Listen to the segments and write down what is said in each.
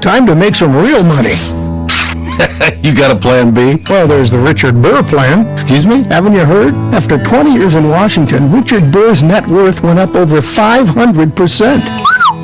Time to make some real money. You got a plan B? Well, there's the Richard Burr plan. Excuse me? Haven't you heard? After 20 years in Washington, Richard Burr's net worth went up over 500%.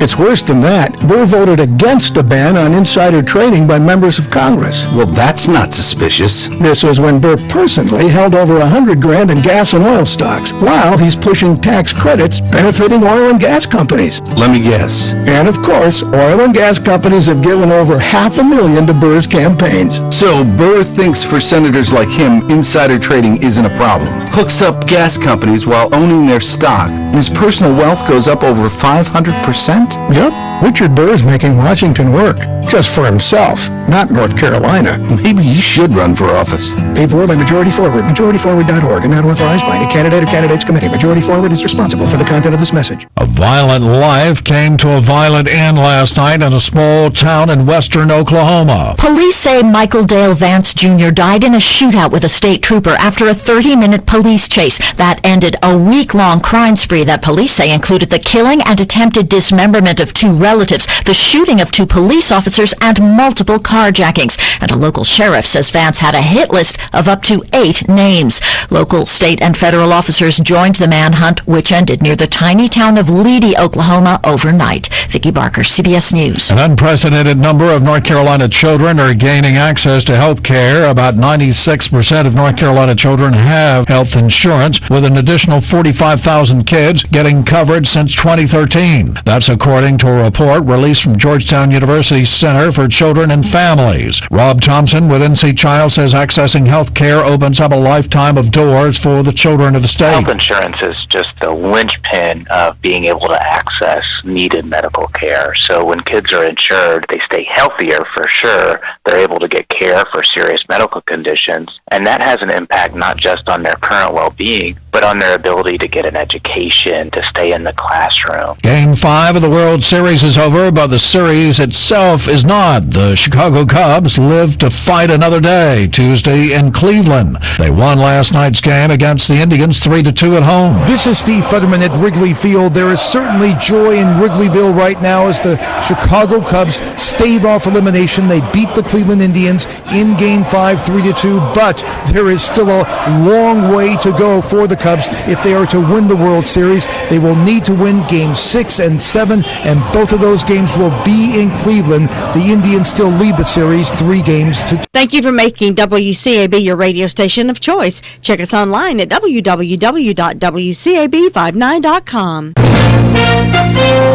It's worse than that. Burr voted against a ban on insider trading by members of Congress. Well, that's not suspicious. This was when Burr personally held over $100,000 in gas and oil stocks, while he's pushing tax credits benefiting oil and gas companies. Let me guess. And of course, oil and gas companies have given over $500,000 to Burr's campaigns. So Burr thinks for senators like him, insider trading isn't a problem. Hooks up gas companies while owning their stock, and his personal wealth goes up over 500%? Yep. Richard Burr's making Washington work. Just for himself, not North Carolina. Maybe you should run for office. Paid for by Majority Forward, majorityforward.org, and not authorized by any candidate or candidates committee. Majority Forward is responsible for the content of this message. A violent life came to a violent end last night in a small town in western Oklahoma. Police say Michael Dale Vance Jr. died in a shootout with a state trooper after a 30-minute police chase that ended a week-long crime spree that police say included the killing and attempted dismemberment of 2 relatives, the shooting of 2 police officers, and multiple carjackings. And a local sheriff says Vance had a hit list of up to 8 names. Local, state, and federal officers joined the manhunt, which ended near the tiny town of Leedy, Oklahoma, overnight. Vicki Barker, CBS News. An unprecedented number of North Carolina children are gaining access to health care. About 96% of North Carolina children have health insurance, with an additional 45,000 kids getting coverage since 2013. That's according to a report released from Georgetown University's Center for Children and Families. Rob Thompson with NC Child says accessing health care opens up a lifetime of doors for the children of the state. Health insurance is just the linchpin of being able to access needed medical care. So when kids are insured, they stay healthier for sure. They're able to get care for serious medical conditions. And that has an impact not just on their current well-being, but on their ability to get an education, to stay in the classroom. Game 5 of the World Series is over, but the series itself is not. The Chicago Cubs live to fight another day Tuesday in Cleveland. They won last night's game against the Indians 3-2 at home. This is Steve Futterman at Wrigley Field. There is certainly joy in Wrigleyville right now as the Chicago Cubs stave off elimination. They beat the Cleveland Indians in Game 5 3-2, but there is still a long way to go for the Cubs if they are to win the World Series. They will need to win Game 6 and 7, and both of those games will be in Cleveland. The Indians still lead the series 3-2. Thank you for making WCAB your radio station of choice. Check us online at www.wcab59.com.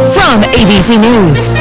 From ABC News,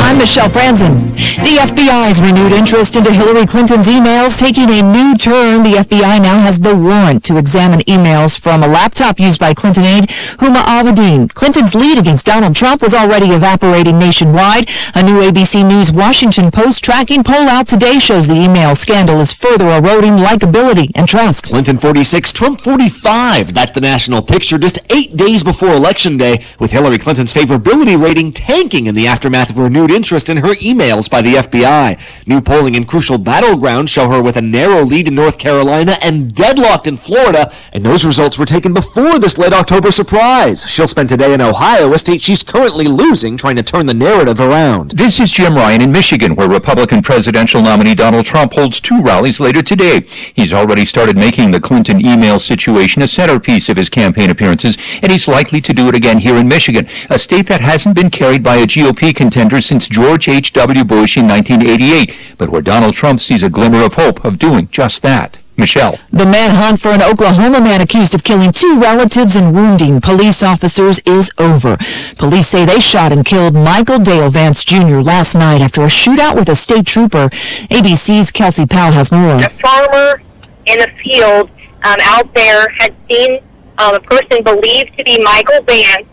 I'm Michelle Franzen. The FBI's renewed interest into Hillary Clinton's emails taking a new turn. The FBI now has the warrant to examine emails from a laptop used by Clinton aide Huma Abedin. Clinton's lead against Donald Trump was already evaporating nationwide. A new ABC News Washington Post tracking poll out today shows the email scandal is further eroding likability and trust. Clinton 46, Trump 45. That's the national picture just 8 days before Election Day, with Hillary Clinton's favorability rating tanking in the aftermath of renewed interest in her emails by the FBI. New polling in crucial battlegrounds show her with a narrow lead in North Carolina and deadlocked in Florida, and those results were taken before this late October surprise. She'll spend today in Ohio, a state she's currently losing, trying to turn the narrative around. This is Jim Ryan in Michigan, where Republican presidential nominee Donald Trump holds 2 rallies later today. He's already started making the Clinton email situation a centerpiece of his campaign appearances, and he's likely to do it again here in Michigan, a state that hasn't been carried by a GOP contender since George H.W. Bush in 1988, but where Donald Trump sees a glimmer of hope of doing just that. Michelle. The manhunt for an Oklahoma man accused of killing 2 relatives and wounding police officers is over. Police say they shot and killed Michael Dale Vance Jr. last night after a shootout with a state trooper. ABC's Kelsey Powell has more. A farmer in a field out there had seen a person believed to be Michael Vance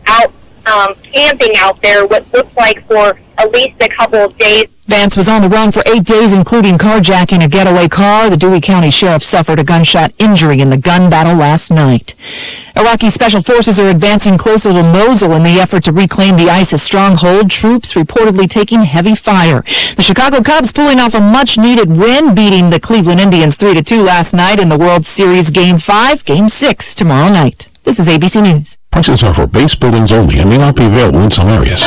out camping out there what looked like for at least a couple of days. Vance was on the run for 8 days, including carjacking a getaway car. The Dewey County Sheriff suffered a gunshot injury in the gun battle last night. Iraqi special forces are advancing closer to Mosul in the effort to reclaim the ISIS stronghold. Troops reportedly taking heavy fire. The Chicago Cubs pulling off a much-needed win, beating the Cleveland Indians 3-2 last night in the World Series Game 5, Game 6 tomorrow night. This is ABC News. Prices are for base buildings only and may not be available in some areas.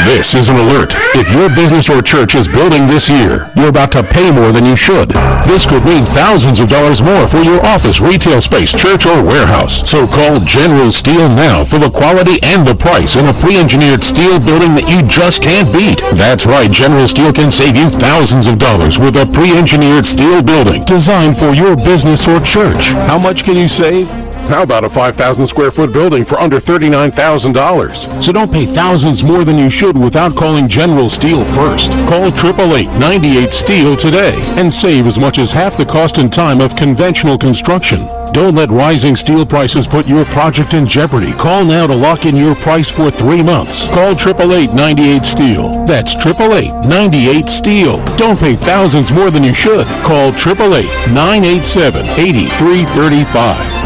This is an alert. If your business or church is building this year, you're about to pay more than you should. This could mean thousands of dollars more for your office, retail space, church, or warehouse. So call General Steel now for the quality and the price in a pre-engineered steel building that you just can't beat. That's right, General Steel can save you thousands of dollars with a pre-engineered steel building designed for your business or church. How much can you save? How about a 5,000 square foot building for under $39,000? So don't pay thousands more than you should without calling General Steel first. Call 888-98-STEEL today and save as much as half the cost and time of conventional construction. Don't let rising steel prices put your project in jeopardy. Call now to lock in your price for 3 months. Call 888-98-STEEL. That's 888-98-STEEL. Don't pay thousands more than you should. Call 888-987-8335.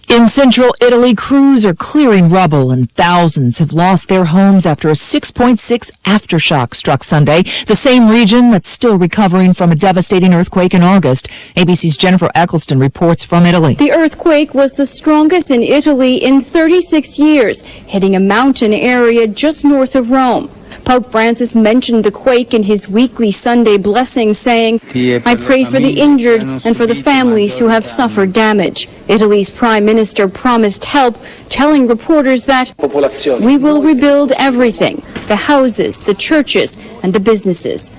In central Italy, crews are clearing rubble and thousands have lost their homes after a 6.6 aftershock struck Sunday, the same region that's still recovering from a devastating earthquake in August. ABC's Jennifer Eccleston reports from Italy. The earthquake was the strongest in Italy in 36 years, hitting a mountain area just north of Rome. Pope Francis mentioned the quake in his weekly Sunday blessing, saying, "I pray for the injured and for the families who have suffered damage." Italy's prime minister promised help, telling reporters that we will rebuild everything, the houses, the churches, and the businesses.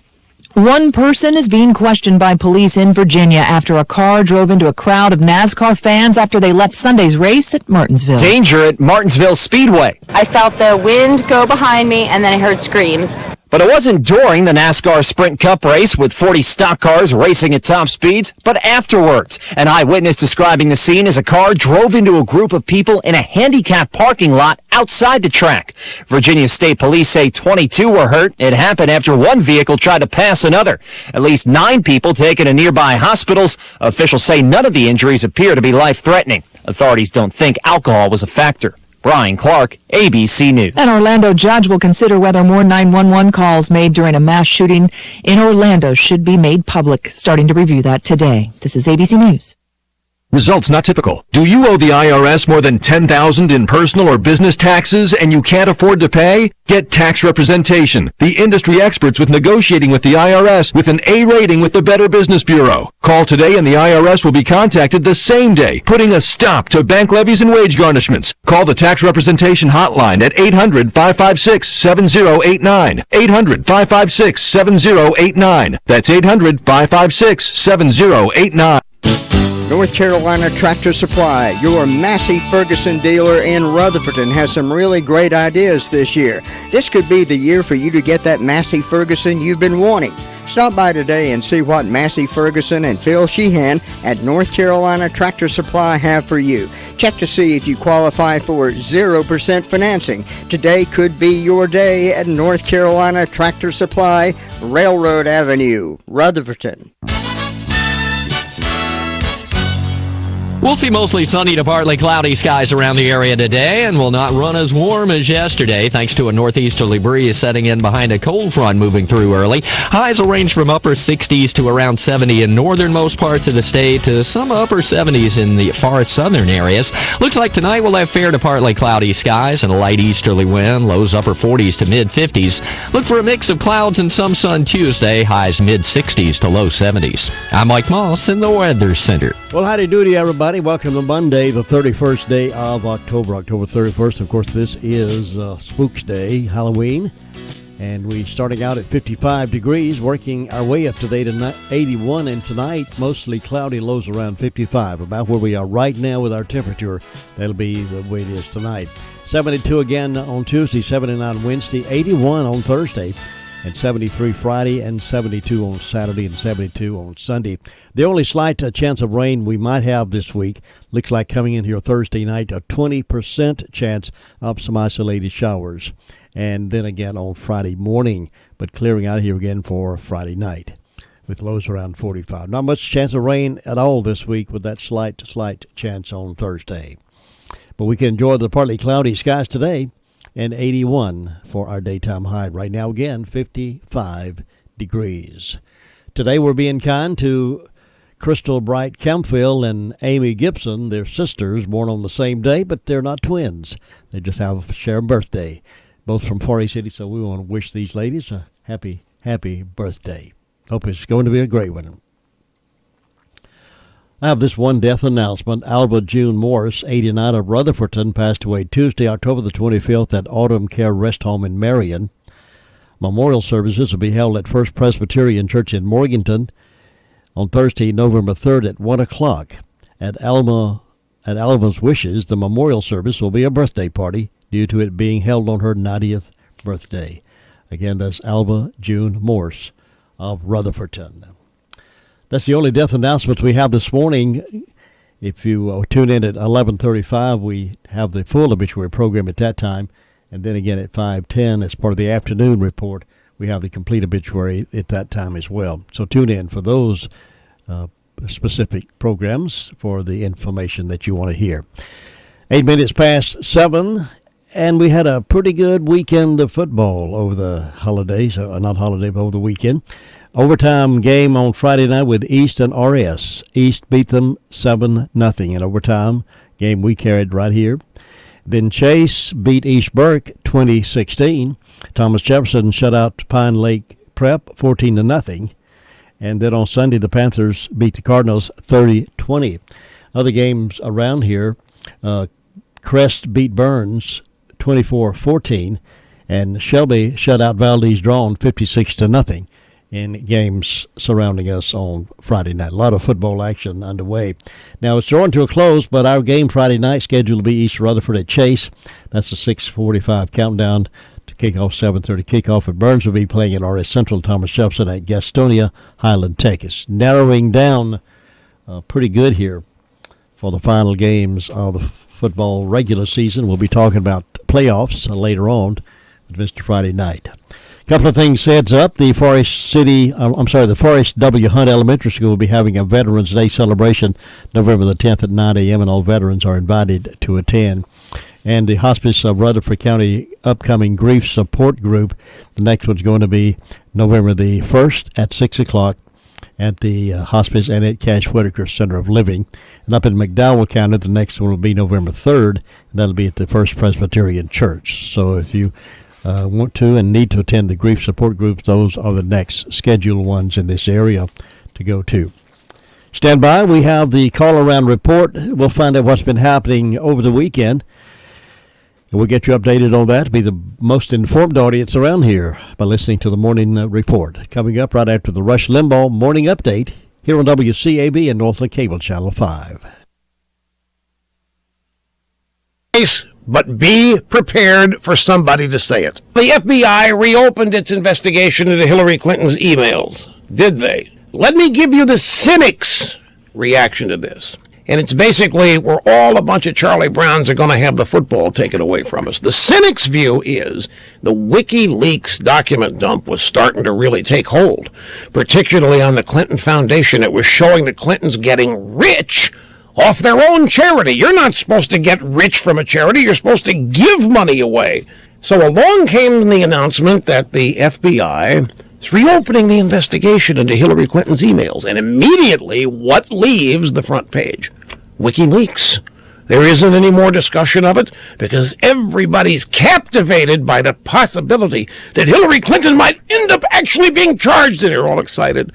One person is being questioned by police in Virginia after a car drove into a crowd of NASCAR fans after they left Sunday's race at Martinsville. Danger at Martinsville Speedway. I felt the wind go behind me, and then I heard screams. But it wasn't during the NASCAR Sprint Cup race with 40 stock cars racing at top speeds, but afterwards. An eyewitness describing the scene as a car drove into a group of people in a handicapped parking lot outside the track. Virginia State Police say 22 were hurt. It happened after one vehicle tried to pass another. At least 9 people taken to nearby hospitals. Officials say none of the injuries appear to be life-threatening. Authorities don't think alcohol was a factor. Brian Clark, ABC News. An Orlando judge will consider whether more 911 calls made during a mass shooting in Orlando should be made public, starting to review that today. This is ABC News. Results not typical. Do you owe the IRS more than $10,000 in personal or business taxes and you can't afford to pay? Get tax representation. The industry experts with negotiating with the IRS with an A rating with the Better Business Bureau. Call today and the IRS will be contacted the same day, putting a stop to bank levies and wage garnishments. Call the tax representation hotline at 800-556-7089. 800-556-7089. That's 800-556-7089. North Carolina Tractor Supply, your Massey Ferguson dealer in Rutherfordton, has some really great ideas this year. This could be the year for you to get that Massey Ferguson you've been wanting. Stop by today and see what Massey Ferguson and Phil Sheehan at North Carolina Tractor Supply have for you. Check to see if you qualify for 0% financing. Today could be your day at North Carolina Tractor Supply, Railroad Avenue, Rutherfordton. We'll see mostly sunny to partly cloudy skies around the area today and will not run as warm as yesterday thanks to a northeasterly breeze setting in behind a cold front moving through early. Highs will range from upper 60s to around 70 in northernmost parts of the state to some upper 70s in the far southern areas. Looks like tonight we'll have fair to partly cloudy skies and a light easterly wind, lows upper 40s to mid 50s. Look for a mix of clouds and some sun Tuesday, highs mid 60s to low 70s. I'm Mike Moss in the Weather Center. Well, howdy doody, everybody. Welcome to Monday, the 31st day of October, October 31st. Of course, this is Spooks Day, Halloween, and we're starting out at 55 degrees, working our way up today to 81, and tonight, mostly cloudy, lows around 55, about where we are right now with our temperature. That'll be the way it is tonight. 72 again on Tuesday, 79 on Wednesday, 81 on Thursday, and 73 Friday, and 72 on Saturday, and 72 on Sunday. The only slight chance of rain we might have this week looks like coming in here Thursday night, a 20% chance of some isolated showers. And then again on Friday morning, but clearing out here again for Friday night with lows around 45. Not much chance of rain at all this week with that slight chance on Thursday. But we can enjoy the partly cloudy skies today. And 81 for our daytime high. Right now, again, 55 degrees. Today, we're being kind to Crystal Bright Kempfield and Amy Gibson, they're sisters born on the same day, but they're not twins. They just have a shared birthday, both from Forest City, so we want to wish these ladies a happy, happy birthday. Hope it's going to be a great one. I have this one death announcement. Alba June Morris, 89, of Rutherfordton, passed away Tuesday, October the 25th at Autumn Care Rest Home in Marion. Memorial services will be held at First Presbyterian Church in Morganton on Thursday, November 3rd at 1 o'clock. At Alma's wishes, the memorial service will be a birthday party due to it being held on her 90th birthday. Again, that's Alba June Morse of Rutherfordton. That's the only death announcements we have this morning. If you tune in at 11:35, we have the full obituary program at that time. And then again at 5:10, as part of the afternoon report, we have the complete obituary at that time as well. So tune in for those specific programs for the information that you want to hear. 8 minutes past 7, and we had a pretty good weekend of football over the holidays. Not holiday, but over the weekend. Overtime game on Friday night with East and RS. East beat them 7-0 in overtime. Game we carried right here. Then Chase beat East Burke 2016. Thomas Jefferson shut out Pine Lake Prep 14-0. And then on Sunday, the Panthers beat the Cardinals 30-20. Other games around here, Crest beat Burns 24-14. And Shelby shut out Valdez Drawn 56-0 in games surrounding us on Friday night. A lot of football action underway. Now, it's drawing to a close, but our game Friday night scheduled to be East Rutherford at Chase. That's a 6:45 countdown to kickoff, 7:30 kickoff. And Burns will be playing at RS Central. Thomas Jefferson at Gastonia, Highland Texas. Narrowing down pretty good here for the final games of the football regular season. We'll be talking about playoffs later on with Mr. Friday night. Couple of things heads up. The Forest W. Hunt Elementary School will be having a Veterans Day celebration November the 10th at 9 a.m., and all veterans are invited to attend. And the Hospice of Rutherford County upcoming grief support group, the next one's going to be November the 1st at 6 o'clock at the Hospice and at Cash Whitaker Center of Living. And up in McDowell County, the next one will be November 3rd, and that'll be at the First Presbyterian Church. So if you want to and need to attend the grief support groups, those are the next scheduled ones in this area to go to. Stand by. We have the call-around report. We'll find out what's been happening over the weekend. And we'll get you updated on that. Be the most informed audience around here by listening to the morning report. Coming up right after the Rush Limbaugh morning update here on WCAB and Northland Cable Channel 5. But be prepared for somebody to say it. The FBI reopened its investigation into Hillary Clinton's emails. Did they? Let me give you the cynics' reaction to this. And it's basically, we're all a bunch of Charlie Browns are going to have the football taken away from us. The cynics' view is the WikiLeaks document dump was starting to really take hold, particularly on the Clinton Foundation. It was showing the Clintons getting rich off their own charity. You're not supposed to get rich from a charity. You're supposed to give money away. So along came the announcement that the FBI is reopening the investigation into Hillary Clinton's emails. And immediately, what leaves the front page? WikiLeaks. There isn't any more discussion of it because everybody's captivated by the possibility that Hillary Clinton might end up actually being charged, and they're all excited.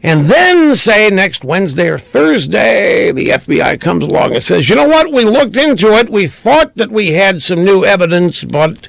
And then, say, next Wednesday or Thursday, the FBI comes along and says, you know what, we looked into it. We thought that we had some new evidence, but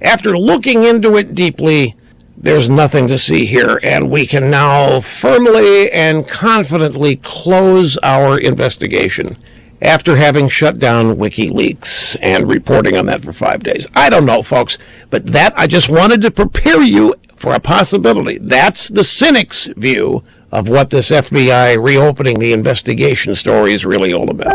after looking into it deeply, there's nothing to see here. And we can now firmly and confidently close our investigation after having shut down WikiLeaks and reporting on that for 5 days. I don't know, folks, but that I just wanted to prepare you for a possibility. That's the cynics' view of what this FBI reopening the investigation story is really all about.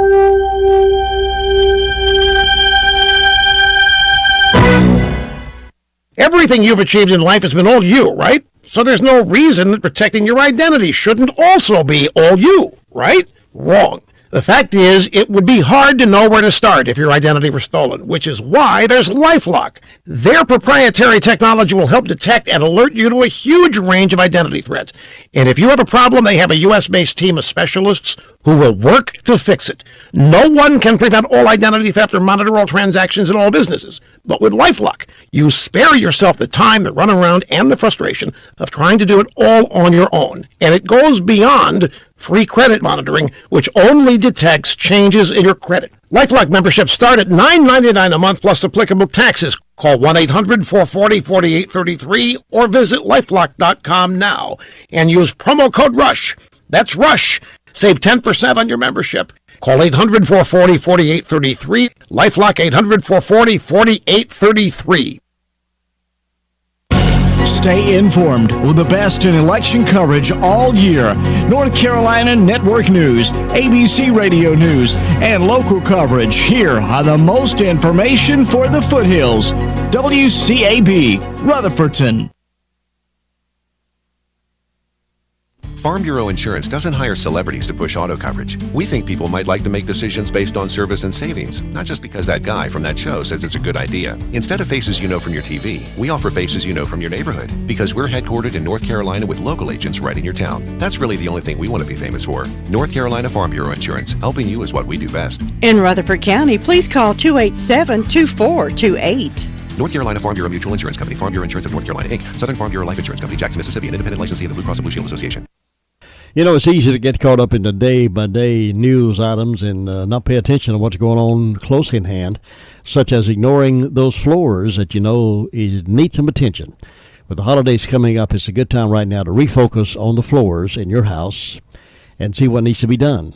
Everything you've achieved in life has been all you, right? So there's no reason that protecting your identity shouldn't also be all you, right? Wrong. The fact is, it would be hard to know where to start if your identity were stolen, which is why there's LifeLock. Their proprietary technology will help detect and alert you to a huge range of identity threats. And if you have a problem, they have a U.S.-based team of specialists who will work to fix it. No one can prevent all identity theft or monitor all transactions in all businesses. But with LifeLock, you spare yourself the time, the runaround, and the frustration of trying to do it all on your own. And it goes beyond free credit monitoring, which only detects changes in your credit. LifeLock memberships start at $9.99 a month plus applicable taxes. Call 1-800-440-4833 or visit lifelock.com now and use promo code RUSH. That's RUSH. Save 10% on your membership. Call 800-440-4833. LifeLock 800-440-4833. Stay informed with the best in election coverage all year. North Carolina Network News, ABC Radio News, and local coverage here on the most information for the foothills. WCAB, Rutherfordton. Farm Bureau Insurance doesn't hire celebrities to push auto coverage. We think people might like to make decisions based on service and savings, not just because that guy from that show says it's a good idea. Instead of faces you know from your TV, we offer faces you know from your neighborhood, because we're headquartered in North Carolina with local agents right in your town. That's really the only thing we want to be famous for. North Carolina Farm Bureau Insurance, helping you is what we do best. In Rutherford County, please call 287-2428. North Carolina Farm Bureau Mutual Insurance Company, Farm Bureau Insurance of North Carolina, Inc., Southern Farm Bureau Life Insurance Company, Jackson, Mississippi, an independent licensee of the Blue Cross and Blue Shield Association. You know, it's easy to get caught up in the day-by-day news items and not pay attention to what's going on close in hand, such as ignoring those floors that you know need some attention. With the holidays coming up, it's a good time right now to refocus on the floors in your house and see what needs to be done.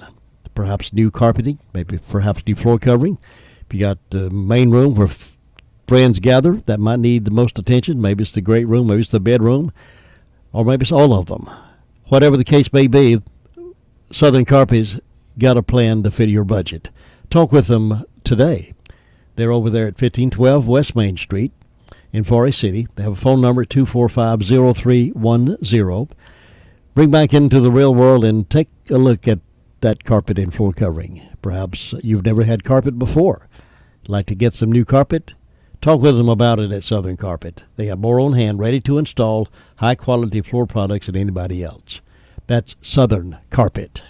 Perhaps new carpeting, maybe perhaps new floor covering. If you got the main room where friends gather, that might need the most attention. Maybe it's the great room, maybe it's the bedroom, or maybe it's all of them. Whatever the case may be, Southern Carpet's got a plan to fit your budget. Talk with them today. They're over there at 1512 West Main Street in Forest City. They have a phone number, 245-0310. Bring back into the real world and take a look at that carpet and floor covering. Perhaps you've never had carpet before. Like to get some new carpet? Talk with them about it at Southern Carpet. They have more on hand, ready to install high-quality floor products than anybody else. That's Southern Carpet.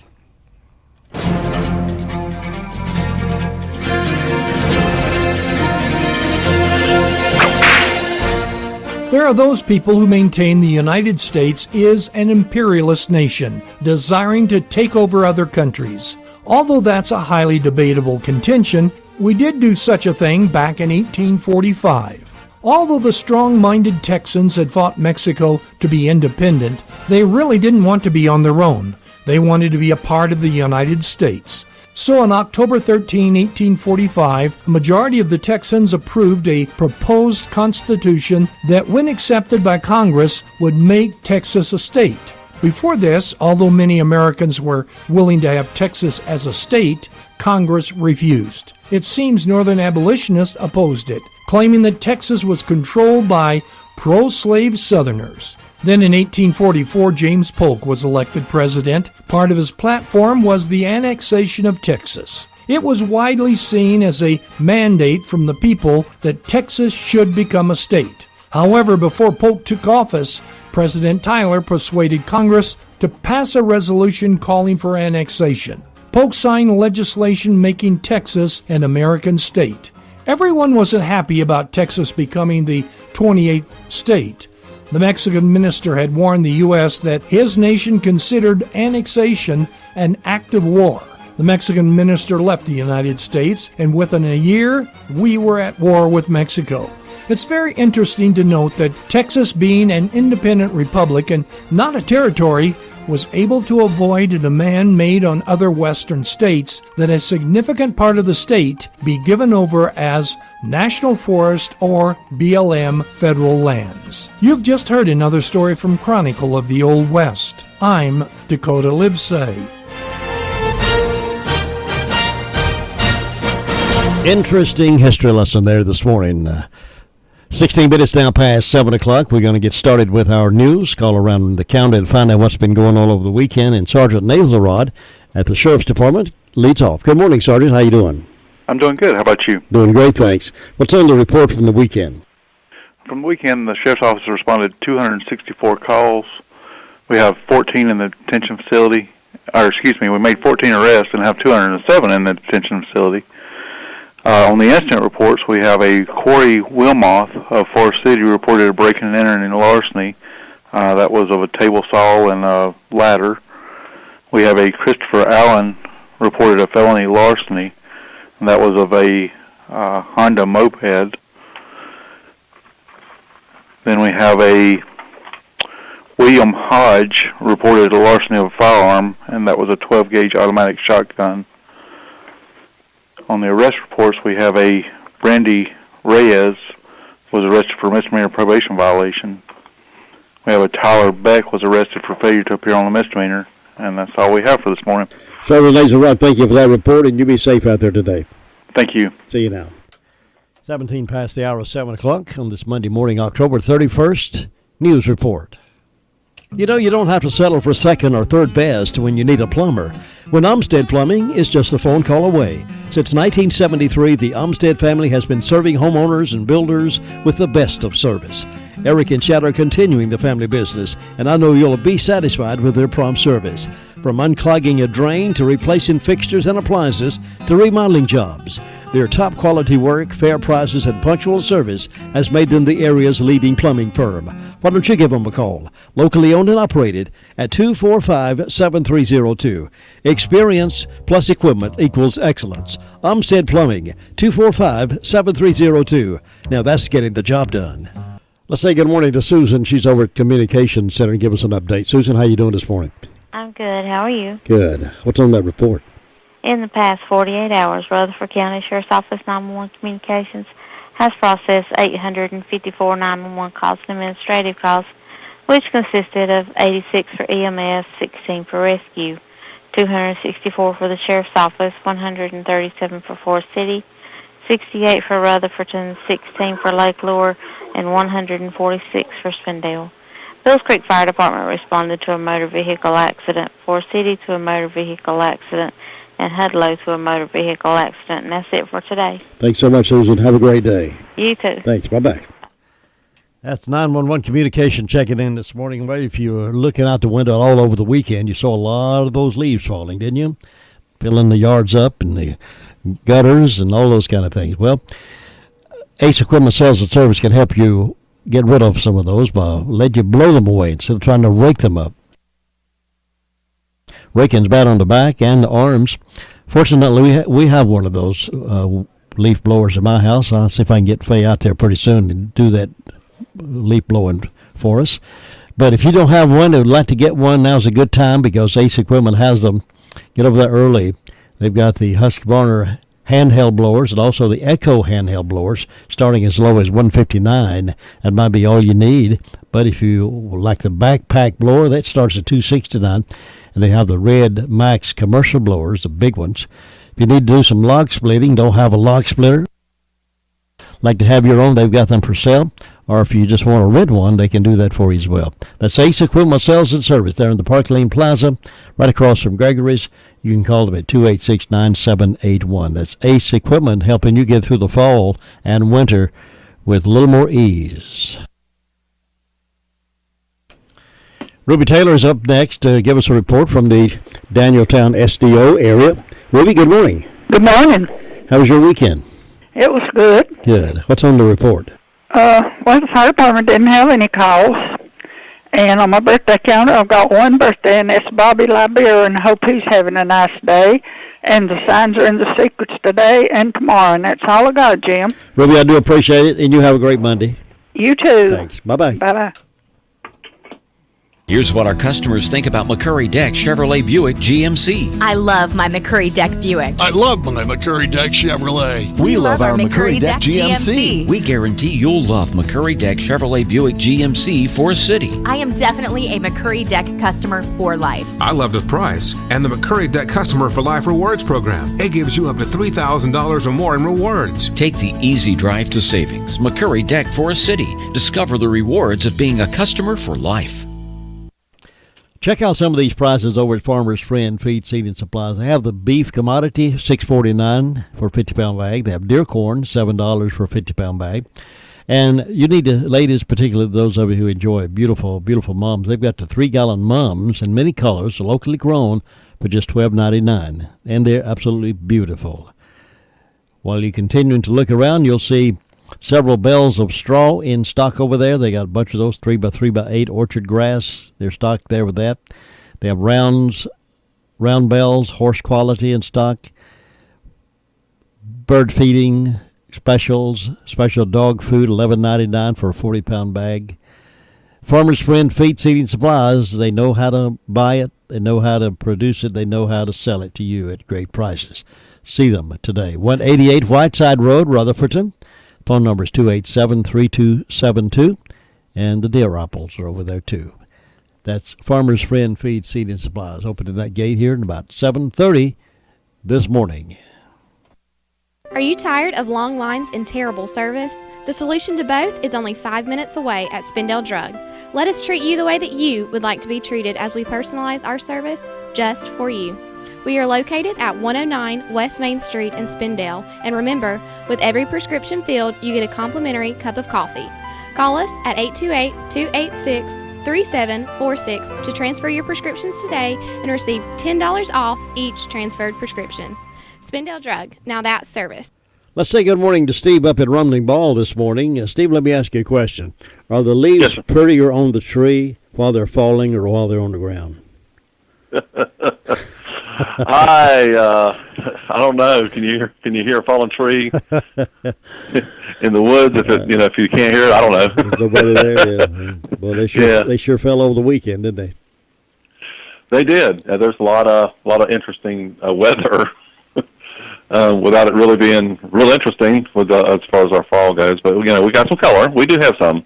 There are those people who maintain the United States is an imperialist nation, desiring to take over other countries. Although that's a highly debatable contention, we did do such a thing back in 1845. Although the strong-minded Texans had fought Mexico to be independent, they really didn't want to be on their own. They wanted to be a part of the United States. So on October 13, 1845, a majority of the Texans approved a proposed constitution that, when accepted by Congress, would make Texas a state. Before this, although many Americans were willing to have Texas as a state, Congress refused. It seems Northern abolitionists opposed it, claiming that Texas was controlled by pro-slave Southerners. Then in 1844, James Polk was elected president. Part of his platform was the annexation of Texas. It was widely seen as a mandate from the people that Texas should become a state. However, before Polk took office, President Tyler persuaded Congress to pass a resolution calling for annexation. Polk signed legislation making Texas an American state. Everyone wasn't happy about Texas becoming the 28th state. The Mexican minister had warned the U.S. that his nation considered annexation an act of war. The Mexican minister left the United States, and within a year, we were at war with Mexico. It's very interesting to note that Texas, being an independent republic and not a territory, was able to avoid a demand made on other western states that a significant part of the state be given over as National Forest or BLM federal lands. You've just heard another story from Chronicle of the Old West. I'm Dakota Livesay. Interesting history lesson there this morning. 16 minutes now past 7 o'clock. We're going to get started with our news. Call around the county and find out what's been going on over the weekend. And Sergeant Nazelrod at the Sheriff's Department leads off. Good morning, Sergeant. How you doing? I'm doing good. How about you? Doing great, thanks. What's on the report from the weekend? From the weekend, the Sheriff's Office responded to 264 calls. We have 14 in the detention facility. We made 14 arrests and have 207 in the detention facility. On the incident reports, we have a Corey Wilmoth of Forest City reported a break-in and entering and larceny. That was of a table saw and a ladder. We have a Christopher Allen reported a felony larceny, and that was of a Honda moped. Then we have a William Hodge reported a larceny of a firearm, and that was a 12-gauge automatic shotgun. On the arrest reports, we have a Brandy Reyes was arrested for misdemeanor probation violation. We have a Tyler Beck was arrested for failure to appear on a misdemeanor, and that's all we have for this morning. Sergeant Laser, thank you for that report, and you be safe out there today. Thank you. See you now. 17 past the hour of 7 o'clock on this Monday morning, October 31st, News Report. You know, you don't have to settle for second or third best when you need a plumber. When Umstead Plumbing is just a phone call away. Since 1973, the Umstead family has been serving homeowners and builders with the best of service. Eric and Chad are continuing the family business, and I know you'll be satisfied with their prompt service. From unclogging a drain to replacing fixtures and appliances to remodeling jobs. Their top quality work, fair prices, and punctual service has made them the area's leading plumbing firm. Why don't you give them a call? Locally owned and operated at 245-7302. Experience plus equipment equals excellence. Umstead Plumbing, 245-7302. Now that's getting the job done. Let's say good morning to Susan. She's over at Communications Center and give us an update. Susan, how you doing this morning? I'm good. How are you? Good. What's on that report? In the past 48 hours, Rutherford County Sheriff's Office 911 Communications has processed 854 911 calls and administrative calls, which consisted of 86 for EMS, 16 for rescue, 264 for the Sheriff's Office, 137 for Forest City, 68 for Rutherfordton, 16 for Lake Lure, and 146 for Spindale. Bills Creek Fire Department responded to a motor vehicle accident, Forest City to a motor vehicle accident, and Hudlow to a motor vehicle accident. And that's it for today. Thanks so much, Susan. Have a great day. You too. Thanks. Bye-bye. That's 911 Communication checking in this morning. Well, if you were looking out the window all over the weekend, you saw a lot of those leaves falling, didn't you? Filling the yards up and the gutters and all those kind of things. Well, Ace Equipment Sales and Service can help you get rid of some of those by letting you blow them away instead of trying to rake them up. Raking's bad on the back and the arms. Fortunately, we have one of those leaf blowers in my house. I'll see if I can get Faye out there pretty soon and do that leaf blowing for us. But if you don't have one and would like to get one, now's a good time because Ace Equipment has them. Get over there early. They've got the Husqvarna handheld blowers and also the Echo handheld blowers starting as low as $159. That might be all you need. But if you like the backpack blower, that starts at $269. And they have the Red Max commercial blowers, the big ones. If you need to do some log splitting, don't have a log splitter, like to have your own, they've got them for sale. Or if you just want to rent one, they can do that for you as well. That's Ace Equipment Sales and Service there in the Park Lane Plaza, right across from Gregory's. You can call them at 286-9781. That's Ace Equipment, helping you get through the fall and winter with a little more ease. Ruby Taylor is up next to give us a report from the Danieltown SDO area. Ruby, good morning. Good morning. How was your weekend? It was good. Good. What's on the report? Well, the fire department didn't have any calls. And on my birthday counter, I've got one birthday, and it's Bobby Liberia, and I hope he's having a nice day. And the signs are in the secrets today and tomorrow, and that's all I got, Jim. Ruby, I do appreciate it, and you have a great Monday. You too. Thanks. Bye-bye. Bye-bye. Here's what our customers think about McCurry Deck Chevrolet Buick GMC. I love my McCurry Deck Buick. I love my McCurry Deck Chevrolet. We love our McCurry Deck GMC. We guarantee you'll love McCurry Deck Chevrolet Buick GMC for a city. I am definitely a McCurry Deck customer for life. I love the price and the McCurry Deck Customer for Life Rewards program. It gives you up to $3,000 or more in rewards. Take the easy drive to savings. McCurry Deck for a city. Discover the rewards of being a customer for life. Check out some of these prices over at Farmer's Friend Feed, Seed, and Supplies. They have the beef commodity, $6.49 for a 50-pound bag. They have deer corn, $7 for a 50-pound bag. And you need to, ladies, particularly those of you who enjoy beautiful, beautiful mums, they've got the 3-gallon mums in many colors, locally grown, for just $12.99. And they're absolutely beautiful. While you're continuing to look around, you'll see several bales of straw in stock over there. They got a bunch of those 3x3x8 orchard grass. They're stocked there with that. They have round bales, horse quality in stock. Bird feeding specials, special dog food, $11.99 for a 40-pound bag. Farmer's Friend Feed, Seed, and Supplies. They know how to buy it. They know how to produce it. They know how to sell it to you at great prices. See them today. 188 Whiteside Road, Rutherfordton. Phone number is 287-3272, and the deer apples are over there, too. That's Farmer's Friend Feed, Seed, and Supplies. Opening that gate here in about 7:30 this morning. Are you tired of long lines and terrible service? The solution to both is only 5 minutes away at Spindale Drug. Let us treat you the way that you would like to be treated as we personalize our service just for you. We are located at 109 West Main Street in Spindale, and remember, with every prescription filled, you get a complimentary cup of coffee. Call us at 828-286-3746 to transfer your prescriptions today and receive $10 off each transferred prescription. Spindale Drug, now that's service. Let's say good morning to Steve up at Rumbling Ball this morning. Steve, let me ask you a question. Are the leaves prettier on the tree while they're falling or while they're on the ground? I don't know. Can you hear a falling tree in the woods? If you can't hear it, I don't know. There's nobody there. Yeah. Well, they sure fell over the weekend, didn't they? They did. There's a lot of interesting weather without it really being real interesting as far as our fall goes. But we got some color. We do have some,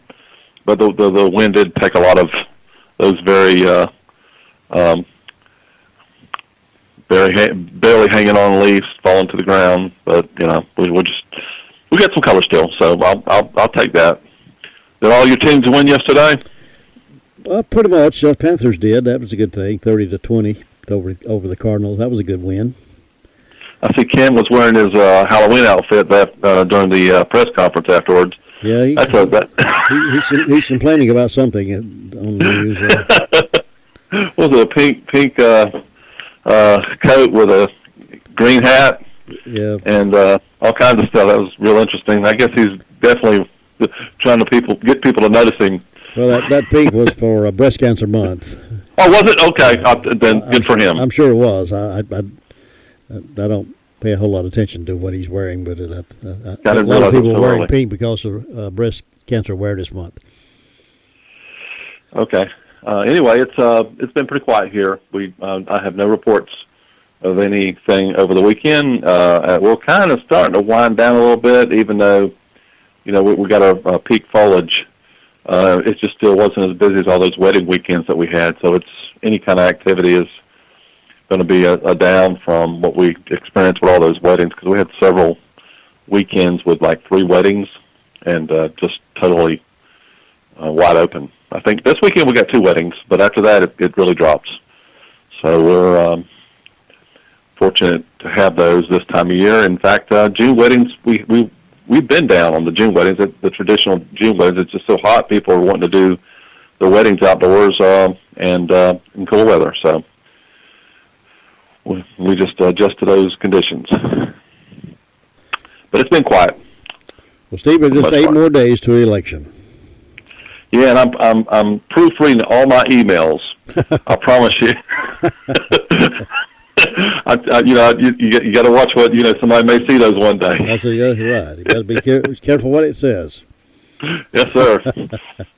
but the wind did take a lot of those very barely hanging on leaves falling to the ground. But we got some color still, so I'll take that. Did all your teams win yesterday? Well, pretty much. Panthers did. That was a good thing. 30-20 over the Cardinals. That was a good win. I see Ken was wearing his Halloween outfit during the press conference afterwards. Yeah, he's complaining about something on the news. Was it a pink coat with a green hat? Yeah, and all kinds of stuff. That was real interesting. I guess he's definitely trying to get people to notice him. Well, that pink was for Breast Cancer Month. Oh, was it? Okay, then good for him. I'm sure it was. I don't pay a whole lot of attention to what he's wearing, but a lot of people are wearing pink because of Breast Cancer Awareness Month. Okay. Anyway, it's been pretty quiet here. I have no reports of anything over the weekend. We're kind of starting to wind down a little bit, even though we got a peak foliage. It just still wasn't as busy as all those wedding weekends that we had. So it's any kind of activity is going to be a down from what we experienced with all those weddings, because we had several weekends with like 3 weddings and just totally wide open. I think this weekend we got 2 weddings, but after that it really drops. So we're fortunate to have those this time of year. In fact, June weddings, we've been down on the June weddings, the traditional June weddings. It's just so hot, people are wanting to do the weddings outdoors and in cool weather. So we just adjust to those conditions. But it's been quiet. Well, Steve, it's just 8 more days to election. Yeah, and I'm proofreading all my emails. I promise you. You got to watch what somebody may see those one day. That's right. You got to be careful what it says. Yes, sir.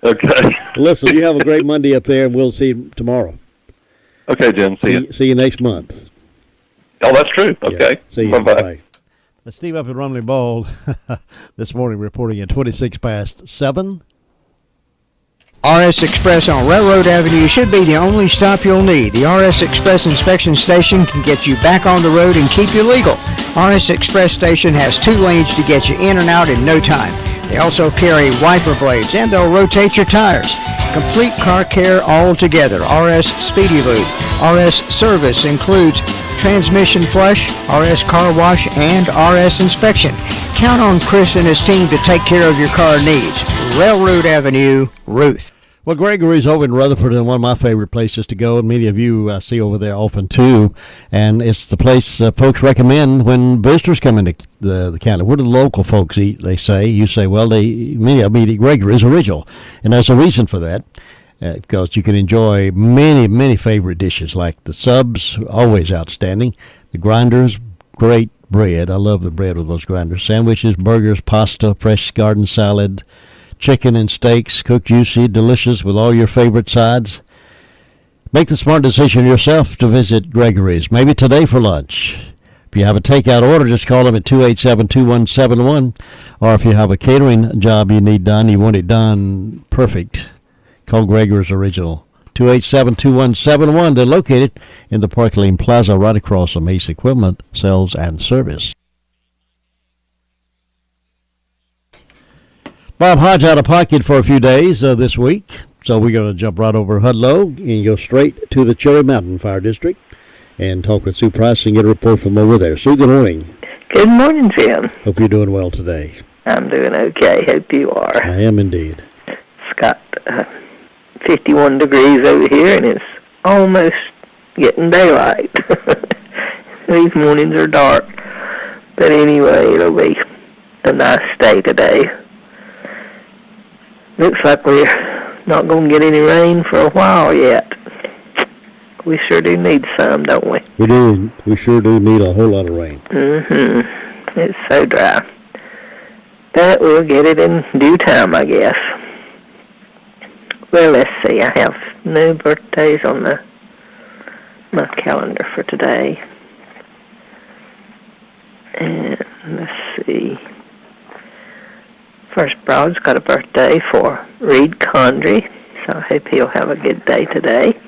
Okay. Listen, you have a great Monday up there, and we'll see you tomorrow. Okay, Jim. See you next month. Oh, that's true. Okay. Yeah. See you. Bye-bye. Let's Steve up at Rumbling Ball this morning reporting at 7:26. RS Express on Railroad Avenue should be the only stop you'll need. The RS Express inspection station can get you back on the road and keep you legal. RS Express station has 2 lanes to get you in and out in no time. They also carry wiper blades and they'll rotate your tires. Complete car care altogether. RS Speedy Lube. RS Service includes transmission flush, RS car wash, and RS inspection. Count on Chris and his team to take care of your car needs. Railroad Avenue, Ruth. Well, Gregory's over in Rutherford is one of my favorite places to go, and many of you see over there often too. And it's the place folks recommend when visitors come into the county. What do the local folks eat? They say. You say, well, many of them eat Gregory's original, and there's a reason for that. Because you can enjoy many, many favorite dishes like the subs, always outstanding. The grinders, great bread. I love the bread with those grinders. Sandwiches, burgers, pasta, fresh garden salad, chicken and steaks, cooked juicy, delicious with all your favorite sides. Make the smart decision yourself to visit Gregory's, maybe today for lunch. If you have a takeout order, just call them at 287-2171. Or if you have a catering job you need done, you want it done perfect, call Gregory's Original. 287-2171. They're located in the Park Lane Plaza right across from Ace Equipment, Sales and Service. Bob Hodge out of pocket for a few days this week, so we're going to jump right over Hudlow and go straight to the Cherry Mountain Fire District and talk with Sue Price and get a report from over there. Sue, good morning. Good morning, Jim. Hope you're doing well today. I'm doing okay. Hope you are. I am indeed. It's got 51 degrees over here, and it's almost getting daylight. These mornings are dark. But anyway, it'll be a nice day today. Looks like we're not going to get any rain for a while yet. We sure do need some, don't we? We do. We sure do need a whole lot of rain. Mm-hmm. It's so dry. But we'll get it in due time, I guess. Well, let's see. I have no birthdays on my calendar for today. And let's see. First Broad's got a birthday for Reed Condry, so I hope he'll have a good day today.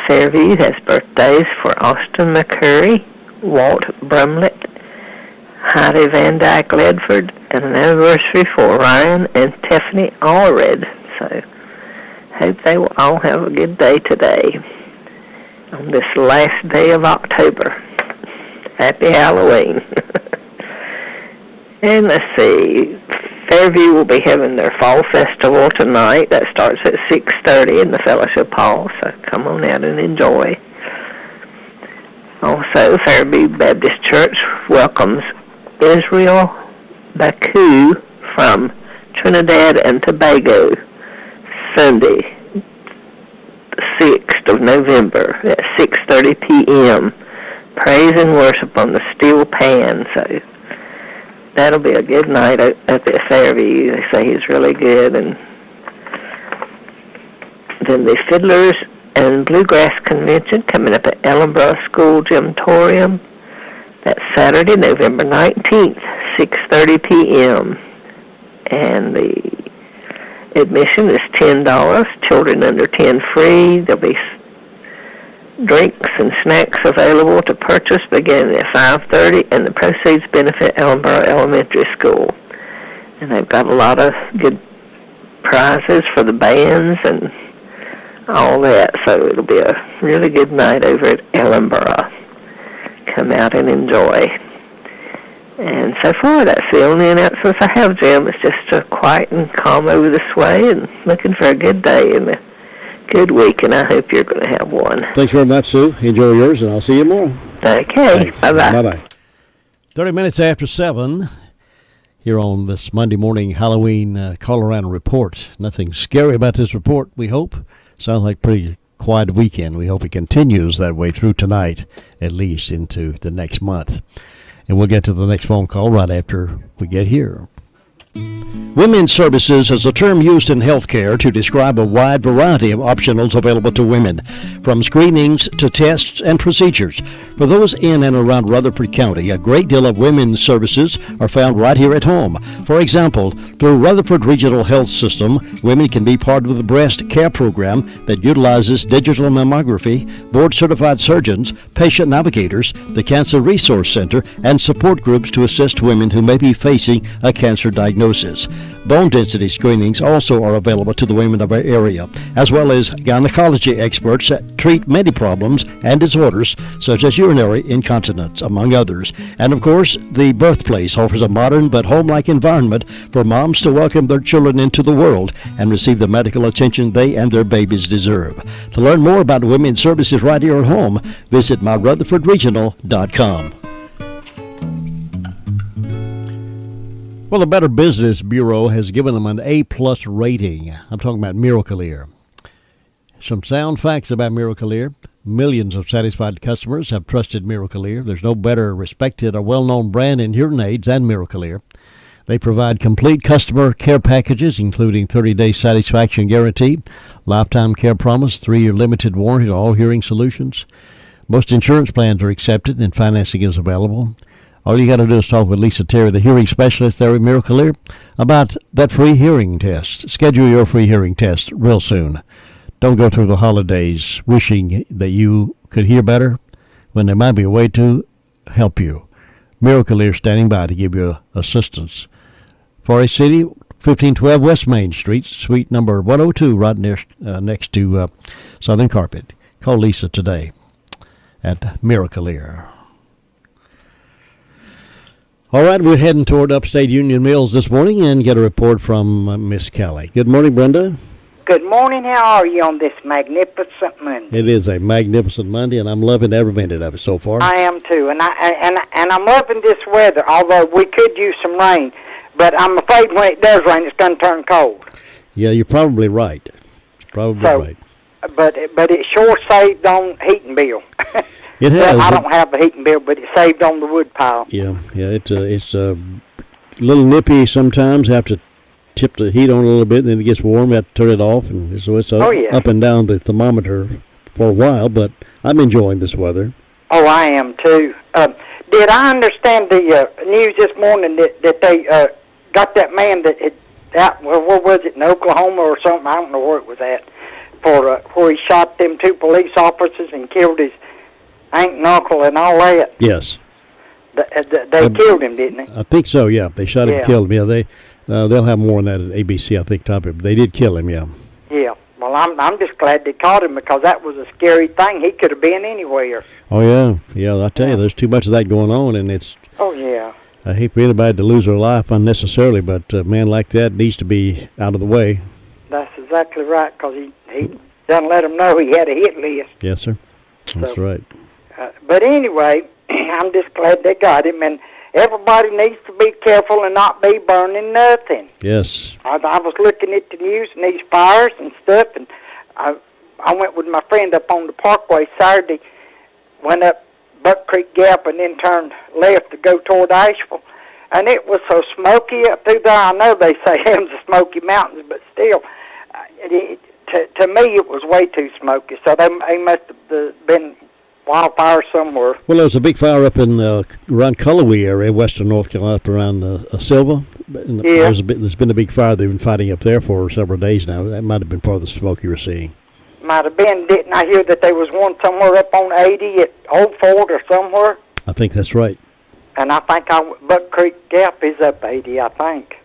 Fairview has birthdays for Austin McCurry, Walt Brumlett, Heidi Van Dyke Ledford, and an anniversary for Ryan and Tiffany Allred. So hope they will all have a good day today on this last day of October. Happy Halloween. And let's see, Fairview will be having their fall festival tonight. That starts at 6:30 in the Fellowship Hall, so come on out and enjoy. Also, Fairview Baptist Church welcomes Israel Baku from Trinidad and Tobago Sunday, the 6th of November at 6:30 p.m. Praise and worship on the steel pan, so that'll be a good night up at Fairview. They say he's really good. And then the Fiddlers and Bluegrass Convention coming up at Ellenborough School Gymnatorium. That's Saturday, November 19th, 6:30 p.m. And the admission is $10. Children under 10 free. There'll be drinks and snacks available to purchase beginning at 5:30, and the proceeds benefit Ellenborough Elementary School. And they've got a lot of good prizes for the bands and all that, so it'll be a really good night over at Ellenborough. Come out and enjoy. And so far, that's the only announcements I have, Jim. It's just quiet and calm over this way, and looking for a good day and a good week, and I hope you're going to have one. Thanks very much, Sue. Enjoy yours, and I'll see you tomorrow. Okay. Thanks. Bye-bye. Bye-bye. 30 minutes after 7 here on this Monday morning Halloween call-around report. Nothing scary about this report, we hope. Sounds like pretty quiet weekend. We hope it continues that way through tonight, at least into the next month. And we'll get to the next phone call right after we get here. Women's services is a term used in healthcare to describe a wide variety of optionals available to women, from screenings to tests and procedures. For those in and around Rutherford County, a great deal of women's services are found right here at home. For example, through Rutherford Regional Health System, women can be part of the breast care program that utilizes digital mammography, board-certified surgeons, patient navigators, the Cancer Resource Center, and support groups to assist women who may be facing a cancer diagnosis. tuberculosis. Bone density screenings also are available to the women of our area, as well as gynecology experts that treat many problems and disorders such as urinary incontinence, among others. And of course, the birthplace offers a modern but home-like environment for moms to welcome their children into the world and receive the medical attention they and their babies deserve. To learn more about women's services right here at home, visit myrutherfordregional.com. Well, the Better Business Bureau has given them an A-plus rating. I'm talking about Miracle-Ear. Some sound facts about Miracle-Ear. Millions of satisfied customers have trusted Miracle-Ear. There's no better respected or well-known brand in hearing aids than Miracle-Ear. They provide complete customer care packages, including 30-day satisfaction guarantee, lifetime care promise, 3-year limited warranty on all hearing solutions. Most insurance plans are accepted and financing is available. All you got to do is talk with Lisa Terry, the hearing specialist there at Miracle-Ear, about that free hearing test. Schedule your free hearing test real soon. Don't go through the holidays wishing that you could hear better when there might be a way to help you. Miracle-Ear standing by to give you assistance. Forest City, 1512 West Main Street, suite number 102, right next to Southern Carpet. Call Lisa today at Miracle-Ear. All right, we're heading toward upstate Union Mills this morning and get a report from Miss Kelly. Good morning, Brenda. Good morning. How are you on this magnificent Monday? It is a magnificent Monday, and I'm loving every minute of it so far. I am too, and I'm loving this weather. Although we could use some rain, but I'm afraid when it does rain, it's going to turn cold. Yeah, you're probably right. Right. But it sure saved on heating bill. It has. Well, I don't have a heating bill, but it saved on the wood pile. Yeah. It's a little nippy sometimes. Have to tip the heat on a little bit, and then it gets warm. You have to turn it off, and so it's up and down the thermometer for a while. But I'm enjoying this weather. Oh, I am too. Did I understand the news this morning that they got that man that had where was it, in Oklahoma or something? I don't know where it was at. For where he shot them 2 police officers and killed his aunt and uncle and all that. Yes. They killed him, didn't they? I think so. Yeah, they shot him, and killed him. Yeah, they'll have more on that at ABC. I think topic. They did kill him. Yeah. Yeah. Well, I'm just glad they caught him because that was a scary thing. He could have been anywhere. Oh yeah. I tell you, there's too much of that going on, and it's. Oh yeah. I hate for anybody to lose their life unnecessarily, but a man like that needs to be out of the way. That's exactly right, because he doesn't let them know he had a hit list. Yes, sir. That's right. But anyway, I'm just glad they got him, and everybody needs to be careful and not be burning nothing. Yes. I was looking at the news and these fires and stuff, and I went with my friend up on the Parkway Saturday, went up Buck Creek Gap, and then turned left to go toward Asheville. And it was so smoky up through there. I know they say them's the Smoky Mountains, but still, to me it was way too smoky. So they must have been wildfire somewhere. Well, there was a big fire up in around Cullowhee area, western North Carolina, up around Silva. Yeah. There's been a big fire they've been fighting up there for several days now. That might have been part of the smoke you were seeing. Might have been. Didn't I hear that there was one somewhere up on 80 at Old Ford or somewhere? I think that's right. And I think Buck Creek Gap is up 80, I think.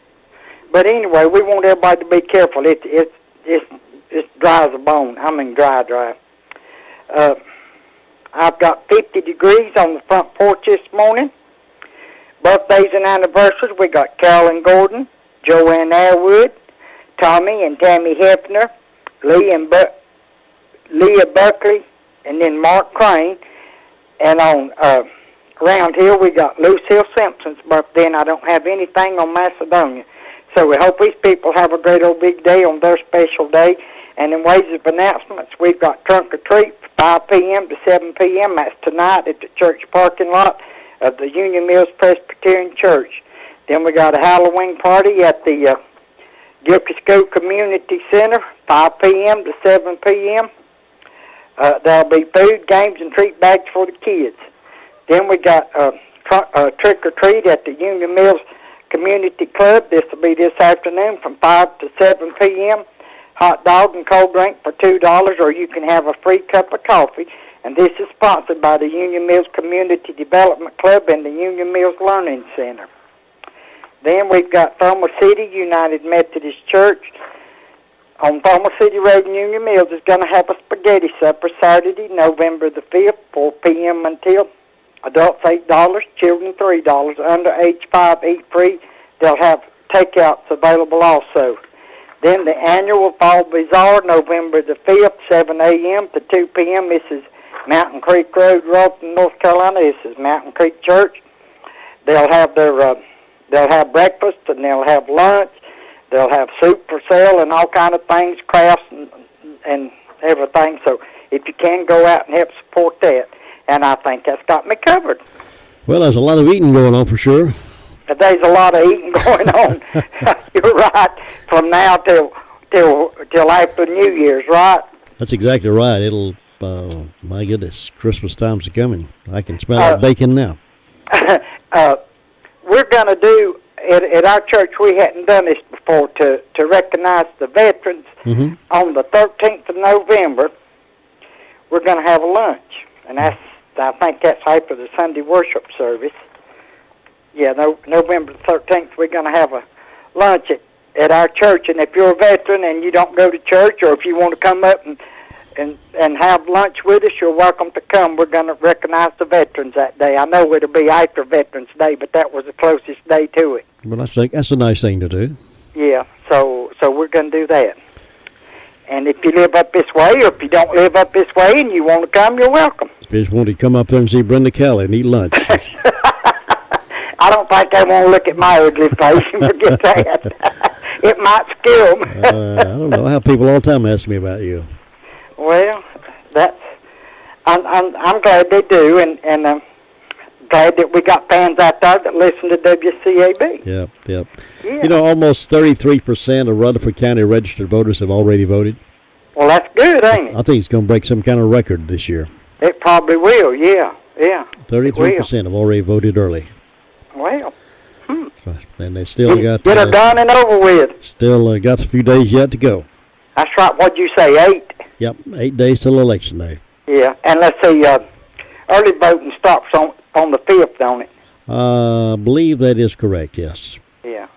But anyway, we want everybody to be careful. It's dry as a bone. I mean dry. I've got 50 degrees on the front porch this morning. Birthdays and anniversaries, we got Carolyn Gordon, Joanne Airwood, Tommy and Tammy Hefner, Leah Buckley, and then Mark Crane. And on around here, we got Lucille Simpson's birthday, and I don't have anything on Macedonia. So we hope these people have a great old big day on their special day. And in ways of announcements, we've got Trunk or Treat from 5 p.m. to 7 p.m. That's tonight at the church parking lot of the Union Mills Presbyterian Church. Then we got a Halloween party at the Gilchrist School Community Center, 5 p.m. to 7 p.m. There'll be food, games, and treat bags for the kids. Then we got Trick or Treat at the Union Mills Community Club. This will be this afternoon from 5 to 7 p.m. Hot dog and cold drink for $2, or you can have a free cup of coffee. And this is sponsored by the Union Mills Community Development Club and the Union Mills Learning Center. Then we've got Thoma City United Methodist Church on Thoma City Road in Union Mills is going to have a spaghetti supper Saturday, November the 5th, 4 p.m. until adults $8, children $3. Under age 5, eat free. They'll have takeouts available also. Then the annual Fall Bazaar, November the 5th, 7 a.m. to 2 p.m. This is Mountain Creek Road, Rawton, North Carolina. This is Mountain Creek Church. They'll have they'll have breakfast and they'll have lunch. They'll have soup for sale and all kind of things, crafts and everything. So if you can, go out and help support that. And I think that's got me covered. Well, there's a lot of eating going on for sure. There's a lot of eating going on. You're right. From now till after New Year's, right? That's exactly right. It'll, my goodness, Christmas time's coming. I can smell that bacon now. We're going to do, at our church, we hadn't done this before, to recognize the veterans. Mm-hmm. On the 13th of November, we're going to have a lunch. And I think that's after the Sunday worship service. Yeah, November the 13th, we're going to have a lunch at our church. And if you're a veteran and you don't go to church, or if you want to come up and have lunch with us, you're welcome to come. We're going to recognize the veterans that day. I know it'll be after Veterans Day, but that was the closest day to it. Well, that's a nice thing to do. Yeah, so we're going to do that. And if you live up this way, or if you don't live up this way and you want to come, you're welcome. Just want to come up there and see Brenda Kelly and eat lunch. I don't think they want to look at my ugly face and forget that. It might scare them. I don't know how people all the time ask me about you. Well, I'm glad they do, and glad that we got fans out there that listen to WCAB. Yep. Yeah. You know, almost 33% of Rutherford County registered voters have already voted. Well, that's good, ain't it? I think it's going to break some kind of record this year. It probably will, yeah. 33% have already voted early. Well, And they still got... Get her done and over with. Still got a few days yet to go. That's right. What'd you say, 8? Yep, 8 days till Election Day. Yeah, and let's see, early voting stops on the 5th, don't it? I believe that is correct, yes. Yeah.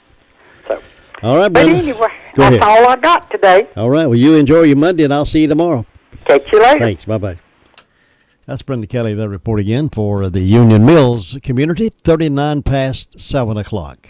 So. All right, But Brenda. anyway, Go that's ahead. all I got today. All right, well, you enjoy your Monday, and I'll see you tomorrow. Catch you later. Thanks, bye-bye. That's Brenda Kelly, that report again for the Union Mills community, 39 past 7 o'clock.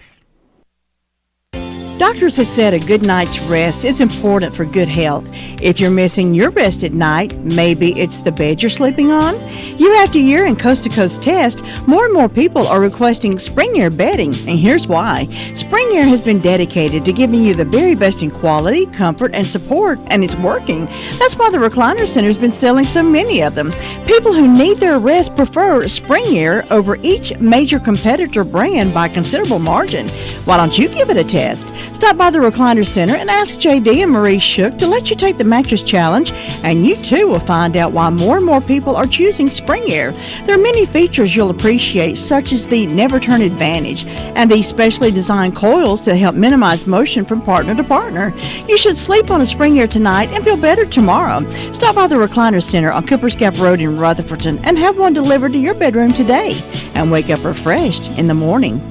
Doctors have said a good night's rest is important for good health. If you're missing your rest at night, maybe it's the bed you're sleeping on. Year after year in Coast to Coast Test, more and more people are requesting Spring Air bedding, and here's why. Spring Air has been dedicated to giving you the very best in quality, comfort, and support, and it's working. That's why the Recliner Center's been selling so many of them. People who need their rest prefer Spring Air over each major competitor brand by a considerable margin. Why don't you give it a test? Stop by the Recliner Center and ask JD and Marie Shook to let you take the mattress challenge, and you too will find out why more and more people are choosing Spring Air. There are many features you'll appreciate, such as the Never Turn Advantage and the specially designed coils that help minimize motion from partner to partner. You should sleep on a Spring Air tonight and feel better tomorrow. Stop by the Recliner Center on Cooper's Gap Road in Rutherfordton and have one delivered to your bedroom today, and wake up refreshed in the morning.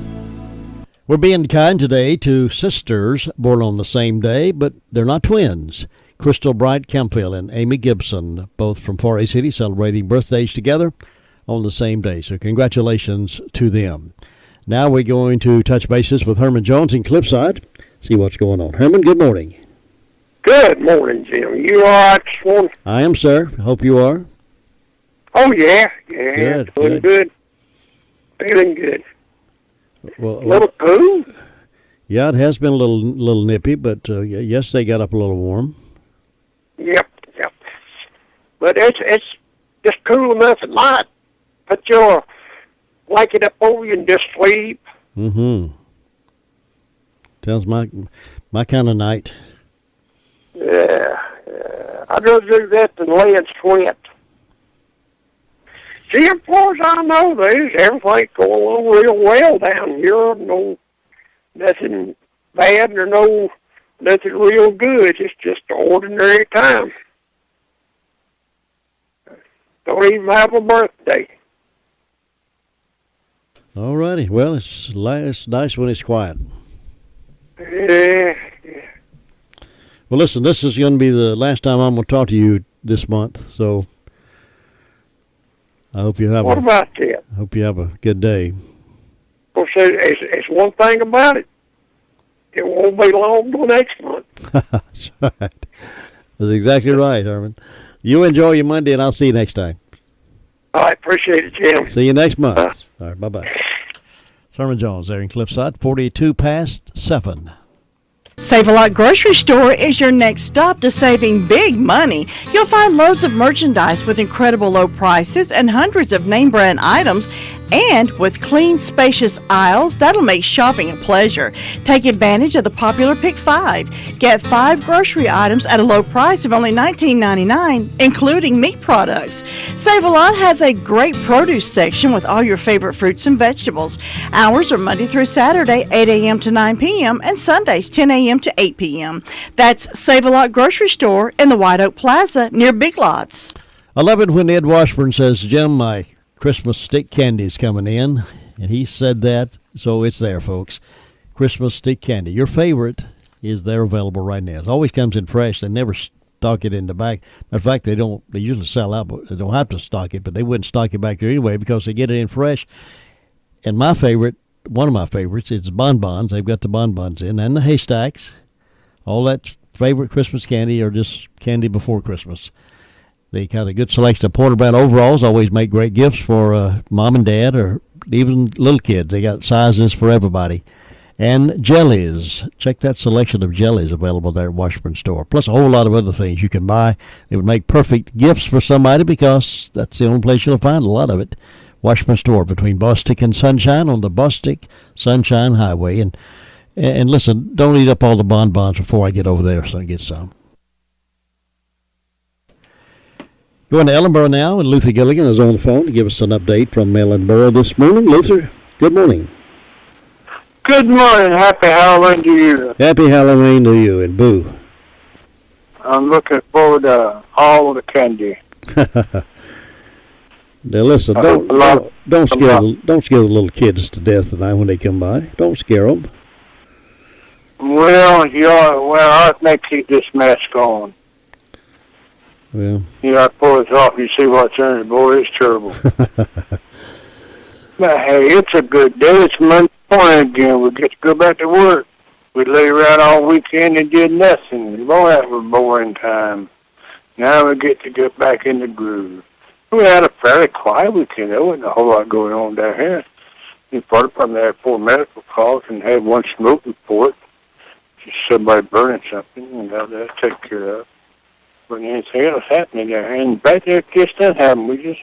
We're being kind today to sisters born on the same day, but they're not twins. Crystal Bright Campbell and Amy Gibson, both from Forest City, celebrating birthdays together on the same day. So congratulations to them. Now we're going to touch bases with Herman Jones in Cliffside, see what's going on. Herman, good morning. Good morning, Jim. You all right this morning? I am, sir. Hope you are. Oh, yeah. Good, Feeling good. Feeling good. Well, A little cool. Yeah, it has been a little nippy, but yesterday got up a little warm. Yep. But it's just cool enough at night. Put your blanket up over you and just sleep. Mm-hmm. Sounds my kind of night. Yeah. I'd rather do that than lay and sweat. See, as far as I know, everything's going along real well down here. No, nothing bad or nothing real good. It's just an ordinary time. Don't even have a birthday. All righty. Well, it's nice when it's quiet. Yeah. Well, listen, this is going to be the last time I'm going to talk to you this month, so I hope you have What about that? I hope you have a good day. Well, so it's one thing about it. It won't be long till next month. That's right. That's exactly right, Herman. You enjoy your Monday, and I'll see you next time. I appreciate it, Jim. See you next month. All right, bye-bye. Herman Jones there in Cliffside, 7:42. Save-A-Lot Grocery Store is your next stop to saving big money. You'll find loads of merchandise with incredible low prices and hundreds of name brand items. And with clean, spacious aisles, that'll make shopping a pleasure. Take advantage of the popular Pick 5. Get 5 grocery items at a low price of only $19.99, including meat products. Save-A-Lot has a great produce section with all your favorite fruits and vegetables. Hours are Monday through Saturday, 8 a.m. to 9 p.m., and Sundays, 10 a.m. to 8 p.m. That's Save-A-Lot Grocery Store in the White Oak Plaza near Big Lots. I love it when Ed Washburn says, Jim, my Christmas stick candy's coming in, and he said that, so it's there, folks. Christmas stick candy. Your favorite is there available right now. It always comes in fresh. They never stock it in the back. Matter of fact, they usually sell out, but they don't have to stock it, but they wouldn't stock it back there anyway because they get it in fresh. And my favorite, one of my favorites, is bonbons. They've got the bonbons in, and the haystacks. All that favorite Christmas candy or just candy before Christmas. They got a good selection of Porter brand overalls. Always make great gifts for mom and dad or even little kids. They got sizes for everybody. And jellies. Check that selection of jellies available there at Washburn Store. Plus a whole lot of other things you can buy. They would make perfect gifts for somebody because that's the only place you'll find a lot of it. Washburn Store between Bostic and Sunshine on the Bostic Sunshine Highway. And listen, don't eat up all the bonbons before I get over there so I get some. Going to Ellenboro now, and Luther Gilligan is on the phone to give us an update from Ellenboro this morning. Luther, good morning. Good morning. Happy Halloween to you. Happy Halloween to you, and boo. I'm looking forward to all of the candy. Now listen, don't scare the little kids to death tonight when they come by. Don't scare them. Well, I think keep this mask on. Well, I pull it off, you see what's in it. Boy, it's terrible. But hey, it's a good day. It's Monday morning again. We get to go back to work. We lay around all weekend and did nothing. Boy, that was a boring time. Now we get to get back in the groove. We had a fairly quiet weekend. There wasn't a whole lot going on down here. The fire department had 4 medical calls and had 1 smoke report. Just somebody burning something and got that taken care of. But anything else happening down here. And back there, just doesn't happen. We just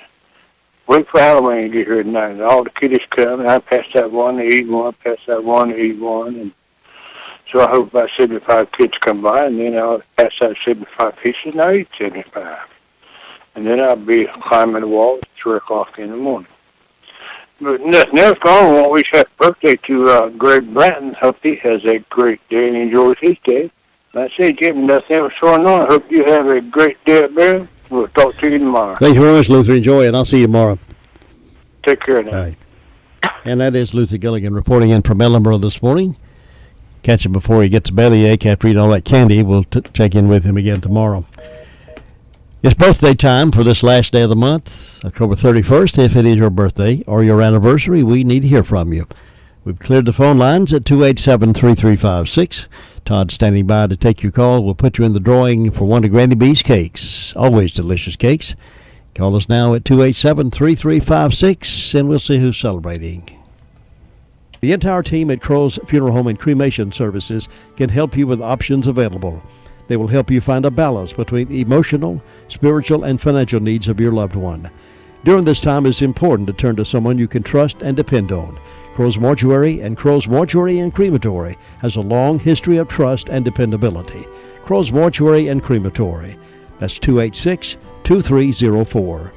wait for Halloween to get here tonight. And all the kiddies come, and I pass that one to eat one, pass that one to eat one. And so I hope about 75 kids come by, and then I'll pass out 75 pieces, and I'll eat 75. And then I'll be climbing the wall at 3 o'clock in the morning. But nothing else going on. We wish happy birthday to Greg Bratton. Hope he has a great day and enjoys his day. I say, Jim, nothing else going on. I hope you have a great day up there. We'll talk to you tomorrow. Thank you very much, Luther. Enjoy it. I'll see you tomorrow. Take care now. All right. And that is Luther Gilligan reporting in from Ellenboro this morning. Catch him before he gets a bellyache after eating all that candy. We'll check in with him again tomorrow. It's birthday time for this last day of the month, October 31st. If it is your birthday or your anniversary, we need to hear from you. We've cleared the phone lines at 287-3356. Todd standing by to take your call. We'll put you in the drawing for one of Granny B's cakes. Always delicious cakes. Call us now at 287-3356, and we'll see who's celebrating. The entire team at Crow's Funeral Home and Cremation Services can help you with options available. They will help you find a balance between the emotional, spiritual, and financial needs of your loved one. During this time, it's important to turn to someone you can trust and depend on. Crow's Mortuary and Crow's Mortuary and Crematory has a long history of trust and dependability. Crow's Mortuary and Crematory. That's 286-2304.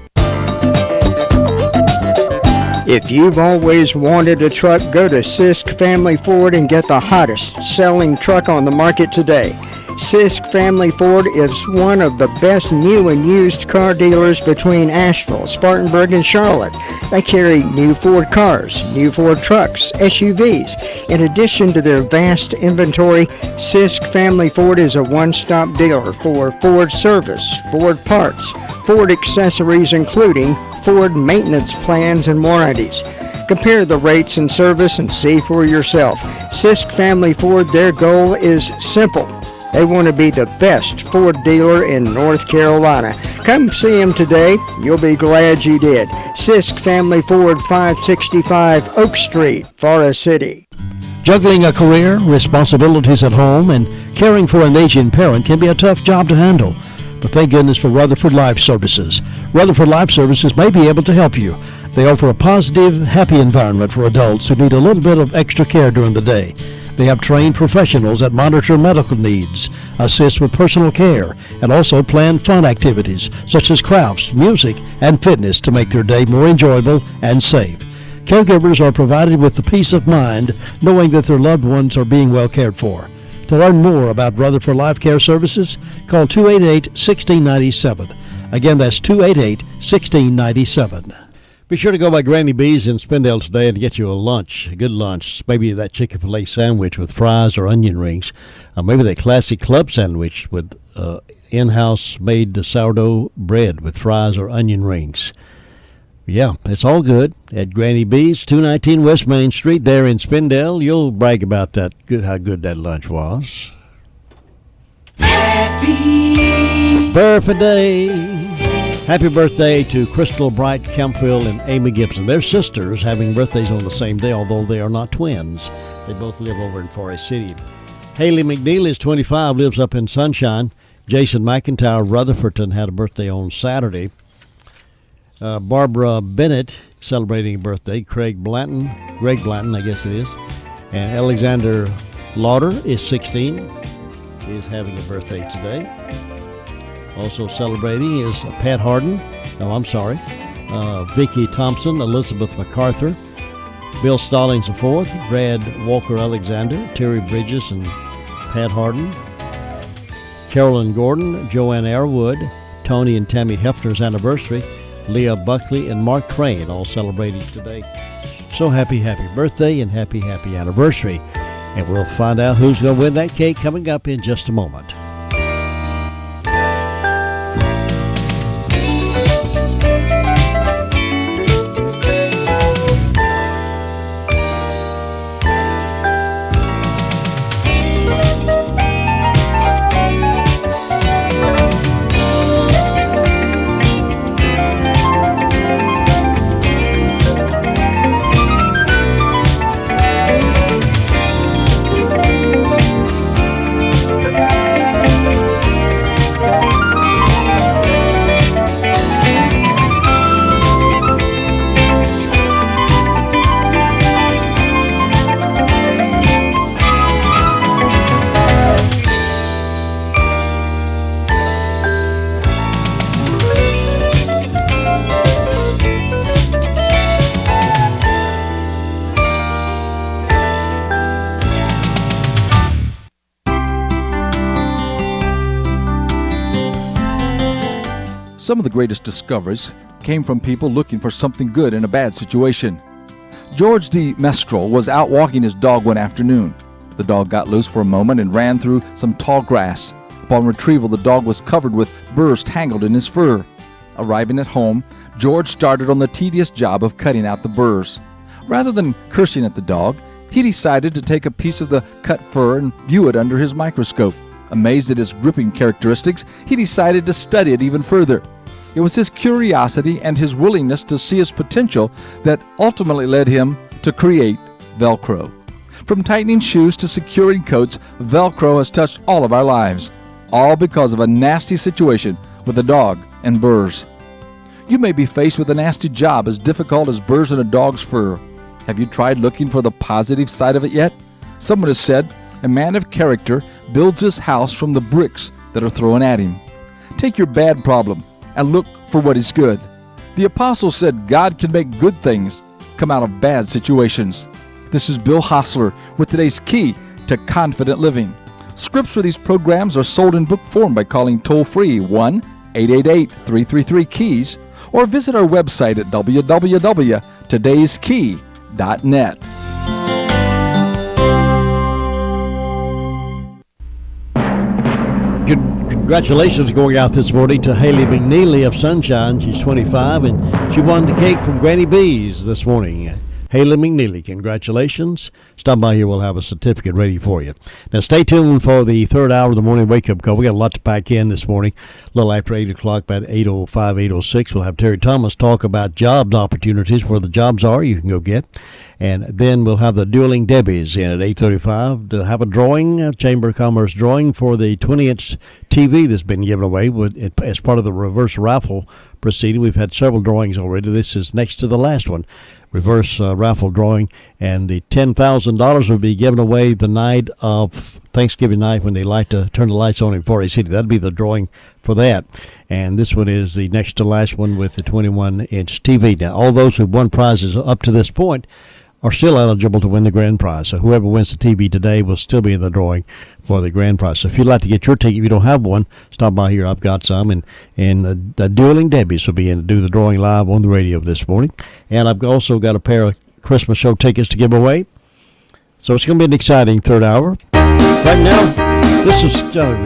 If you've always wanted a truck, go to Sisk Family Ford and get the hottest selling truck on the market today. Sisk Family Ford is one of the best new and used car dealers between Asheville, Spartanburg, and Charlotte. They carry new Ford cars, new Ford trucks, SUVs. In addition to their vast inventory, Sisk Family Ford is a one-stop dealer for Ford service, Ford parts, Ford accessories, including Ford maintenance plans and warranties. Compare the rates and service and see for yourself. Sisk Family Ford, their goal is simple. They want to be the best Ford dealer in North Carolina. Come see them today. You'll be glad you did. Sisk Family Ford, 565 Oak Street, Forest City. Juggling a career, responsibilities at home, and caring for an aging parent can be a tough job to handle. But thank goodness for Rutherford Life Services. Rutherford Life Services may be able to help you. They offer a positive, happy environment for adults who need a little bit of extra care during the day. They have trained professionals that monitor medical needs, assist with personal care, and also plan fun activities such as crafts, music, and fitness to make their day more enjoyable and safe. Caregivers are provided with the peace of mind knowing that their loved ones are being well cared for. To learn more about Rutherford Life Care Services, call 288-1697. Again, that's 288-1697. Be sure to go by Granny B's in Spindale today and get you a lunch, a good lunch. Maybe that Chick-fil-A sandwich with fries or onion rings. Maybe that classic club sandwich with in-house made sourdough bread with fries or onion rings. Yeah, it's all good at Granny B's, 219 West Main Street there in Spindale. You'll brag about that, how good that lunch was. Happy birthday. Happy birthday to Crystal Bright Campfield and Amy Gibson. They're sisters having birthdays on the same day, although they are not twins. They both live over in Forest City. Haley McNeil is 25, lives up in Sunshine. Jason McIntyre Rutherfordton had a birthday on Saturday. Barbara Bennett celebrating a birthday. Greg Blanton, I guess it is. And Alexander Lauder is 16, is having a birthday today. Also celebrating is Pat Harden. Vicki Thompson, Elizabeth MacArthur, Bill Stallings IV, Brad Walker Alexander, Terry Bridges and Pat Harden, Carolyn Gordon, Joanne Airwood, Tony and Tammy Hefner's anniversary, Leah Buckley and Mark Crane all celebrating today. So happy birthday and happy anniversary. And we'll find out who's going to win that cake coming up in just a moment. Some of the greatest discoveries came from people looking for something good in a bad situation. George D. Mestrel was out walking his dog one afternoon. The dog got loose for a moment and ran through some tall grass. Upon retrieval, the dog was covered with burrs tangled in his fur. Arriving at home, George started on the tedious job of cutting out the burrs. Rather than cursing at the dog, he decided to take a piece of the cut fur and view it under his microscope. Amazed at its gripping characteristics, he decided to study it even further. It was his curiosity and his willingness to see his potential that ultimately led him to create Velcro. From tightening shoes to securing coats, Velcro has touched all of our lives, all because of a nasty situation with a dog and burrs. You may be faced with a nasty job as difficult as burrs in a dog's fur. Have you tried looking for the positive side of it yet? Someone has said, a man of character builds his house from the bricks that are thrown at him. Take your bad problem and look for what is good. The apostle said God can make good things come out of bad situations. This is Bill Hostler with today's key to confident living. Scripts for these programs are sold in book form by calling toll-free 1-888-333-KEYS or visit our website at www.todayskey.net. Congratulations going out this morning to Haley McNeely of Sunshine. She's 25 and she won the cake from Granny B's this morning. Haley McNeely, congratulations. Stop by here, we'll have a certificate ready for you. Now stay tuned for the third hour of the morning wake-up call. We got a lot to pack in this morning. A little after 8 o'clock, about 8:05, 8:06, we'll have Terry Thomas talk about job opportunities, where the jobs are you can go get. And then we'll have the Dueling Debbies in at 8:35 to have a drawing, a Chamber of Commerce drawing for the 20-inch TV that's been given away as part of the reverse raffle proceeding. We've had several drawings already. This is next to the last one. Reverse raffle drawing, and the $10,000 will be given away the night of Thanksgiving night when they like to turn the lights on in Forest City. That'll be the drawing for that. And this one is the next to last one with the 21-inch TV. Now, all those who've won prizes up to this point are still eligible to win the grand prize. So whoever wins the TV today will still be in the drawing for the grand prize. So if you'd like to get your ticket, if you don't have one, stop by here. I've got some. And the Dueling Debbies will be in to do the drawing live on the radio this morning. And I've also got a pair of Christmas show tickets to give away. So it's going to be an exciting third hour. Right now, this is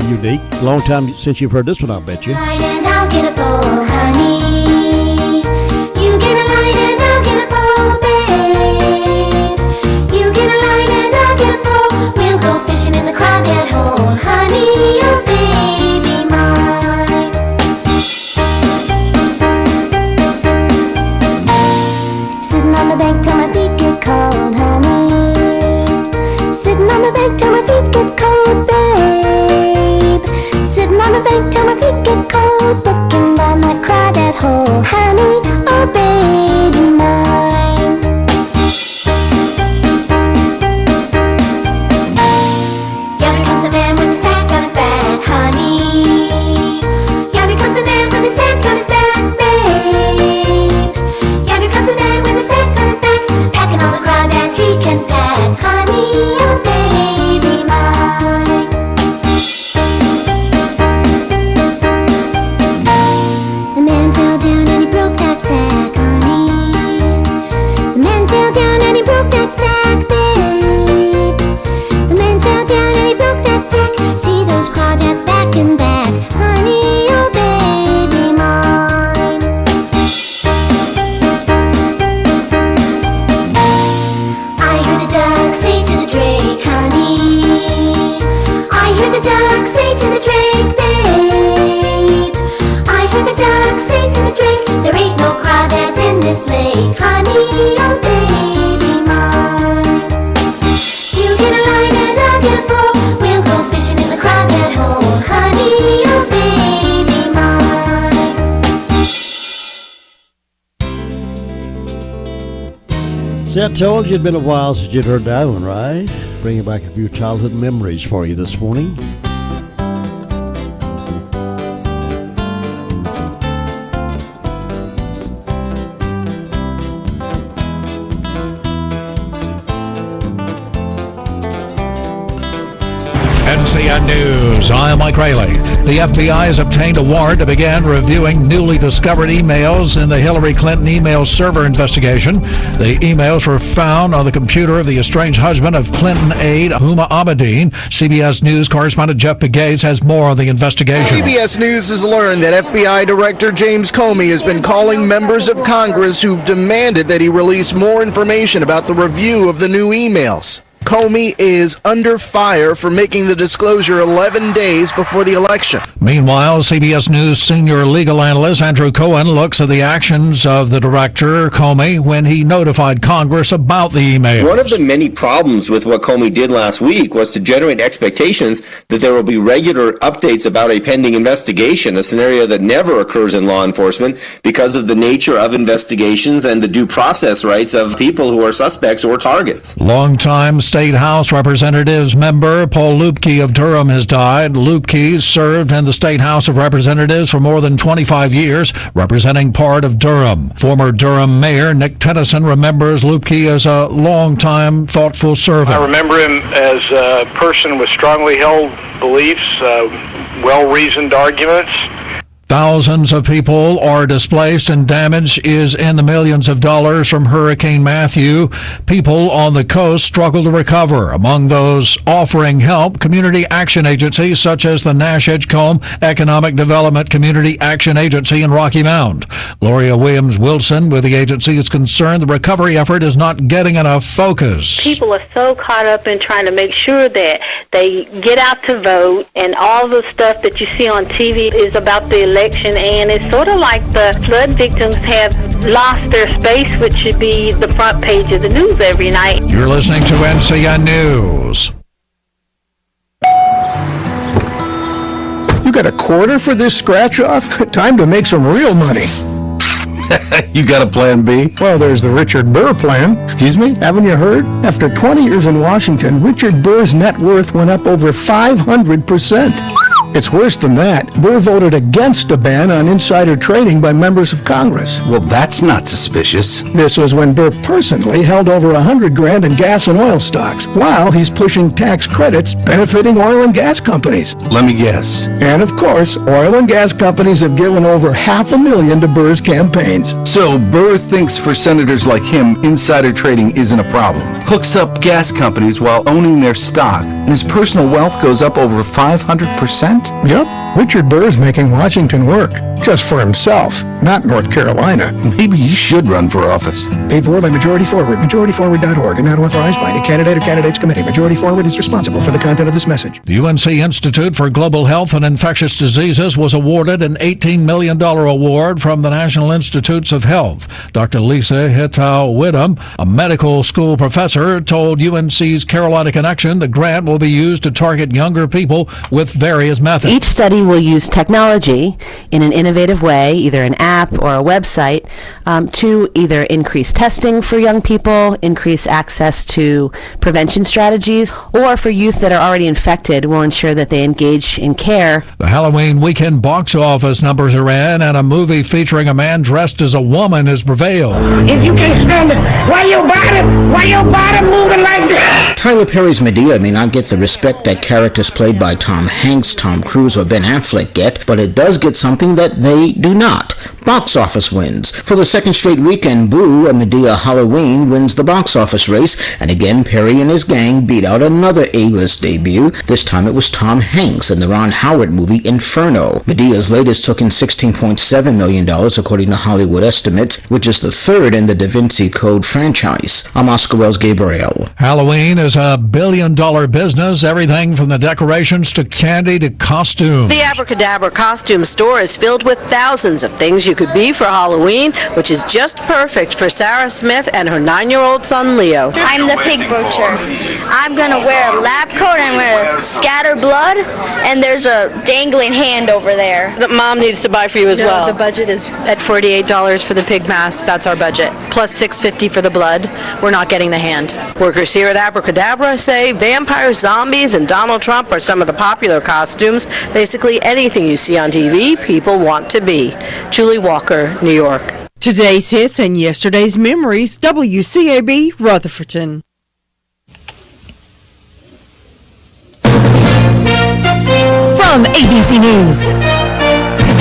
unique. A long time since you've heard this one, I'll bet you. And I'll get a bowl, honey. You get a line and I'll get a bowl, babe. You get a line and I'll get a bowl. We'll go fishing in the crawdad hole, honey, oh baby mine. Sitting on the bank till my feet get cold, honey. Sitting on the bank till my feet get cold, babe. Sitting on the bank till my feet get cold, looking down that crawdad hole, honey, oh baby mine. Yonder comes a man with a sack on his back, honey. Yonder comes a man with a sack on his back, babe. Yonder comes a man with a sack on his back, packing all the crawdads he can pack, honey, oh baby mine. The man fell down and he broke that sack, honey. The man fell down and he broke that sack, babe. The man fell down and he broke that sack. See those crawdads back and back, honey, oh baby mine. I heard the duck say to the drake, honey. I heard the duck say to the drake, babe. I heard the duck say to the drake, there ain't no crawdads in this lake, honey, oh baby mine. You get a line and I'll get a bowl. We'll go fishing in the crawdad hole, honey, oh baby mine. See, I told you it'd been a while since you'd heard that one, right? Bringing back a few childhood memories for you this morning. NCN News, I'm Mike Rayleigh. The FBI has obtained a warrant to begin reviewing newly discovered emails in the Hillary Clinton email server investigation. The emails were found on the computer of the estranged husband of Clinton aide Huma Abedin. CBS News correspondent Jeff Pegues has more on the investigation. CBS News has learned that FBI Director James Comey has been calling members of Congress who've demanded that he release more information about the review of the new emails. Comey is under fire for making the disclosure 11 days before the election. Meanwhile, CBS News senior legal analyst Andrew Cohen looks at the actions of the director, Comey, when he notified Congress about the emails. One of the many problems with what Comey did last week was to generate expectations that there will be regular updates about a pending investigation, a scenario that never occurs in law enforcement because of the nature of investigations and the due process rights of people who are suspects or targets. Longtime state State House Representatives member Paul Lupke of Durham has died. Lupke served in the State House of Representatives for more than 25 years, representing part of Durham. Former Durham Mayor Nick Tennyson remembers Lupke as a longtime, thoughtful servant. I remember him as a person with strongly held beliefs, well-reasoned arguments. Thousands of people are displaced and damage is in the millions of dollars from Hurricane Matthew. People on the coast struggle to recover. Among those offering help, community action agencies such as the Nash Edgecombe Economic Development Community Action Agency in Rocky Mount. Gloria Williams-Wilson with the agency is concerned the recovery effort is not getting enough focus. People are so caught up in trying to make sure that they get out to vote, and all the stuff that you see on TV is about the election, and it's sort of like the flood victims have lost their space, which should be the front page of the news every night. You're listening to NCN News. You got a quarter for this scratch-off? Time to make some real money. You got a plan B? Well, there's the Richard Burr plan. Excuse me? Haven't you heard? After 20 years in Washington, Richard Burr's net worth went up over 500%. It's worse than that. Burr voted against a ban on insider trading by members of Congress. Well, that's not suspicious. This was when Burr personally held over $100,000 in gas and oil stocks, while he's pushing tax credits benefiting oil and gas companies. Let me guess. And of course, oil and gas companies have given over $500,000 to Burr's campaigns. So Burr thinks for senators like him, insider trading isn't a problem. Hooks up gas companies while owning their stock, and his personal wealth goes up over 500%? Yep. Richard Burr's making Washington work. Just for himself, not North Carolina. Maybe you should run for office. Paid for by Majority Forward, majorityforward.org, and not authorized by any candidate or candidates committee. Majority Forward is responsible for the content of this message. The UNC Institute for Global Health and Infectious Diseases was awarded an $18 million award from the National Institutes of Health. Dr. Lisa Hittau-Whittam, a medical school professor, told UNC's Carolina Connection the grant will be used to target younger people with various methods. Each study will use technology in an innovative way, either an app or a website, to either increase testing for young people, increase access to prevention strategies, or for youth that are already infected, will ensure that they engage in care. The Halloween weekend box office numbers are in, and a movie featuring a man dressed as a woman has prevailed. If you can't stand it, why your body moving like that? Tyler Perry's Medea may not get the respect that characters played by Tom Hanks, Tom Cruise, or Ben Affleck get, but it does get something that they do not. Box office wins. For the second straight weekend, Boo, a Medea Halloween, wins the box office race, and again Perry and his gang beat out another A-list debut. This time it was Tom Hanks in the Ron Howard movie Inferno. Medea's latest took in $16.7 million, according to Hollywood estimates, which is the third in the Da Vinci Code franchise. I'm Oscar Wells Gabriel. Halloween is a billion-dollar business, everything from the decorations to candy to costumes. The Abracadabra costume store is filled with thousands of things you could be for Halloween, which is just perfect for Sarah Smith and her 9-year-old son Leo. I'm the pig butcher. I'm going to wear a lab coat and wear scatter blood, and there's a dangling hand over there. That Mom needs to buy for you as well. The budget is at $48 for the pig mask. That's our budget. Plus $6.50 for the blood. We're not getting the hand. Workers here at Abracadabra say vampires, zombies, and Donald Trump are some of the popular costumes. Basically anything you see on TV, people want to be. Julie Walker, New York. Today's hits and yesterday's memories, WCAB, Rutherfordton. From ABC News,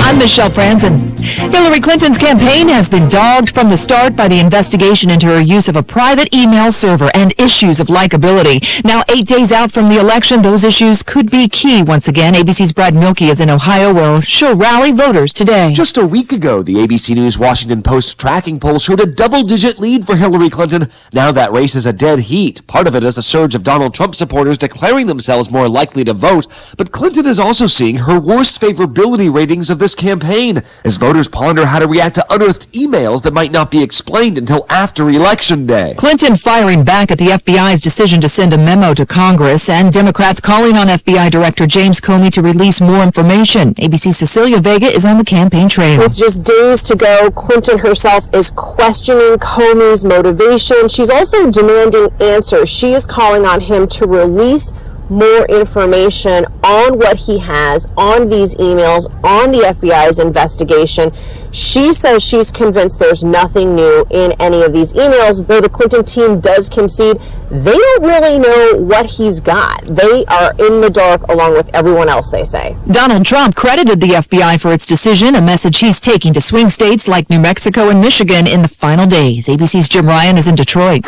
I'm Michelle Franzen. Hillary Clinton's campaign has been dogged from the start by the investigation into her use of a private email server and issues of likability. Now, 8 days out from the election, those issues could be key once again. ABC's Brad Milkey is in Ohio, where she'll rally voters today. Just a week ago, the ABC News Washington Post tracking poll showed a double-digit lead for Hillary Clinton. Now that race is a dead heat. Part of it is a surge of Donald Trump supporters declaring themselves more likely to vote. But Clinton is also seeing her worst favorability ratings of this campaign, as voters supporters ponder how to react to unearthed emails that might not be explained until after Election Day. Clinton firing back at the FBI's decision to send a memo to Congress, and Democrats calling on FBI Director James Comey to release more information. ABC's Cecilia Vega is on the campaign trail. With just days to go, Clinton herself is questioning Comey's motivation. She's also demanding answers. She is calling on him to release more information on what he has on these emails, on the FBI's investigation. She says she's convinced there's nothing new in any of these emails, though the Clinton team does concede they don't really know what he's got. They are in the dark along with everyone else, they say. Donald Trump credited the FBI for its decision, a message he's taking to swing states like New Mexico and Michigan in the final days. ABC's Jim Ryan is in Detroit.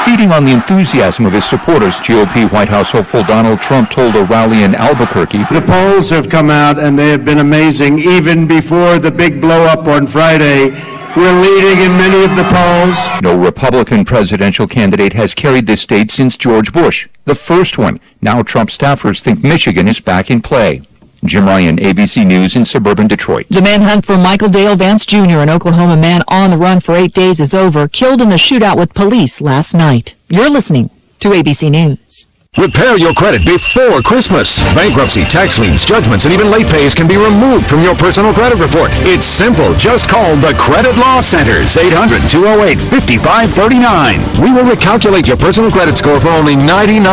Feeding on the enthusiasm of his supporters, GOP White House hopeful Donald Trump told a rally in Albuquerque. The polls have come out and they have been amazing. Even before the big blow-up on Friday, we're leading in many of the polls. No Republican presidential candidate has carried this state since George Bush, the first one. Now Trump staffers think Michigan is back in play. Jim Ryan, ABC News in suburban Detroit. The manhunt for Michael Dale Vance Jr., an Oklahoma man on the run for 8 days, is over, killed in a shootout with police last night. You're listening to ABC News. Repair your credit before Christmas. Bankruptcy, tax liens, judgments, and even late pays can be removed from your personal credit report. It's simple. Just call the Credit Law Centers. 800-208-5539. We will recalculate your personal credit score for only $99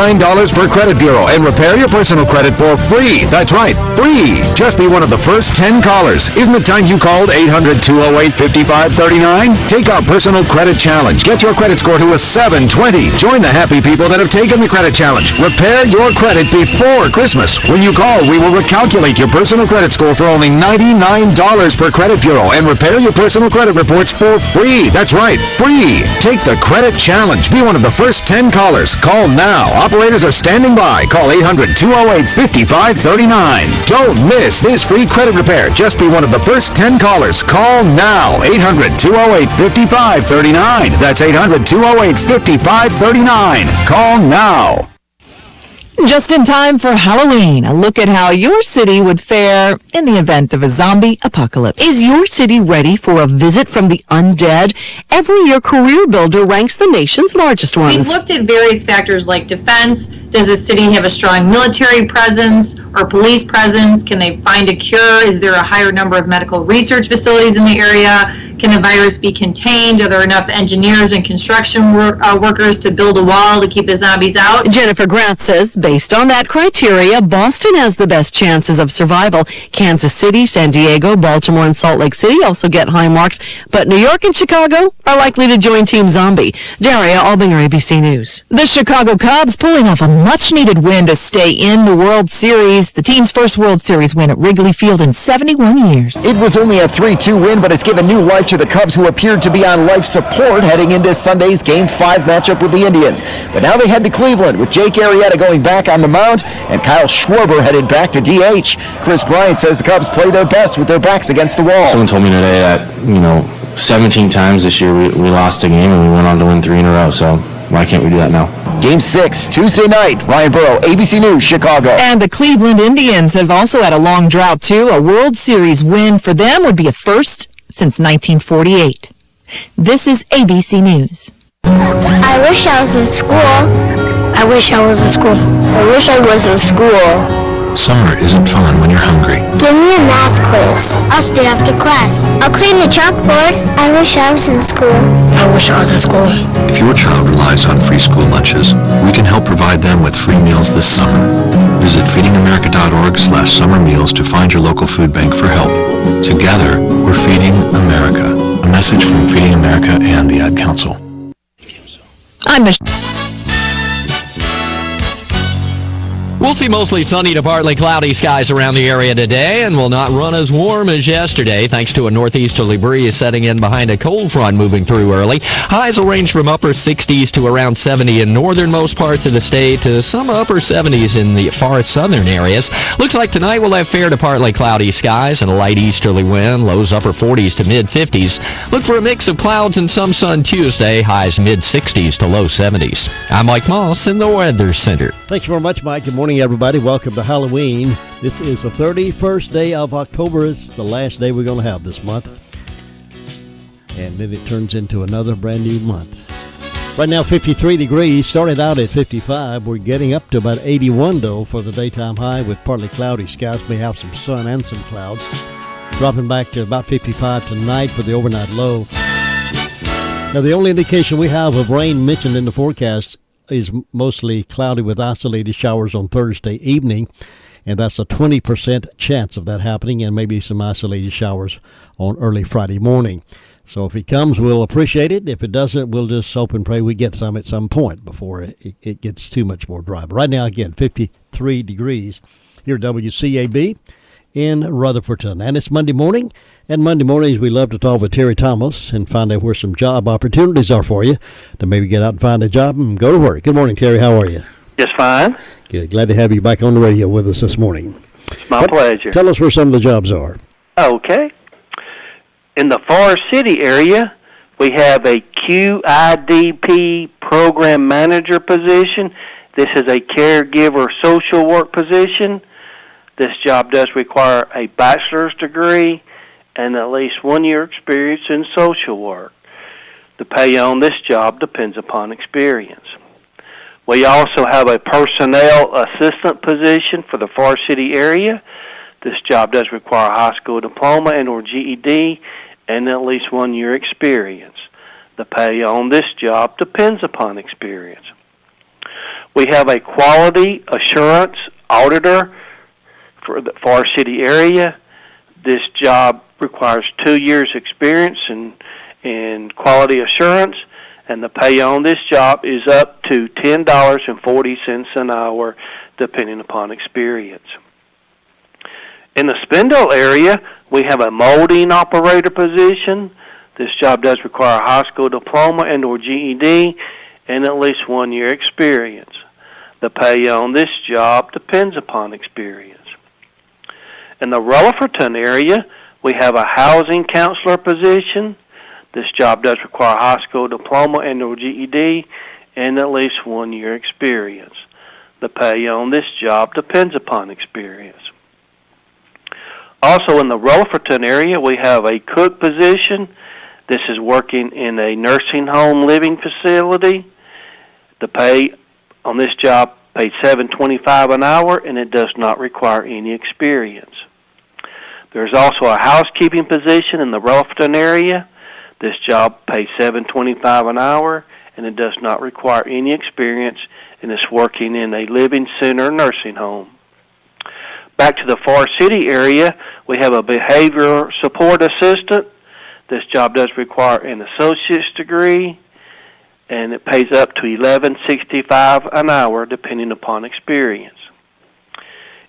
per credit bureau and repair your personal credit for free. That's right, free. Just be one of the first 10 callers. Isn't it time you called 800-208-5539? Take our personal credit challenge. Get your credit score to a 720. Join the happy people that have taken the credit challenge. Repair your credit before Christmas. When you call, we will recalculate your personal credit score for only $99 per credit bureau and repair your personal credit reports for free. That's right, free. Take the credit challenge. Be one of the first 10 callers. Call now. Operators are standing by. Call 800-208-5539. Don't miss this free credit repair. Just be one of the first 10 callers. Call now. 800-208-5539. That's 800-208-5539. Call now. Just in time for Halloween, a look at how your city would fare in the event of a zombie apocalypse. Is your city ready for a visit from the undead? Every year, Career Builder ranks the nation's largest ones. We've looked at various factors like defense. Does a city have a strong military presence or police presence? Can they find a cure? Is there a higher number of medical research facilities in the area? Can the virus be contained? Are there enough engineers and construction workers to build a wall to keep the zombies out? Jennifer Grath says, based on that criteria, Boston has the best chances of survival. Kansas City, San Diego, Baltimore, and Salt Lake City also get high marks, but New York and Chicago are likely to join Team Zombie. Daria Albinger, ABC News. The Chicago Cubs pulling off a much-needed win to stay in the World Series. The team's first World Series win at Wrigley Field in 71 years. It was only a 3-2 win, but it's given new life to the Cubs, who appeared to be on life support heading into Sunday's Game 5 matchup with the Indians. But now they head to Cleveland with Jake Arrieta going back on the mound and Kyle Schwarber headed back to DH. Chris Bryant says the Cubs play their best with their backs against the wall. Someone told me today that, 17 times this year we lost a game and we went on to win 3 in a row, so why can't we do that now? Game 6, Tuesday night. Ryan Burrow, ABC News, Chicago. And the Cleveland Indians have also had a long drought, too. A World Series win for them would be a first since 1948. This is ABC News. I wish I was in school. I wish I was in school. I wish I was in school. Summer isn't fun when you're hungry. Give me a math quiz. I'll stay after class. I'll clean the chalkboard. I wish I was in school. I wish I was in school. If your child relies on free school lunches, we can help provide them with free meals this summer. Visit feedingamerica.org/summer meals to find your local food bank for help. Together, we're feeding America. A message from Feeding America and the Ad Council. I'm We'll see mostly sunny to partly cloudy skies around the area today and will not run as warm as yesterday thanks to a northeasterly breeze setting in behind a cold front moving through early. Highs will range from upper 60s to around 70 in northernmost parts of the state to some upper 70s in the far southern areas. Looks like tonight we'll have fair to partly cloudy skies and a light easterly wind, lows upper 40s to mid 50s. Look for a mix of clouds and some sun Tuesday, highs mid 60s to low 70s. I'm Mike Moss in the Weather Center. Thanks very much, Mike. Good morning, everybody. Welcome to Halloween. This is the 31st day of October. It's the last day we're going to have this month. And then it turns into another brand new month. Right now, 53 degrees. Started out at 55. We're getting up to about 81, though, for the daytime high with partly cloudy skies. May have some sun and some clouds. Dropping back to about 55 tonight for the overnight low. Now, the only indication we have of rain mentioned in the forecast is mostly cloudy with isolated showers on Thursday evening, and that's a 20% chance of that happening, and maybe some isolated showers on early Friday morning. So if it comes, we'll appreciate it. If it doesn't, we'll just hope and pray we get some at some point before it gets too much more dry. But right now, again, 53 degrees here at WCAB in Rutherfordton. And it's Monday morning, and Monday mornings we love to talk with Terry Thomas and find out where some job opportunities are for you to maybe get out and find a job and go to work. Good morning, Terry. How are you? Just fine. Good. Glad to have you back on the radio with us this morning. It's my pleasure. Tell us where some of the jobs are. Okay. In the Forest City area, we have a QIDP program manager position. This is a caregiver social work position. This job does require a bachelor's degree and at least 1 year experience in social work. The pay on this job depends upon experience. We also have a personnel assistant position for the Forest City area. This job does require a high school diploma and or GED and at least 1 year experience. The pay on this job depends upon experience. We have a quality assurance auditor for the Forest City area. This job requires 2 years experience in quality assurance, and the pay on this job is up to $10.40 an hour, depending upon experience. In the Spindle area, we have a molding operator position. This job does require a high school diploma and or GED and at least 1 year experience. The pay on this job depends upon experience. In the Rutherfordton area, we have a housing counselor position. This job does require a high school diploma and or GED and at least 1 year experience. The pay on this job depends upon experience. Also in the Rutherfordton area, we have a cook position. This is working in a nursing home living facility. The pay on this job pays $7.25 an hour, and it does not require any experience. There's also a housekeeping position in the Rutherfordton area. This job pays $7.25 an hour, and it does not require any experience, and it's working in a living center nursing home. Back to the Forest City area, we have a behavioral support assistant. This job does require an associate's degree, and it pays up to $11.65 an hour, depending upon experience.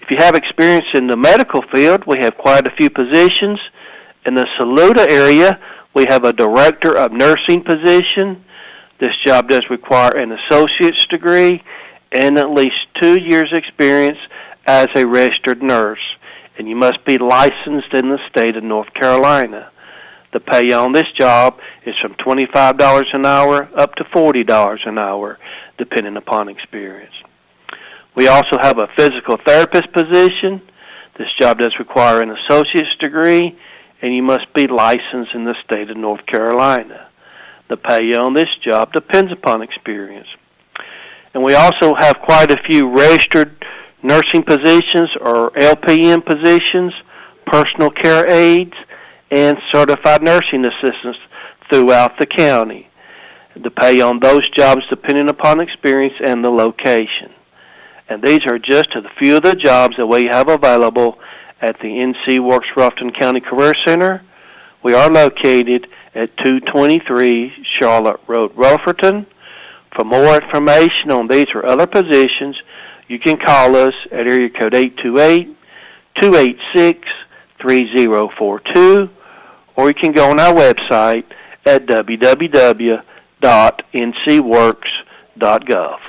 If you have experience in the medical field, we have quite a few positions. In the Saluda area, we have a director of nursing position. This job does require an associate's degree and at least 2 years experience as a registered nurse, and you must be licensed in the state of North Carolina. The pay on this job is from $25 an hour up to $40 an hour, depending upon experience. We also have a physical therapist position. This job does require an associate's degree, and you must be licensed in the state of North Carolina. The pay on this job depends upon experience. And we also have quite a few registered nursing positions or LPN positions, personal care aides, and certified nursing assistants throughout the county. The pay on those jobs depending upon experience and the location. And these are just a few of the jobs that we have available at the NC Works Ruffton County Career Center. We are located at 223 Charlotte Road, Rutherfordton. For more information on these or other positions, you can call us at area code 828-286-3042, or you can go on our website at www.ncworks.gov.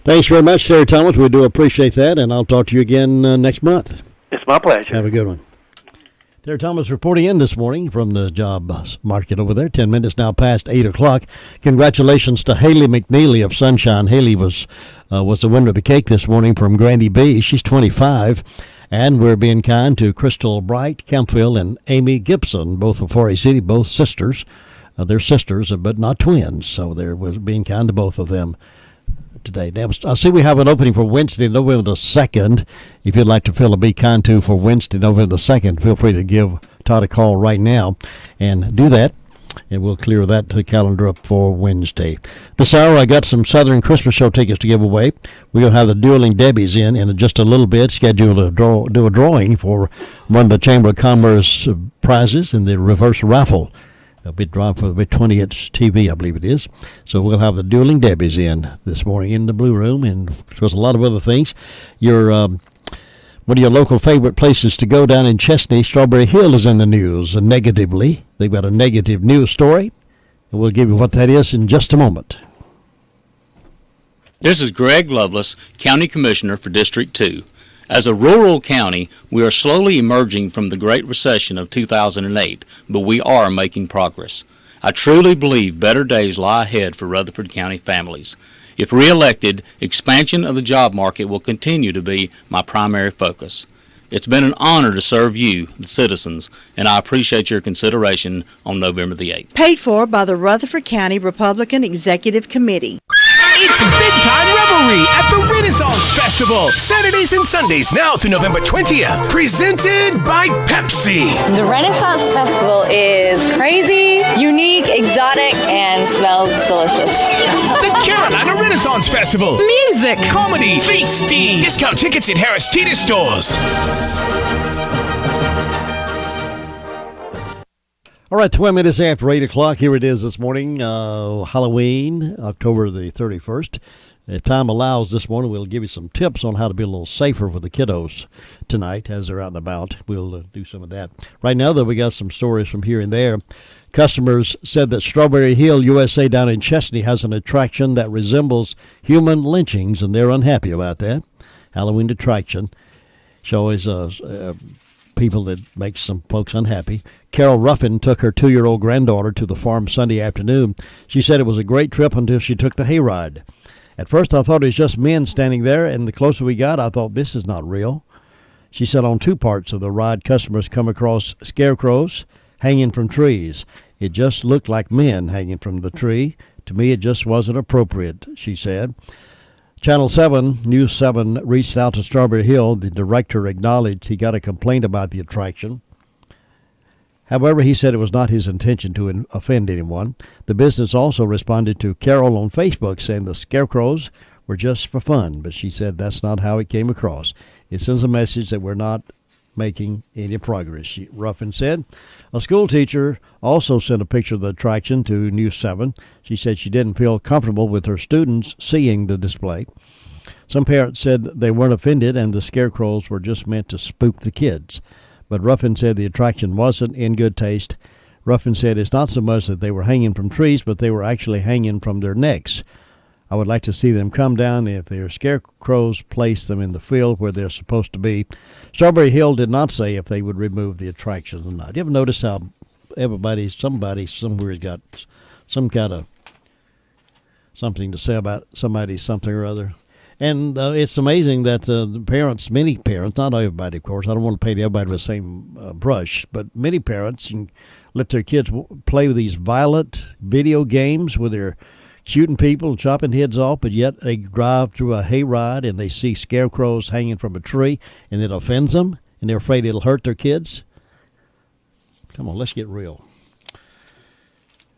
Thanks very much, Terry Thomas. We do appreciate that, and I'll talk to you again next month. It's my pleasure. Have a good one. Terry Thomas reporting in this morning from the job market over there. 10 minutes now past 8 o'clock. Congratulations to Haley McNeely of Sunshine. Haley was the winner of the cake this morning from Grandy B. She's 25. And we're being kind to Crystal Bright, Campville, and Amy Gibson, both of Forest City, both sisters. They're sisters, but not twins. So there was being kind to both of them today. Now, I see we have an opening for Wednesday, November the 2nd. If you'd like to fill a Be Kind to for Wednesday, November the 2nd, feel free to give Todd a call right now and do that. And we'll clear that calendar up for Wednesday. This hour, I got some Southern Christmas Show tickets to give away. We're going to have the Dueling Debbies in just a little bit, scheduled to do a drawing for one of the Chamber of Commerce prizes in the reverse raffle. A big draw for the 20-inch TV, I believe it is. So we'll have the Dueling Debbies in this morning in the Blue Room, and of course a lot of other things. One of your local favorite places to go down in Chesney, Strawberry Hill, is in the news negatively. They've got a negative news story, and we'll give you what that is in just a moment. This is Greg Lovelace, County Commissioner for District 2. As a rural county, we are slowly emerging from the Great Recession of 2008, but we are making progress. I truly believe better days lie ahead for Rutherford County families. If re-elected, expansion of the job market will continue to be my primary focus. It's been an honor to serve you, the citizens, and I appreciate your consideration on November the 8th. Paid for by the Rutherford County Republican Executive Committee. It's Big Time Revelry at the Renaissance Festival. Saturdays and Sundays now through November 20th. Presented by Pepsi. The Renaissance Festival is crazy, unique, exotic, and smells delicious. The Carolina Renaissance Festival. Music, comedy, feasting. Discount tickets at Harris Teeter stores. All right, 12 minutes after 8 o'clock. Here it is this morning, Halloween, October the 31st. If time allows this morning, we'll give you some tips on how to be a little safer with the kiddos tonight as they're out and about. We'll do some of that. Right now, though, we got some stories from here and there. Customers said that Strawberry Hill USA down in Chesney has an attraction that resembles human lynchings, and they're unhappy about that. Halloween attraction. It's always people that makes some folks unhappy. Carol Ruffin took her 2-year-old granddaughter to the farm Sunday afternoon. She said it was a great trip until she took the hayride. At first, I thought it was just men standing there, and the closer we got, I thought, this is not real. She said on 2 parts of the ride, customers come across scarecrows hanging from trees. It just looked like men hanging from the tree. To me, it just wasn't appropriate, she said. Channel 7, News 7, reached out to Strawberry Hill. The director acknowledged he got a complaint about the attraction. However, he said it was not his intention to offend anyone. The business also responded to Carol on Facebook saying the scarecrows were just for fun, but she said that's not how it came across. It sends a message that we're not making any progress, Ruffin said. A school teacher also sent a picture of the attraction to News 7. She said she didn't feel comfortable with her students seeing the display. Some parents said they weren't offended and the scarecrows were just meant to spook the kids. But Ruffin said the attraction wasn't in good taste. Ruffin said it's not so much that they were hanging from trees, but they were actually hanging from their necks. I would like to see them come down. If they're scarecrows, place them in the field where they're supposed to be. Strawberry Hill did not say if they would remove the attractions or not. You ever notice how somebody somewhere has got some kind of something to say about somebody, something or other? And it's amazing that the parents, many parents, not everybody, of course, I don't want to paint everybody with the same brush, but many parents can let their kids play with these violent video games where they're shooting people and chopping heads off, but yet they drive through a hayride and they see scarecrows hanging from a tree and it offends them and they're afraid it'll hurt their kids. Come on, let's get real.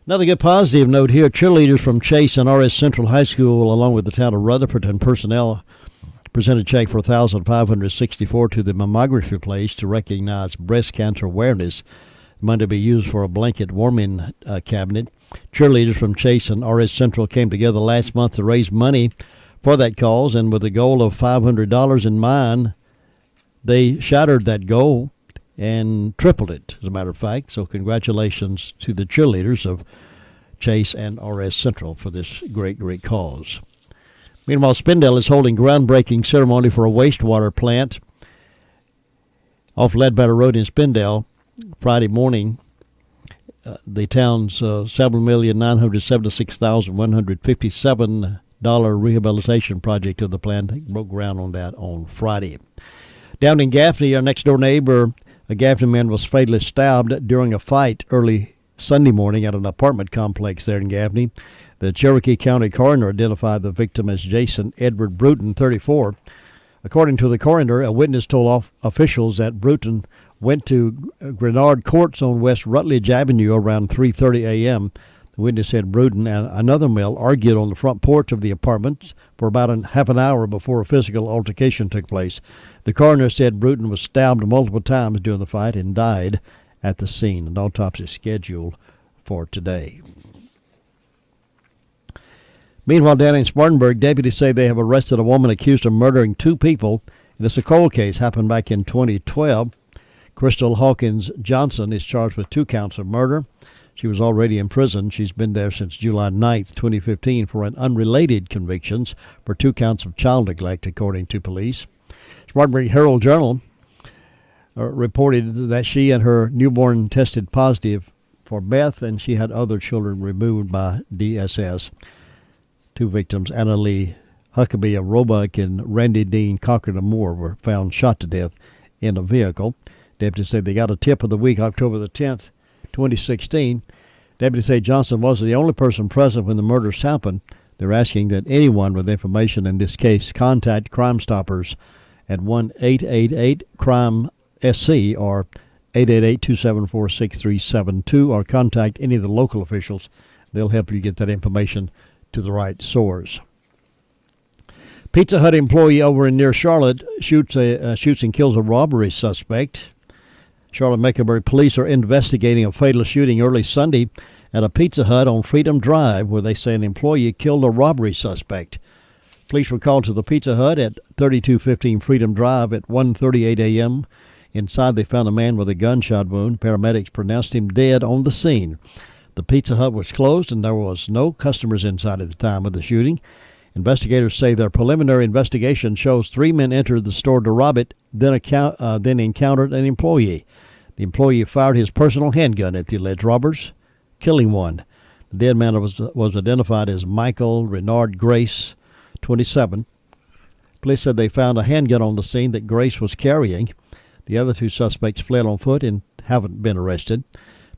Another good positive note here. Cheerleaders from Chase and RS Central High School, along with the town of Rutherford and personnel, presented a check for $1,564 to the mammography place to recognize breast cancer awareness. Money to be used for a blanket warming cabinet. Cheerleaders from Chase and RS Central came together last month to raise money for that cause, and with a goal of $500 in mind, they shattered that goal and tripled it, as a matter of fact. So congratulations to the cheerleaders of Chase and RS Central for this great, great cause. Meanwhile, Spindale is holding groundbreaking ceremony for a wastewater plant off Ledbetter Road in Spindale. Friday morning, the town's $7,976,157 rehabilitation project of the plant broke ground on that on Friday. Down in Gaffney, our next-door neighbor, a Gaffney man, was fatally stabbed during a fight early Sunday morning at an apartment complex there in Gaffney. The Cherokee County coroner identified the victim as Jason Edward Bruton, 34. According to the coroner, a witness told officials that Bruton went to Grenard Courts on West Rutledge Avenue around 3:30 a.m. The witness said Bruton and another male argued on the front porch of the apartments for about half an hour before a physical altercation took place. The coroner said Bruton was stabbed multiple times during the fight and died at the scene. An autopsy is scheduled for today. Meanwhile, down in Spartanburg, deputies say they have arrested a woman accused of murdering two people. It's a cold case, happened back in 2012. Crystal Hawkins Johnson is charged with 2 counts of murder. She was already in prison. She's been there since July 9th, 2015, for an unrelated convictions for 2 counts of child neglect, according to police. Spartanburg Herald-Journal reported that she and her newborn tested positive for meth, and she had other children removed by DSS. 2 victims, Anna Lee Huckabee of Roebuck and Randy Dean Cochran Moore, were found shot to death in a vehicle. Deputies say they got a tip of the week, October the 10th, 2016. Deputies say Johnson was the only person present when the murders happened. They're asking that anyone with information in this case contact Crime Stoppers at 1-888-CRIME-SC or 888-274-6372, or contact any of the local officials. They'll help you get that information to the right source. Pizza Hut employee over in near Charlotte shoots and kills a robbery suspect. Charlotte Mecklenburg police are investigating a fatal shooting early Sunday at a Pizza Hut on Freedom Drive, where they say an employee killed a robbery suspect. Police were called to the Pizza Hut at 3215 Freedom Drive at 1:38 a.m. Inside, they found a man with a gunshot wound. Paramedics pronounced him dead on the scene. The Pizza Hut was closed, and there was no customers inside at the time of the shooting. Investigators say their preliminary investigation shows 3 men entered the store to rob it, then encountered an employee. The employee fired his personal handgun at the alleged robbers, killing one. The dead man was identified as Michael Renard Grace, 27. Police said they found a handgun on the scene that Grace was carrying. The other 2 suspects fled on foot and haven't been arrested.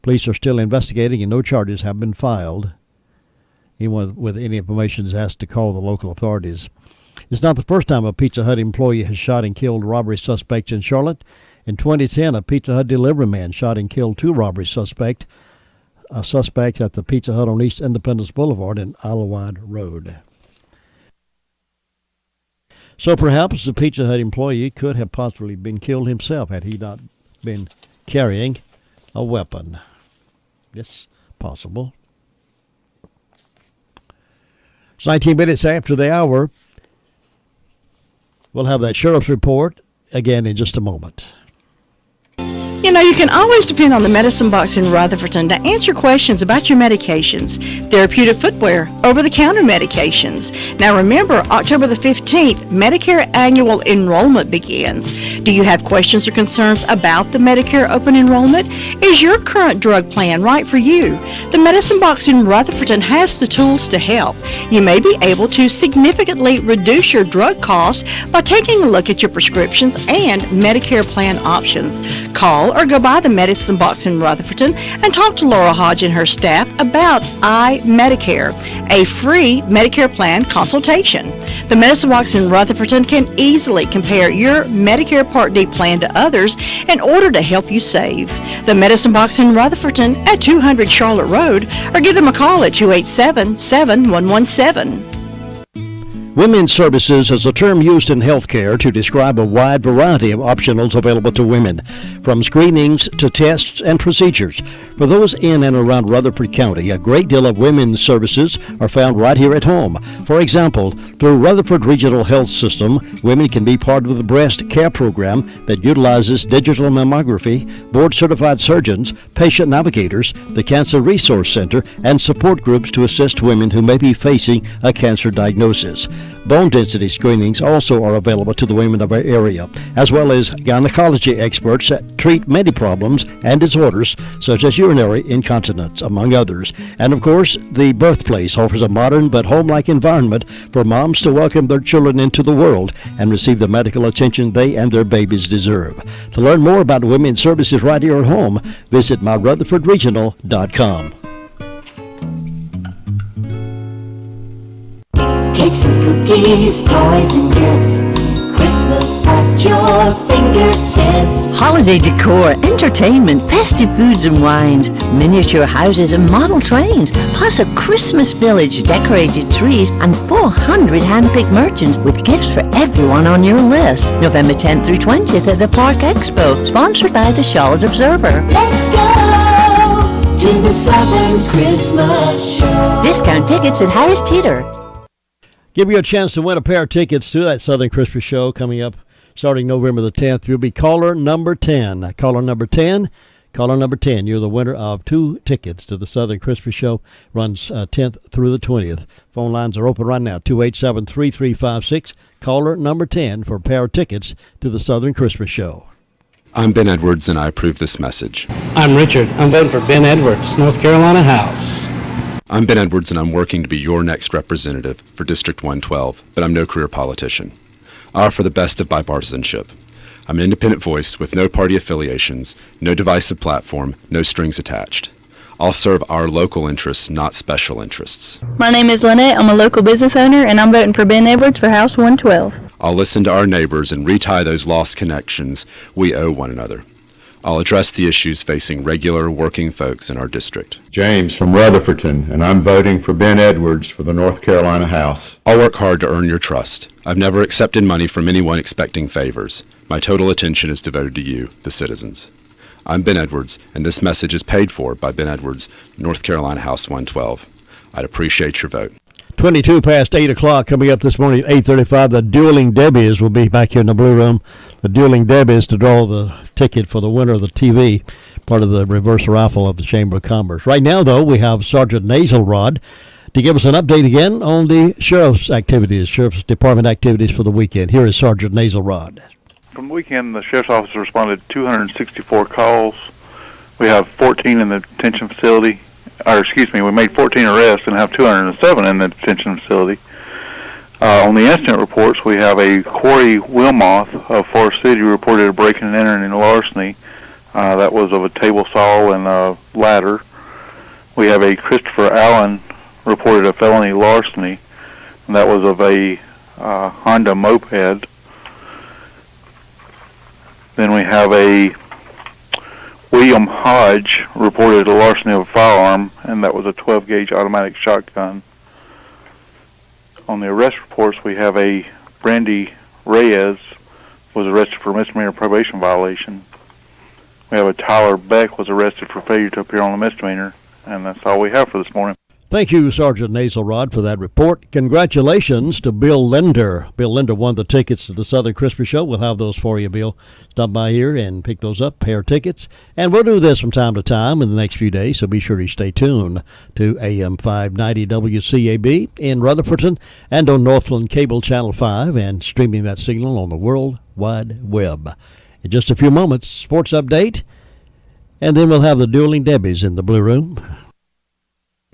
Police are still investigating and no charges have been filed. Anyone with any information is asked to call the local authorities. It's not the first time a Pizza Hut employee has shot and killed robbery suspects in Charlotte. In 2010, a Pizza Hut delivery man shot and killed 2 robbery suspects at the Pizza Hut on East Independence Boulevard and Islewood Road. So perhaps the Pizza Hut employee could have possibly been killed himself had he not been carrying a weapon. It's possible. It's 19 minutes after the hour. We'll have that sheriff's report again in just a moment. You know, you can always depend on the Medicine Box in Rutherfordton to answer questions about your medications, therapeutic footwear, over-the-counter medications. Now remember, October the 15th, Medicare annual enrollment begins. Do you have questions or concerns about the Medicare open enrollment? Is your current drug plan right for you? The Medicine Box in Rutherfordton has the tools to help. You may be able to significantly reduce your drug costs by taking a look at your prescriptions and Medicare plan options. Call or go by the Medicine Box in Rutherfordton and talk to Laura Hodge and her staff about iMedicare, a free Medicare plan consultation. The Medicine Box in Rutherfordton can easily compare your Medicare Part D plan to others in order to help you save. The Medicine Box in Rutherfordton at 200 Charlotte Road, or give them a call at 287-7117. Women's services is a term used in healthcare to describe a wide variety of optionals available to women, from screenings to tests and procedures. For those in and around Rutherford County, a great deal of women's services are found right here at home. For example, through Rutherford Regional Health System, women can be part of the breast care program that utilizes digital mammography, board-certified surgeons, patient navigators, the Cancer Resource Center, and support groups to assist women who may be facing a cancer diagnosis. Bone density screenings also are available to the women of our area, as well as gynecology experts that treat many problems and disorders such as urinary incontinence, among others. And of course, the birthplace offers a modern but home-like environment for moms to welcome their children into the world and receive the medical attention they and their babies deserve. To learn more about women's services right here at home, visit myrutherfordregional.com. Cakes and cookies, toys and gifts, Christmas at your fingertips. Holiday decor, entertainment, festive foods and wines, miniature houses and model trains, plus a Christmas village, decorated trees, and 400 hand-picked merchants with gifts for everyone on your list. November 10th through 20th at the Park Expo, sponsored by the Charlotte Observer. Let's go to the Southern Christmas Show. Discount tickets at Harris Teeter. Give you a chance to win a pair of tickets to that Southern Christmas Show coming up starting November the 10th. You'll be caller number 10. Caller number 10. Caller number 10. You're the winner of 2 tickets to the Southern Christmas Show. Runs 10th through the 20th. Phone lines are open right now, 287-3356. Caller number 10 for a pair of tickets to the Southern Christmas Show. I'm Ben Edwards, and I approve this message. I'm Richard. I'm voting for Ben Edwards, North Carolina House. I'm Ben Edwards, and I'm working to be your next representative for District 112, but I'm no career politician. I offer the best of bipartisanship. I'm an independent voice with no party affiliations, no divisive platform, no strings attached. I'll serve our local interests, not special interests. My name is Lynette. I'm a local business owner, and I'm voting for Ben Edwards for House 112. I'll listen to our neighbors and retie those lost connections we owe one another. I'll address the issues facing regular working folks in our district. James from Rutherfordton, and I'm voting for Ben Edwards for the North Carolina House. I'll work hard to earn your trust. I've never accepted money from anyone expecting favors. My total attention is devoted to you, the citizens. I'm Ben Edwards, and this message is paid for by Ben Edwards, North Carolina House 112. I'd appreciate your vote. 22 past 8 o'clock coming up this morning at 8:35. The Dueling Debbies will be back here in the Blue Room. The Dueling Debbies to draw the ticket for the winner of the TV, part of the reverse raffle of the Chamber of Commerce. Right now, though, we have Sergeant Nazelrod to give us an update again on the Sheriff's Department activities for the weekend. Here is Sergeant Nazelrod. From the weekend, the Sheriff's Office responded to 264 calls. We have 14 in the detention facility. We made 14 arrests and have 207 in the detention facility. On the incident reports, we have a Corey Wilmoth of Forest City reported a breaking and entering and larceny. That was of a table saw and a ladder. We have a Christopher Allen reported a felony larceny, and that was of a Honda moped. Then we have a William Hodge reported a larceny of a firearm, and that was a 12-gauge automatic shotgun. On the arrest reports, we have a Brandy Reyes was arrested for misdemeanor probation violation. We have a Tyler Beck was arrested for failure to appear on a misdemeanor, and that's all we have for this morning. Thank you, Sergeant Nazelrod, for that report. Congratulations to Bill Linder. Bill Linder won the tickets to the Southern Christmas Show. We'll have those for you, Bill. Stop by here and pick those up, pair of tickets. And we'll do this from time to time in the next few days, so be sure to stay tuned to AM 590 WCAB in Rutherfordton and on Northland Cable Channel 5 and streaming that signal on the World Wide Web. In just a few moments, sports update, and then we'll have the Dueling Debbies in the Blue Room.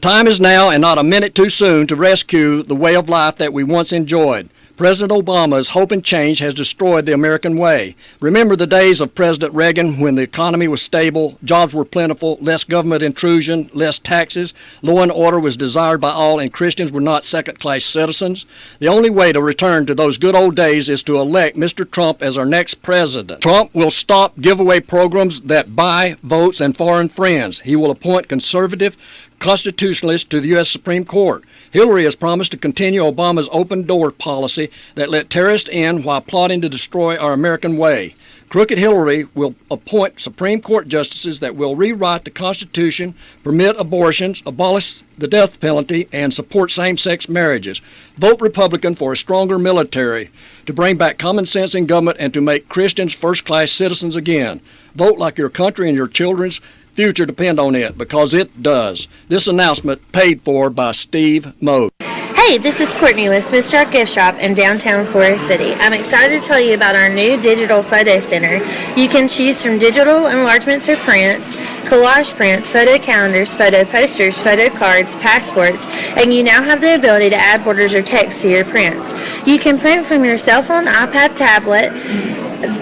Time is now and not a minute too soon to rescue the way of life that we once enjoyed. President Obama's hope and change has destroyed the American way. Remember the days of President Reagan when the economy was stable, jobs were plentiful, less government intrusion, less taxes, law and order was desired by all, and Christians were not second-class citizens? The only way to return to those good old days is to elect Mr. Trump as our next president. Trump will stop giveaway programs that buy votes and foreign friends. He will appoint conservative constitutionalists to the U.S. Supreme Court. Hillary has promised to continue Obama's open-door policy that let terrorists in while plotting to destroy our American way. Crooked Hillary will appoint Supreme Court justices that will rewrite the Constitution, permit abortions, abolish the death penalty, and support same-sex marriages. Vote Republican for a stronger military, to bring back common sense in government, and to make Christians first-class citizens again. Vote like your country and your children's future depend on it, because it does. This announcement paid for by Steve Mode. Hey, this is Courtney with Swiss Rock Gift Shop in downtown Forest City. I'm excited to tell you about our new digital photo center. You can choose from digital enlargements or prints, collage prints, photo calendars, photo posters, photo cards, passports, and you now have the ability to add borders or text to your prints. You can print from your cell phone, iPad, tablet,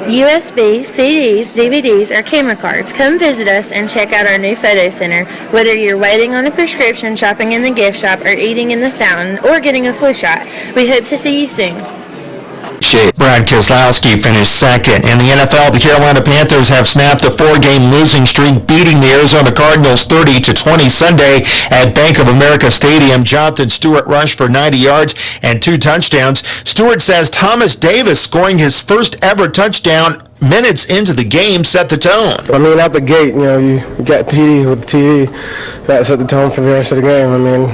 USB, CDs, DVDs, or camera cards. Come visit us and check out our new photo center. Whether you're waiting on a prescription, shopping in the gift shop, or eating in the fountain, or getting a flu shot, we hope to see you soon. Brad Keselowski finished second. In the NFL, the Carolina Panthers have snapped a 4-game losing streak, beating the Arizona Cardinals 30-20 Sunday at Bank of America Stadium. Jonathan Stewart rushed for 90 yards and 2 touchdowns. Stewart says Thomas Davis scoring his first ever touchdown minutes into the game set the tone. I mean, out the gate, you got TD with the TD. That set the tone for the rest of the game. I mean,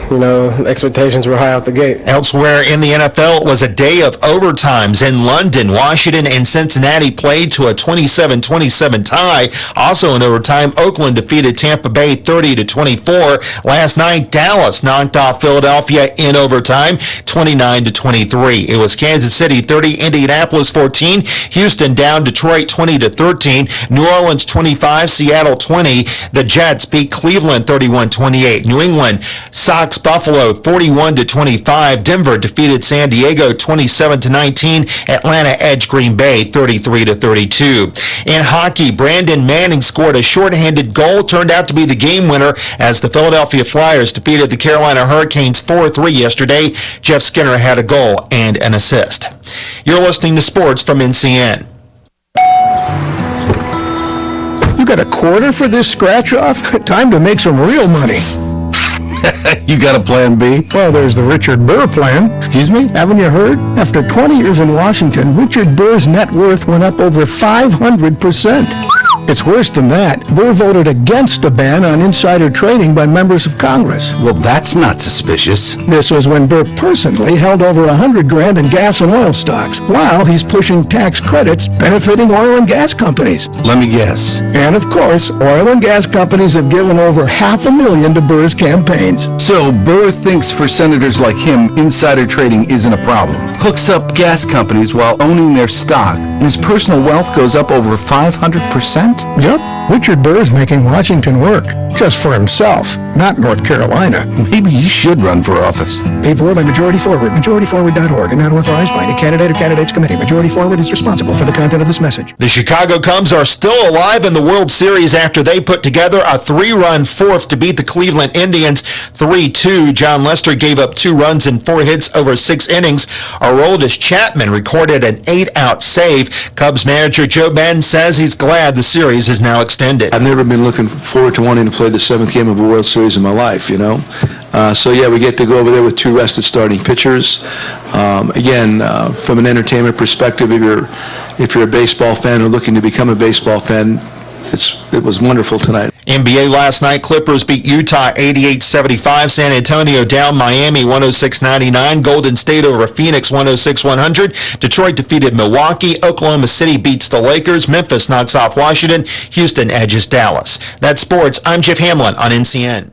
expectations were high out the gate. Elsewhere in the NFL, it was a day of overtimes in London. Washington and Cincinnati played to a 27-27 tie. Also in overtime, Oakland defeated Tampa Bay 30-24. Last night, Dallas knocked off Philadelphia in overtime 29-23. It was Kansas City 30, Indianapolis 14, Houston down Detroit 20-13, New Orleans 25, Seattle 20. The Jets beat Cleveland 31-28. New England Sox Buffalo 41-25. Denver defeated San Diego 27-19. Atlanta edged Green Bay 33-32. In hockey, Brandon Manning scored a shorthanded goal, turned out to be the game winner as the Philadelphia Flyers defeated the Carolina Hurricanes 4-3 yesterday. Jeff Skinner had a goal and an assist. You're listening to Sports from NCN. You got a quarter for this scratch-off? Time to make some real money. You got a plan B? Well, there's the Richard Burr plan. Excuse me? Haven't you heard? After 20 years in Washington, Richard Burr's net worth went up over 500%. It's worse than that. Burr voted against a ban on insider trading by members of Congress. Well, that's not suspicious. This was when Burr personally held over $100,000 in gas and oil stocks, while he's pushing tax credits benefiting oil and gas companies. Let me guess. And of course, oil and gas companies have given over $500,000 to Burr's campaigns. So Burr thinks for senators like him, insider trading isn't a problem. Hooks up gas companies while owning their stock, and his personal wealth goes up over 500%? Yep. Richard Burr's making Washington work. Just for himself, not North Carolina. Maybe you should run for office. Paid for by Majority Forward, majorityforward.org, and not authorized by any candidate or candidates committee. Majority Forward is responsible for the content of this message. The Chicago Cubs are still alive in the World Series after they put together a 3-run fourth to beat the Cleveland Indians 3-2. John Lester gave up 2 runs and 4 hits over 6 innings. Aroldis Chapman recorded an 8-out save. Cubs manager Joe Madden says he's glad the series is now extended. I've never been looking forward to wanting to play the 7th game of a World Series in my life, So yeah, we get to go over there with 2 rested starting pitchers. Again, from an entertainment perspective, if you're a baseball fan or looking to become a baseball fan, it was wonderful tonight. NBA last night, Clippers beat Utah 88-75. San Antonio down Miami 106-99. Golden State over Phoenix 106-100. Detroit defeated Milwaukee. Oklahoma City beats the Lakers. Memphis knocks off Washington. Houston edges Dallas. That's sports. I'm Jeff Hamlin on NCN.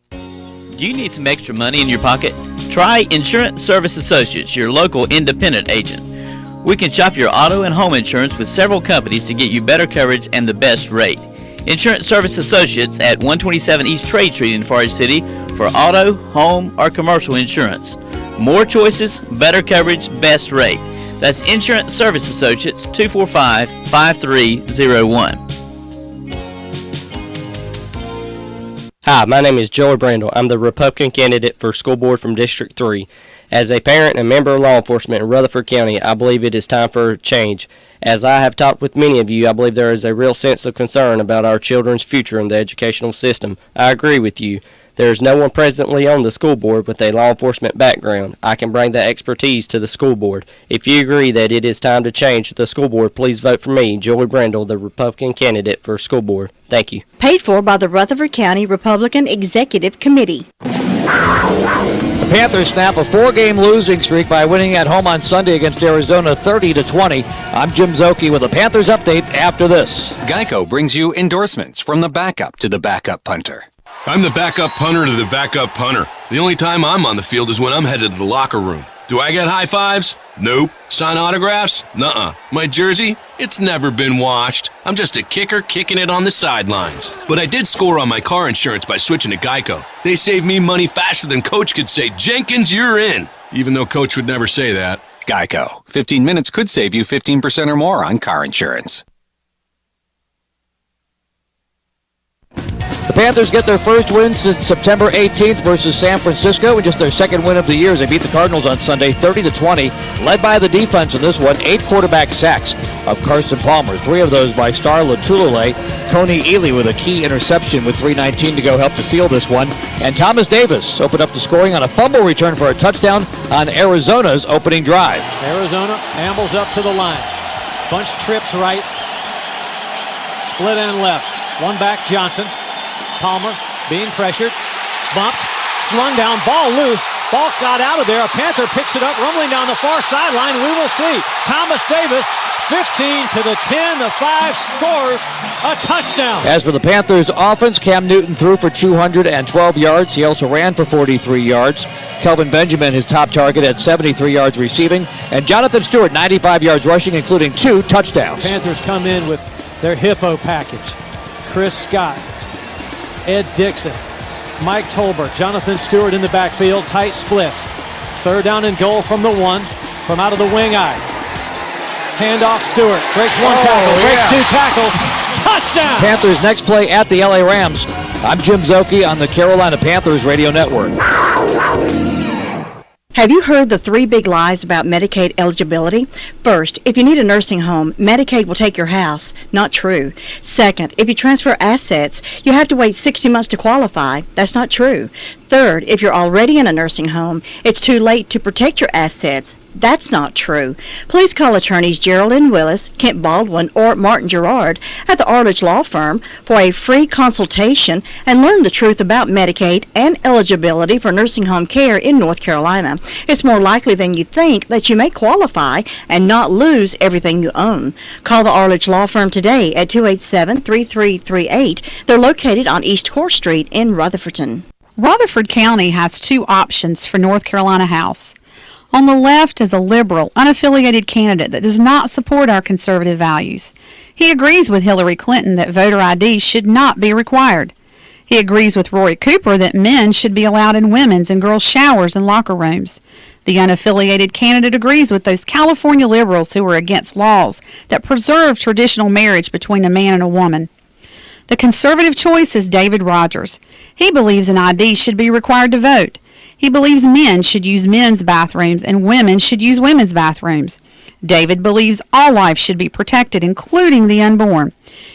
Do you need some extra money in your pocket? Try Insurance Service Associates, your local independent agent. We can shop your auto and home insurance with several companies to get you better coverage and the best rate. Insurance Service Associates at 127 East Trade Street in Forest City for auto, home, or commercial insurance. More choices, better coverage, best rate. That's Insurance Service Associates, 245-5301. Hi, my name is Joey Brandel. I'm the Republican candidate for school board from District 3. As a parent and member of law enforcement in Rutherford County, I believe it is time for a change. As I have talked with many of you, I believe there is a real sense of concern about our children's future in the educational system. I agree with you. There is no one presently on the school board with a law enforcement background. I can bring that expertise to the school board. If you agree that it is time to change the school board, please vote for me, Joey Brandel, the Republican candidate for school board. Thank you. Paid for by the Rutherford County Republican Executive Committee. Panthers snap a 4-game losing streak by winning at home on Sunday against Arizona 30-20. I'm Jim Zoki with a Panthers update after this. Geico brings you endorsements from the backup to the backup punter. I'm the backup punter to the backup punter. The only time I'm on the field is when I'm headed to the locker room. Do I get high fives? Nope. Sign autographs? Nuh-uh. My jersey? It's never been washed. I'm just a kicker kicking it on the sidelines. But I did score on my car insurance by switching to Geico. They saved me money faster than Coach could say, "Jenkins, you're in." Even though Coach would never say that. Geico. 15 minutes could save you 15% or more on car insurance. The Panthers get their first win since September 18th versus San Francisco, and just their second win of the year as they beat the Cardinals on Sunday 30-20, led by the defense in this one. 8 quarterback sacks of Carson Palmer, 3 of those by Star Latulele. Coney Ely with a key interception with 3:19 to go helped to seal this one. And Thomas Davis opened up the scoring on a fumble return for a touchdown on Arizona's opening drive. Arizona ambles up to the line. Bunch trips right. Split end left. One back, Johnson. Palmer being pressured, bumped, slung down, ball loose. Ball got out of there. A Panther picks it up, rumbling down the far sideline. We will see. Thomas Davis, 15 to the 10, the 5 scores a touchdown. As for the Panthers offense, Cam Newton threw for 212 yards. He also ran for 43 yards. Kelvin Benjamin, his top target, at 73 yards receiving. And Jonathan Stewart, 95 yards rushing, including 2 touchdowns. Panthers come in with their hippo package. Chris Scott, Ed Dixon, Mike Tolbert, Jonathan Stewart in the backfield, tight splits. 3rd down and goal from the 1, from out of the wing eye. Handoff Stewart, breaks 1 tackle, breaks 2 tackles, touchdown! Panthers next play at the LA Rams. I'm Jim Zoki on the Carolina Panthers Radio Network. Have you heard the 3 big lies about Medicaid eligibility? First, if you need a nursing home, Medicaid will take your house. Not true. Second, if you transfer assets, you have to wait 60 months to qualify. That's not true. Third, if you're already in a nursing home, it's too late to protect your assets. That's not true. Please call attorneys Geraldine Willis, Kent Baldwin, or Martin Gerard at the Arledge Law Firm for a free consultation and learn the truth about Medicaid and eligibility for nursing home care in North Carolina. It's more likely than you think that you may qualify and not lose everything you own. Call the Arledge Law Firm today at 287-3338. They're located on East Core Street in Rutherfordton. Rutherford County has 2 options for North Carolina House. On the left is a liberal, unaffiliated candidate that does not support our conservative values. He agrees with Hillary Clinton that voter ID should not be required. He agrees with Roy Cooper that men should be allowed in women's and girls' showers and locker rooms. The unaffiliated candidate agrees with those California liberals who are against laws that preserve traditional marriage between a man and a woman. The conservative choice is David Rogers. He believes an ID should be required to vote. He believes men should use men's bathrooms and women should use women's bathrooms. David believes all life should be protected, including the unborn.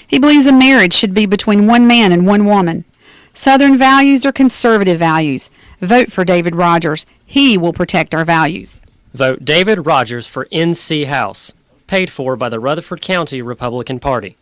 He believes a marriage should be between one man and one woman. Southern values are conservative values. Vote for David Rogers. He will protect our values. Vote David Rogers for NC House. Paid for by the Rutherford County Republican Party.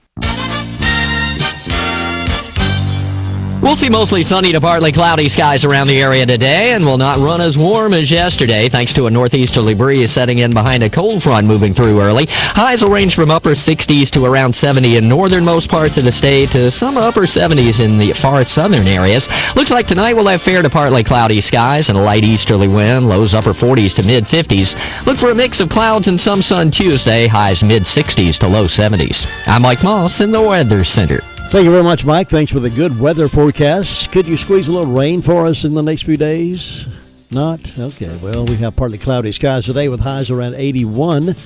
We'll see mostly sunny to partly cloudy skies around the area today and will not run as warm as yesterday thanks to a northeasterly breeze setting in behind a cold front moving through early. Highs will range from upper 60s to around 70 in northernmost parts of the state to some upper 70s in the far southern areas. Looks like tonight we'll have fair to partly cloudy skies and a light easterly wind, lows upper 40s to mid 50s. Look for a mix of clouds and some sun Tuesday, highs mid 60s to low 70s. I'm Mike Moss in the Weather Center. Thank you very much, Mike. Thanks for the good weather forecast. Could you squeeze a little rain for us in the next few days? Not? Okay. Well, we have partly cloudy skies today with highs around 81. And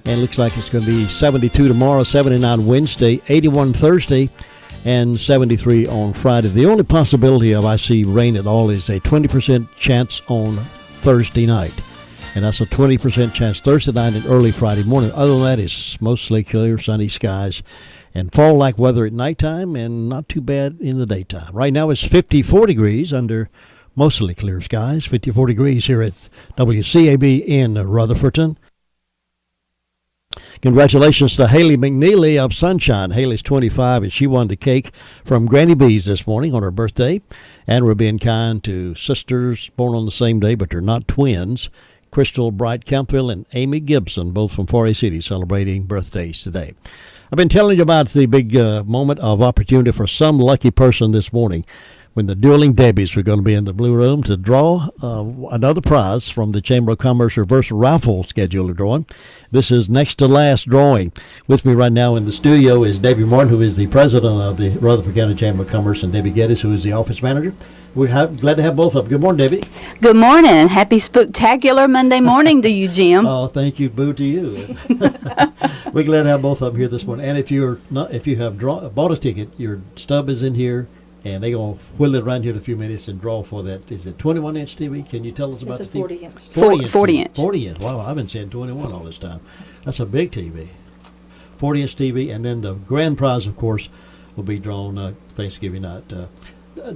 it looks like it's going to be 72 tomorrow, 79 Wednesday, 81 Thursday, and 73 on Friday. The only possibility of I see rain at all is a 20% chance on Thursday night. And that's a 20% chance Thursday night and early Friday morning. Other than that, it's mostly clear, sunny skies. And fall-like weather at nighttime and not too bad in the daytime. Right now it's 54 degrees under mostly clear skies. 54 degrees here at WCAB in Rutherfordton. Congratulations to Haley McNeely of Sunshine. Haley's 25, and she won the cake from Granny B's this morning on her birthday. And we're being kind to sisters born on the same day, but they're not twins. Crystal Bright Campbell and Amy Gibson, both from Forest City, celebrating birthdays today. I've been telling you about the big moment of opportunity for some lucky person this morning when the Dueling Debbies were going to be in the Blue Room to draw another prize from the Chamber of Commerce reverse raffle schedule of drawing. This is next to last drawing. With me right now in the studio is Debbie Martin, who is the president of the Rutherford County Chamber of Commerce, and Debbie Geddes, who is the office manager. We're glad to have both of them. Good morning, Debbie. Good morning. Happy Spooktacular Monday morning to you, Jim. Oh, thank you. Boo to you. We're glad to have both of them here this morning. And if you have bought a ticket, your stub is in here. And they're going to wheel it around here in a few minutes and draw for that. Is it 21-inch TV? Can you tell us about the TV? 40-inch. 40-inch. 40-inch. Wow, I've been saying 21 all this time. That's a big TV. 40-inch TV. And then the grand prize, of course, will be drawn Thanksgiving night.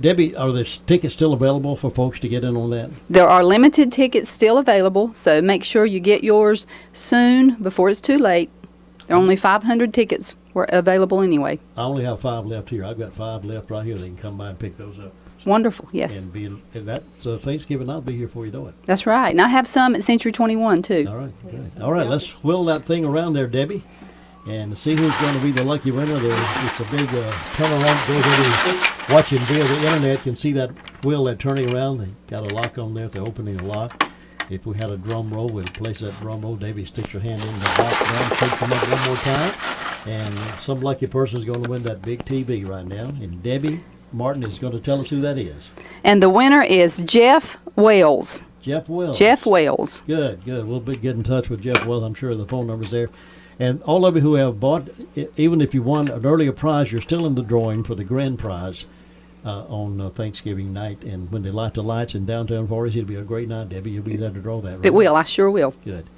Debbie, are there tickets still available for folks to get in on that? There are limited tickets still available, so make sure you get yours soon before it's too late. There are only 500 tickets were available anyway. I only have 5 left here. I've got 5 left right here. They can come by and pick those up. Wonderful, yes. And that's Thanksgiving. I'll be here for you, know it. That's right. And I have some at Century 21, too. All right. Good. All right, let's wheel that thing around there, Debbie, and see who's going to be the lucky winner. It's a big turnaround. Those who are watching via the internet can see that wheel that turning around. They got a lock on there if they're opening the lock. If we had a drum roll, we'd place that drum roll. Debbie sticks her hand in the box down, shakes them up one more time. And some lucky person is going to win that big TV right now. And Debbie Martin is going to tell us who that is. And the winner is Jeff Wells. Jeff Wells. Jeff Wells. Good. We'll get in touch with Jeff Wells. I'm sure the phone number's there. And all of you who have bought, even if you won an earlier prize, you're still in the drawing for the grand prize on Thanksgiving night. And when they light the lights in downtown Forest, it'll be a great night. Debbie, you'll be there to draw that, right? It will. I sure will. Good.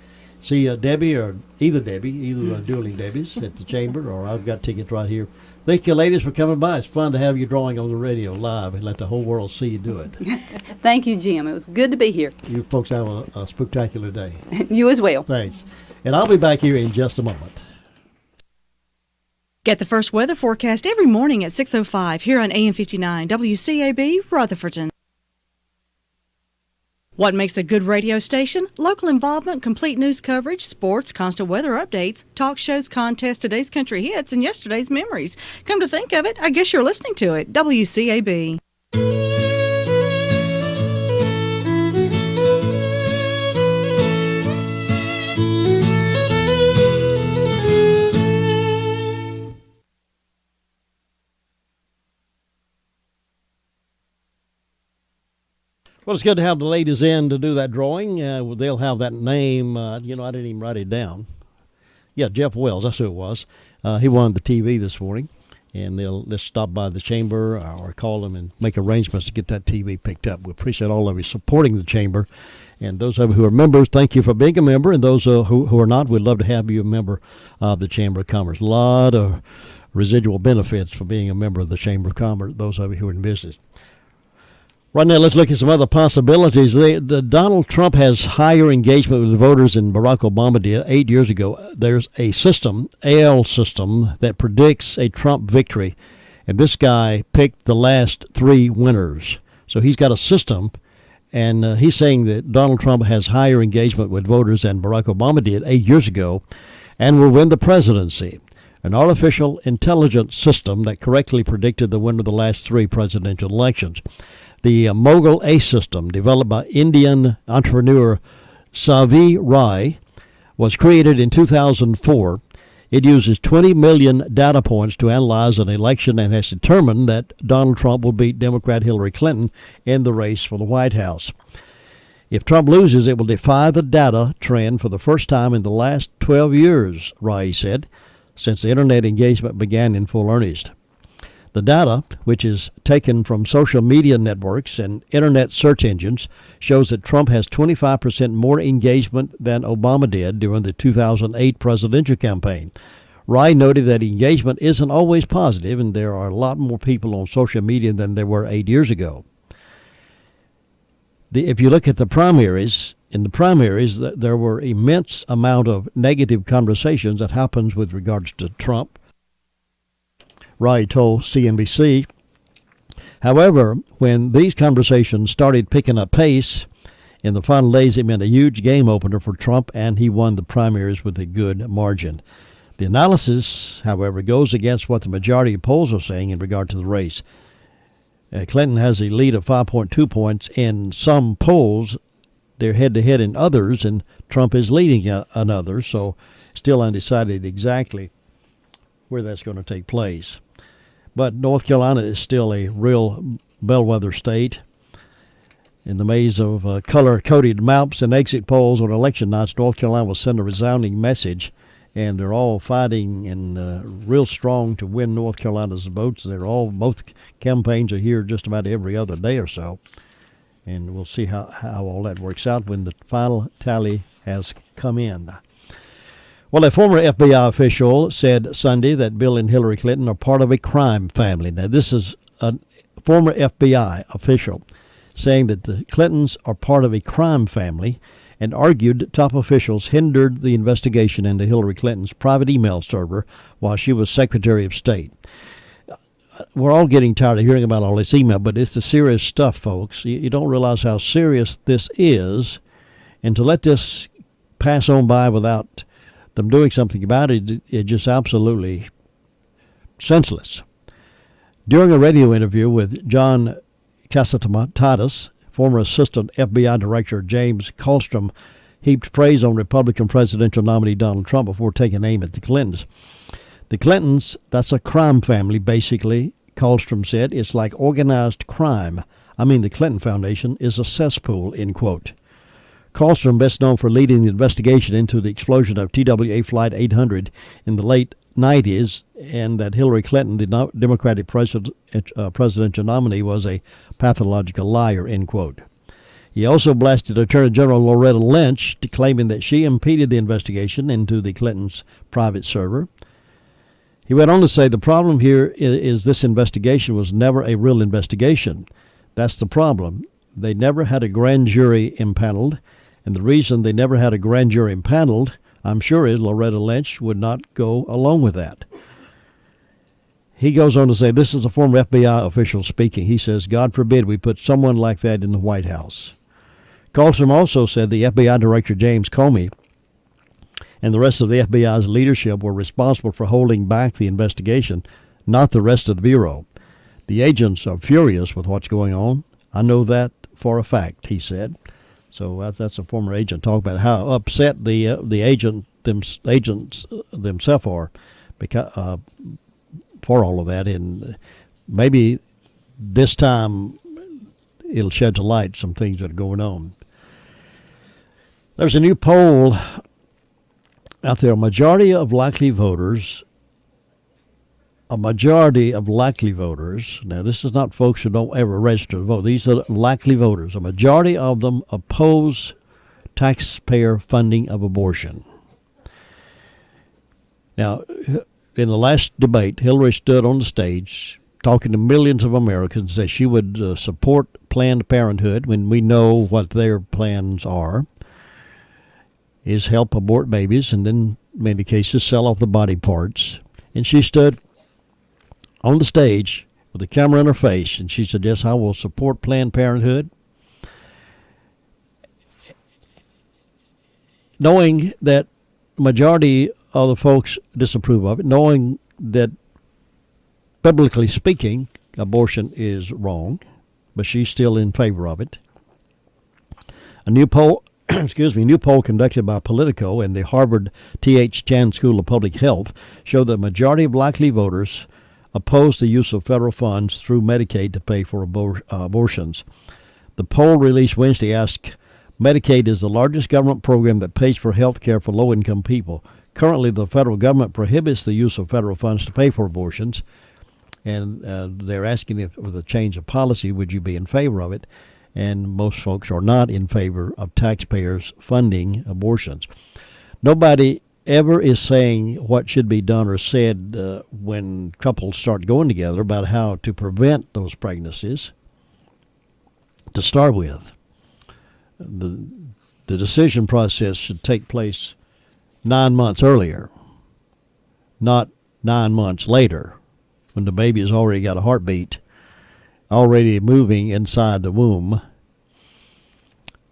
See Debbie or either Dueling Debbies at the Chamber, or I've got tickets right here. Thank you, ladies, for coming by. It's fun to have you drawing on the radio live and let the whole world see you do it. Thank you, Jim. It was good to be here. You folks have a spectacular day. You as well. Thanks. And I'll be back here in just a moment. Get the first weather forecast every morning at 6:05 here on AM 59 WCAB Rutherfordton. What makes a good radio station? Local involvement, complete news coverage, sports, constant weather updates, talk shows, contests, today's country hits, and yesterday's memories. Come to think of it, I guess you're listening to it. WCAB. Well, it's good to have the ladies in to do that drawing. They'll have that name. I didn't even write it down. Yeah, Jeff Wells, that's who it was. He won the TV this morning, and they'll stop by the Chamber or call them and make arrangements to get that TV picked up. We appreciate all of you supporting the Chamber. And those of you who are members, thank you for being a member. And those who are not, we'd love to have you a member of the Chamber of Commerce. A lot of residual benefits for being a member of the Chamber of Commerce, those of you who are in business. Right now, let's look at some other possibilities. Donald Trump has higher engagement with voters than Barack Obama did 8 years ago. There's a system, AL system, that predicts a Trump victory. And this guy picked the last 3 winners. So he's got a system, and he's saying that Donald Trump has higher engagement with voters than Barack Obama did 8 years ago and will win the presidency. An artificial intelligence system that correctly predicted the winner of the last 3 presidential elections. The Mogul A system, developed by Indian entrepreneur Savi Rai, was created in 2004. It uses 20 million data points to analyze an election and has determined that Donald Trump will beat Democrat Hillary Clinton in the race for the White House. If Trump loses, it will defy the data trend for the first time in the last 12 years, Rai said, since the internet engagement began in full earnest. The data, which is taken from social media networks and internet search engines, shows that Trump has 25% more engagement than Obama did during the 2008 presidential campaign. Rai noted that engagement isn't always positive, and there are a lot more people on social media than there were 8 years ago. If you look at the primaries, in the primaries, there were immense amount of negative conversations that happens with regards to Trump. Rai told CNBC. However, when these conversations started picking up pace, in the final days it meant a huge game opener for Trump, and he won the primaries with a good margin. The analysis, however, goes against what the majority of polls are saying in regard to the race. Clinton has a lead of 5.2 points in some polls. They're head-to-head in others, and Trump is leading on others, so still undecided exactly where that's going to take place. But North Carolina is still a real bellwether state. In the maze of color-coded maps and exit polls on election nights, North Carolina will send a resounding message, and they're all fighting and real strong to win North Carolina's votes. Both campaigns are here just about every other day or so, and we'll see how all that works out when the final tally has come in. Well, a former FBI official said Sunday that Bill and Hillary Clinton are part of a crime family. Now, this is a former FBI official saying that the Clintons are part of a crime family, and argued top officials hindered the investigation into Hillary Clinton's private email server while she was Secretary of State. We're all getting tired of hearing about all this email, but it's the serious stuff, folks. You don't realize how serious this is, and to let this pass on by without them doing something about it is just absolutely senseless. During a radio interview with John Cassimatidis, former Assistant FBI Director James Colstrom heaped praise on Republican presidential nominee Donald Trump before taking aim at the Clintons. The Clintons, that's a crime family, basically, Colstrom said. It's like organized crime. I mean, the Clinton Foundation is a cesspool, end quote. Colstrom, best known for leading the investigation into the explosion of TWA Flight 800 in the late 90s, and that Hillary Clinton, the Democratic presidential nominee, was a pathological liar, end quote. He also blasted Attorney General Loretta Lynch, claiming that she impeded the investigation into the Clintons' private server. He went on to say the problem here is this investigation was never a real investigation. That's the problem. They never had a grand jury impaneled, and the reason they never had a grand jury impaneled, I'm sure, is Loretta Lynch would not go along with that. He goes on to say, this is a former FBI official speaking. He says, God forbid we put someone like that in the White House. Colstrom also said the FBI Director James Comey and the rest of the FBI's leadership were responsible for holding back the investigation, not the rest of the Bureau. The agents are furious with what's going on. I know that for a fact, he said. So that's a former agent talking about how upset the agents themselves are because, for all of that. And maybe this time it'll shed to light some things that are going on. There's a new poll out there. A majority of likely voters, now this is not folks who don't ever register to vote. These are likely voters. A majority of them oppose taxpayer funding of abortion. Now, in the last debate, Hillary stood on the stage talking to millions of Americans that she would support Planned Parenthood when we know what their plans are, is help abort babies and then, in many cases, sell off the body parts. And she stood on the stage with the camera in her face, and she said, yes, I will support Planned Parenthood, knowing that the majority of the folks disapprove of it, knowing that, biblically speaking, abortion is wrong, but she's still in favor of it. A new poll conducted by Politico and the Harvard T.H. Chan School of Public Health showed that the majority of likely voters oppose the use of federal funds through Medicaid to pay for abortions. The poll released Wednesday asked, Medicaid is the largest government program that pays for health care for low-income people. Currently, the federal government prohibits the use of federal funds to pay for abortions, and they're asking if with a change of policy, would you be in favor of it? And most folks are not in favor of taxpayers funding abortions. Nobody ever is saying what should be done or said when couples start going together about how to prevent those pregnancies. To start with, the the decision process should take place 9 months earlier, not 9 months later, when the baby has already got a heartbeat, already moving inside the womb,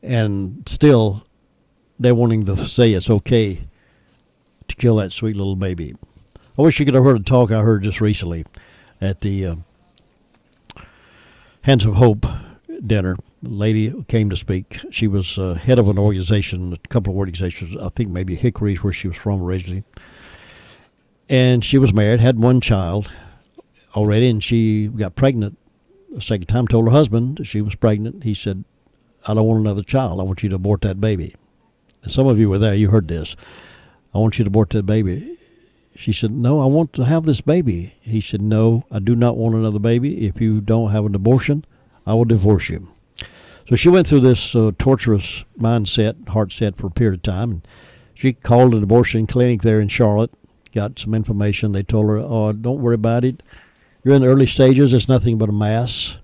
and still they're wanting to say it's okay to kill that sweet little baby. I wish you could have heard a talk I heard just recently at the Hands of Hope dinner. A lady came to speak. She was head of an organization, a couple of organizations, I think maybe Hickory's where she was from originally. And she was married, had one child already, and she got pregnant a second time, told her husband she was pregnant. He said, I don't want another child. I want you to abort that baby. And some of you were there. You heard this. I want you to abort that baby. She said, no, I want to have this baby. He said, no, I do not want another baby. If you don't have an abortion, I will divorce you. So she went through this torturous mindset, heart set for a period of time. And she called an abortion clinic there in Charlotte, got some information. They told her, oh, don't worry about it. You're in the early stages. It's nothing but a mass.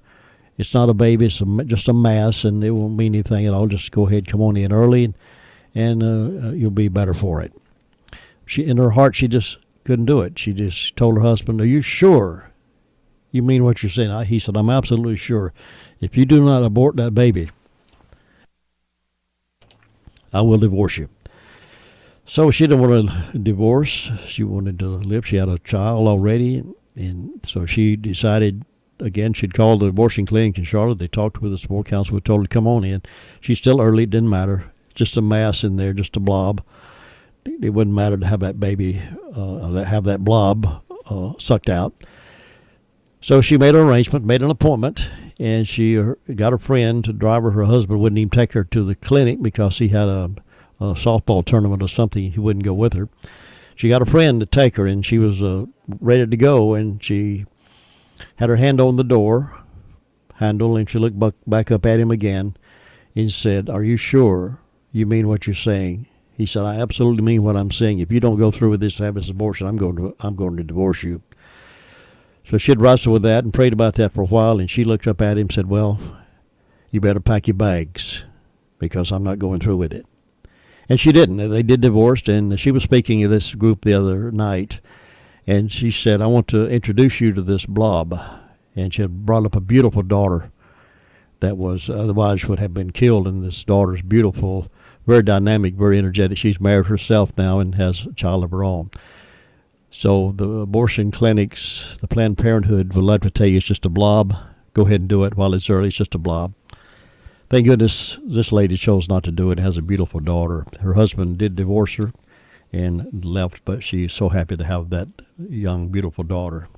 It's not a baby. It's just a mass, and it won't mean anything at all. Just go ahead, come on in early, and you'll be better for it. She, in her heart, she just couldn't do it. She just told her husband, are you sure you mean what you're saying? He said, I'm absolutely sure. If you do not abort that baby, I will divorce you. So she didn't want a divorce. She wanted to live. She had a child already, and so she decided, again, she'd called the abortion clinic in Charlotte. They talked with the support council. We told her to come on in. She's still early. It didn't matter. Just a mass in there, just a blob. It wouldn't matter to have that baby, have that blob sucked out. So she made an arrangement, made an appointment, and she got a friend to drive her. Her husband wouldn't even take her to the clinic because he had a softball tournament or something. He wouldn't go with her. She got a friend to take her, and she was ready to go, and she had her hand on the door handle, and she looked back up at him again and said, are you sure you mean what you're saying? He said, I absolutely mean what I'm saying. If you don't go through with this and have this abortion, I'm going to divorce you. So she'd wrestled with that and prayed about that for a while, and she looked up at him and said, well, you better pack your bags because I'm not going through with it. And she didn't. They did divorce, and she was speaking to this group the other night, and she said, I want to introduce you to this blob. And she had brought up a beautiful daughter that was otherwise would have been killed, and this daughter's beautiful, very dynamic, very energetic. She's married herself now and has a child of her own. So the abortion clinics, the Planned Parenthood would love to tell you it's just a blob. Go ahead and do it while it's early. It's just a blob. Thank goodness this lady chose not to do it. Has a beautiful daughter. Her husband did divorce her and left, but she's so happy to have that young, beautiful daughter.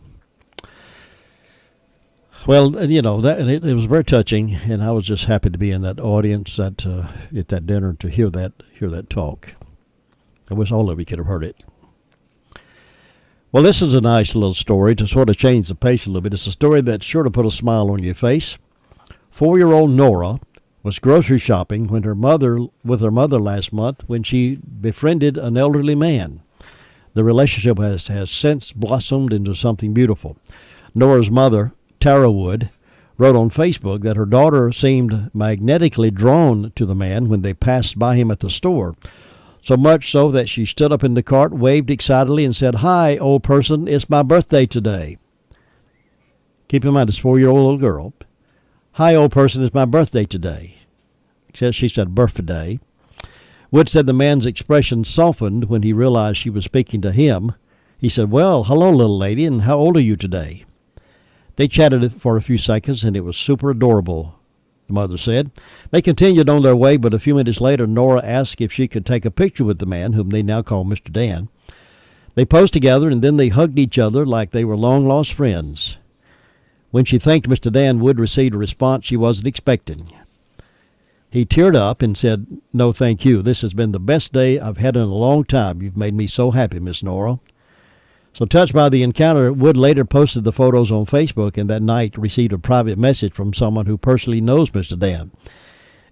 Well, you know, it was very touching, and I was just happy to be in that audience at that dinner to hear that talk. I wish all of you could have heard it. Well, this is a nice little story to sort of change the pace a little bit. It's a story that's sure to put a smile on your face. 4-year-old Nora was grocery shopping with her mother last month when she befriended an elderly man. The relationship has since blossomed into something beautiful. Nora's mother, Tara Wood, wrote on Facebook that her daughter seemed magnetically drawn to the man when they passed by him at the store. So much so that she stood up in the cart, waved excitedly, and said, "Hi, old person, it's my birthday today." Keep in mind, it's a 4-year-old little girl. "Hi, old person, it's my birthday today." She said birthday. Wood said the man's expression softened when he realized she was speaking to him. He said, "Well, hello, little lady, and how old are you today?" They chatted for a few seconds, and it was super adorable, the mother said. They continued on their way, but a few minutes later, Nora asked if she could take a picture with the man, whom they now call Mr. Dan. They posed together, and then they hugged each other like they were long-lost friends. When she thanked Mr. Dan, Wood received a response she wasn't expecting. He teared up and said, "No, thank you. This has been the best day I've had in a long time. You've made me so happy, Miss Nora." So touched by the encounter, Wood later posted the photos on Facebook, and that night received a private message from someone who personally knows Mr. Dan.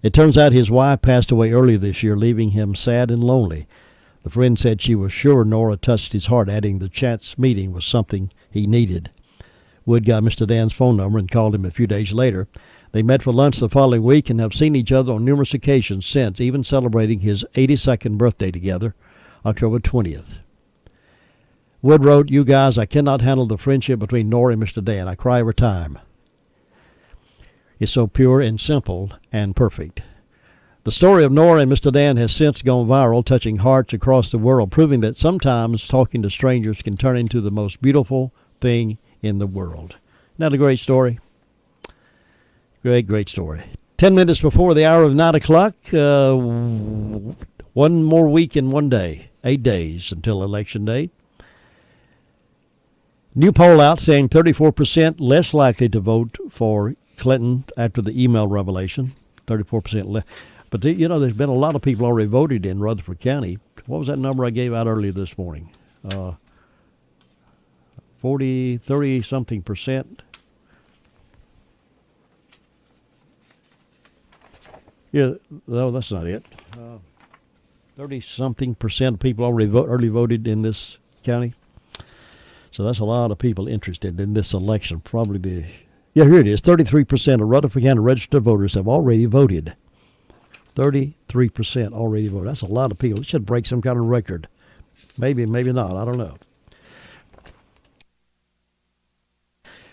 It turns out his wife passed away earlier this year, leaving him sad and lonely. The friend said she was sure Nora touched his heart, adding the chance meeting was something he needed. Wood got Mr. Dan's phone number and called him a few days later. They met for lunch the following week and have seen each other on numerous occasions since, even celebrating his 82nd birthday together, October 20th. Wood wrote, "You guys, I cannot handle the friendship between Nora and Mr. Dan. I cry every time. It's so pure and simple and perfect." The story of Nora and Mr. Dan has since gone viral, touching hearts across the world, proving that sometimes talking to strangers can turn into the most beautiful thing in the world. Isn't that a great story? Great story. 10 minutes before the hour of 9 o'clock, one more week and 1 day, 8 days until Election Day. New poll out saying 34% less likely to vote for Clinton after the email revelation. 34% less. But, there's been a lot of people already voted in Rutherford County. What was that number I gave out earlier this morning? 30-something percent. Yeah, no, that's not it. 30-something percent of people already early voted in this county. So that's a lot of people interested in this election. Here it is. 33% of Rutherford County registered voters have already voted. 33% already voted. That's a lot of people. It should break some kind of record. Maybe not. I don't know.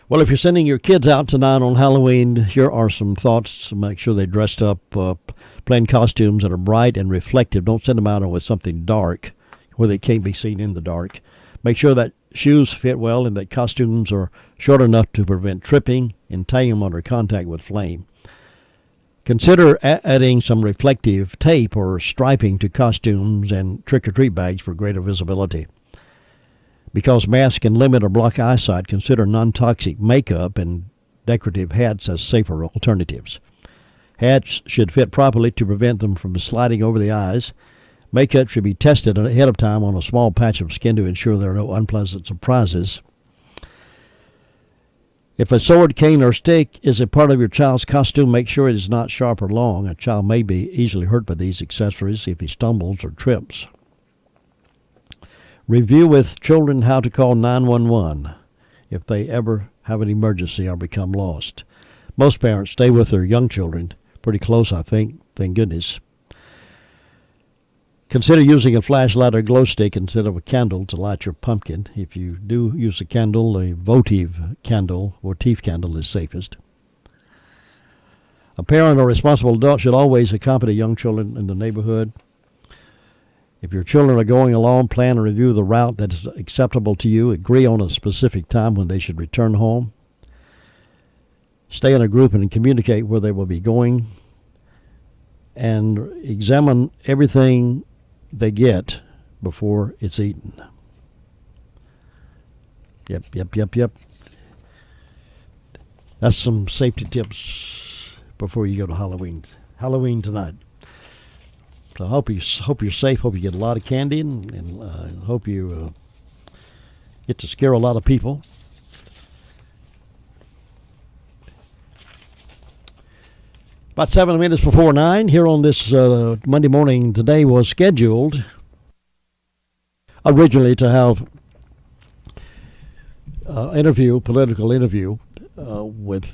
Well, if you're sending your kids out tonight on Halloween, here are some thoughts to make sure they dressed up, plain costumes that are bright and reflective. Don't send them out with something dark where they can't be seen in the dark. Make sure that shoes fit well and that costumes are short enough to prevent tripping and tying them under contact with flame. Consider adding some reflective tape or striping to costumes and trick-or-treat bags for greater visibility. Because masks can limit or block eyesight, consider non-toxic makeup and decorative hats as safer alternatives. Hats should fit properly to prevent them from sliding over the eyes. Makeup should be tested ahead of time on a small patch of skin to ensure there are no unpleasant surprises. If a sword, cane, or stick is a part of your child's costume, make sure it is not sharp or long. A child may be easily hurt by these accessories if he stumbles or trips. Review with children how to call 911 if they ever have an emergency or become lost. Most parents stay with their young children pretty close, I think, thank goodness. Consider using a flashlight or glow stick instead of a candle to light your pumpkin. If you do use a candle, a votive candle or teeth candle is safest. A parent or responsible adult should always accompany young children in the neighborhood. If your children are going along, plan and review the route that is acceptable to you. Agree on a specific time when they should return home. Stay in a group and communicate where they will be going. And examine everything they get before it's eaten. Yep. That's some safety tips before you go to Halloween tonight. So I hope you're safe. Hope you get a lot of candy, and hope you get to scare a lot of people. About 7 minutes before 9 here on this Monday morning. Today was scheduled originally to have political interview with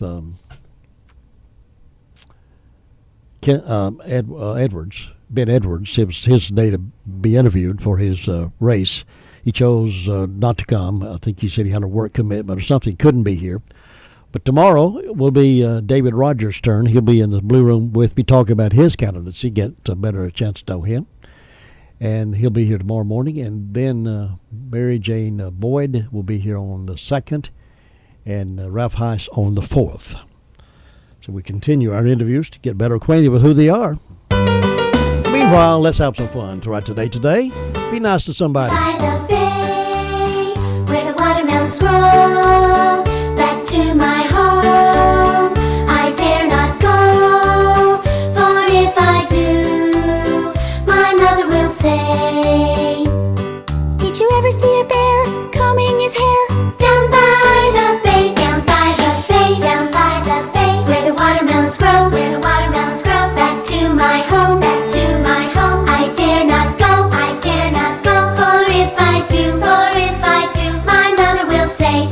Ben Edwards. It was his day to be interviewed for his race. He chose not to come. I think he said he had a work commitment or something, couldn't be here. But tomorrow will be David Rogers' turn. He'll be in the Blue Room with me talking about his candidacy, get a better chance to know him. And he'll be here tomorrow morning. And then Mary Jane Boyd will be here on the 2nd and Ralph Heiss on the 4th. So we continue our interviews to get better acquainted with who they are. Meanwhile, let's have some fun throughout today. Be nice to somebody. By the bay, where the watermelons grow, back to my home, I dare not go, for if I do, my mother will say, did you ever see a bear combing his hair? Down by the bay, down by the bay, down by the bay, where the watermelons grow, back to my home, I dare not go, for if I do, my mother will say,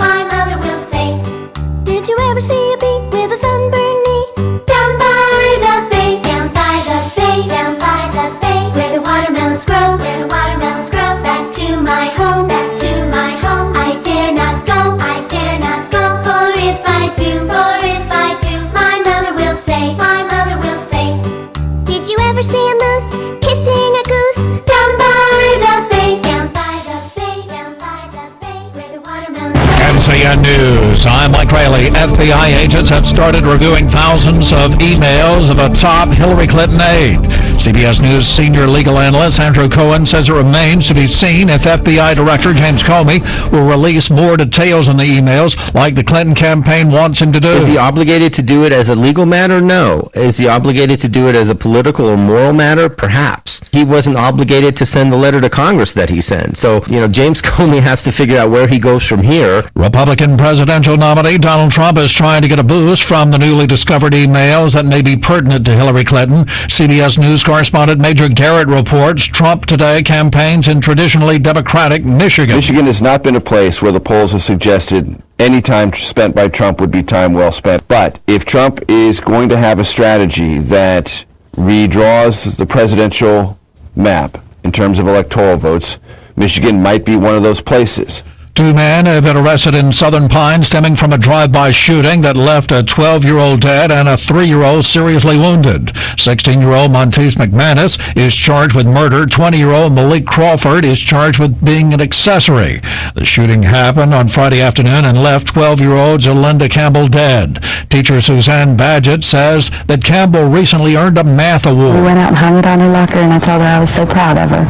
News. I'm Mike Rayleigh. FBI agents have started reviewing thousands of emails of a top Hillary Clinton aide. CBS News senior legal analyst Andrew Cohen says it remains to be seen if FBI Director James Comey will release more details on the emails like the Clinton campaign wants him to do. Is he obligated to do it as a legal matter? No. Is he obligated to do it as a political or moral matter? Perhaps. He wasn't obligated to send the letter to Congress that he sent. So, James Comey has to figure out where he goes from here. Republican presidential nominee Donald Trump is trying to get a boost from the newly discovered emails that may be pertinent to Hillary Clinton. CBS News correspondent Major Garrett reports Trump today campaigns in traditionally Democratic Michigan. Michigan has not been a place where the polls have suggested any time spent by Trump would be time well spent. But if Trump is going to have a strategy that redraws the presidential map in terms of electoral votes, Michigan might be one of those places. 2 men have been arrested in Southern Pines stemming from a drive-by shooting that left a 12-year-old dead and a 3-year-old seriously wounded. 16-year-old Monteith McManus is charged with murder. 20-year-old Malik Crawford is charged with being an accessory. The shooting happened on Friday afternoon and left 12-year-old Jolinda Campbell dead. Teacher Suzanne Badgett says that Campbell recently earned a math award. We went out and hung it on her locker, and I told her I was so proud of her.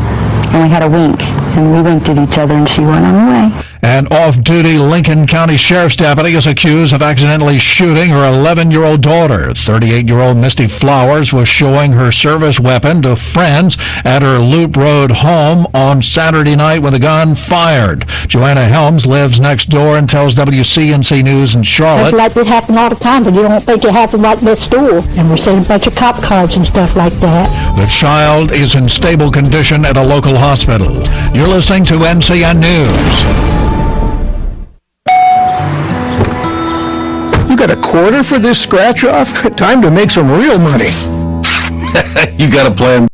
And we had a wink, and we winked at each other, and she went on her way. An off-duty Lincoln County Sheriff's deputy is accused of accidentally shooting her 11-year-old daughter. 38-year-old Misty Flowers was showing her service weapon to friends at her Loop Road home on Saturday night when the gun fired. Joanna Helms lives next door and tells WCNC News in Charlotte. Like it happen all the time, but you don't think it happened like next door. And we're seeing a bunch of cop cars and stuff like that. The child is in stable condition at a local hospital. You're listening to NCN News. You got a quarter for this scratch-off? Time to make some real money. You got a plan?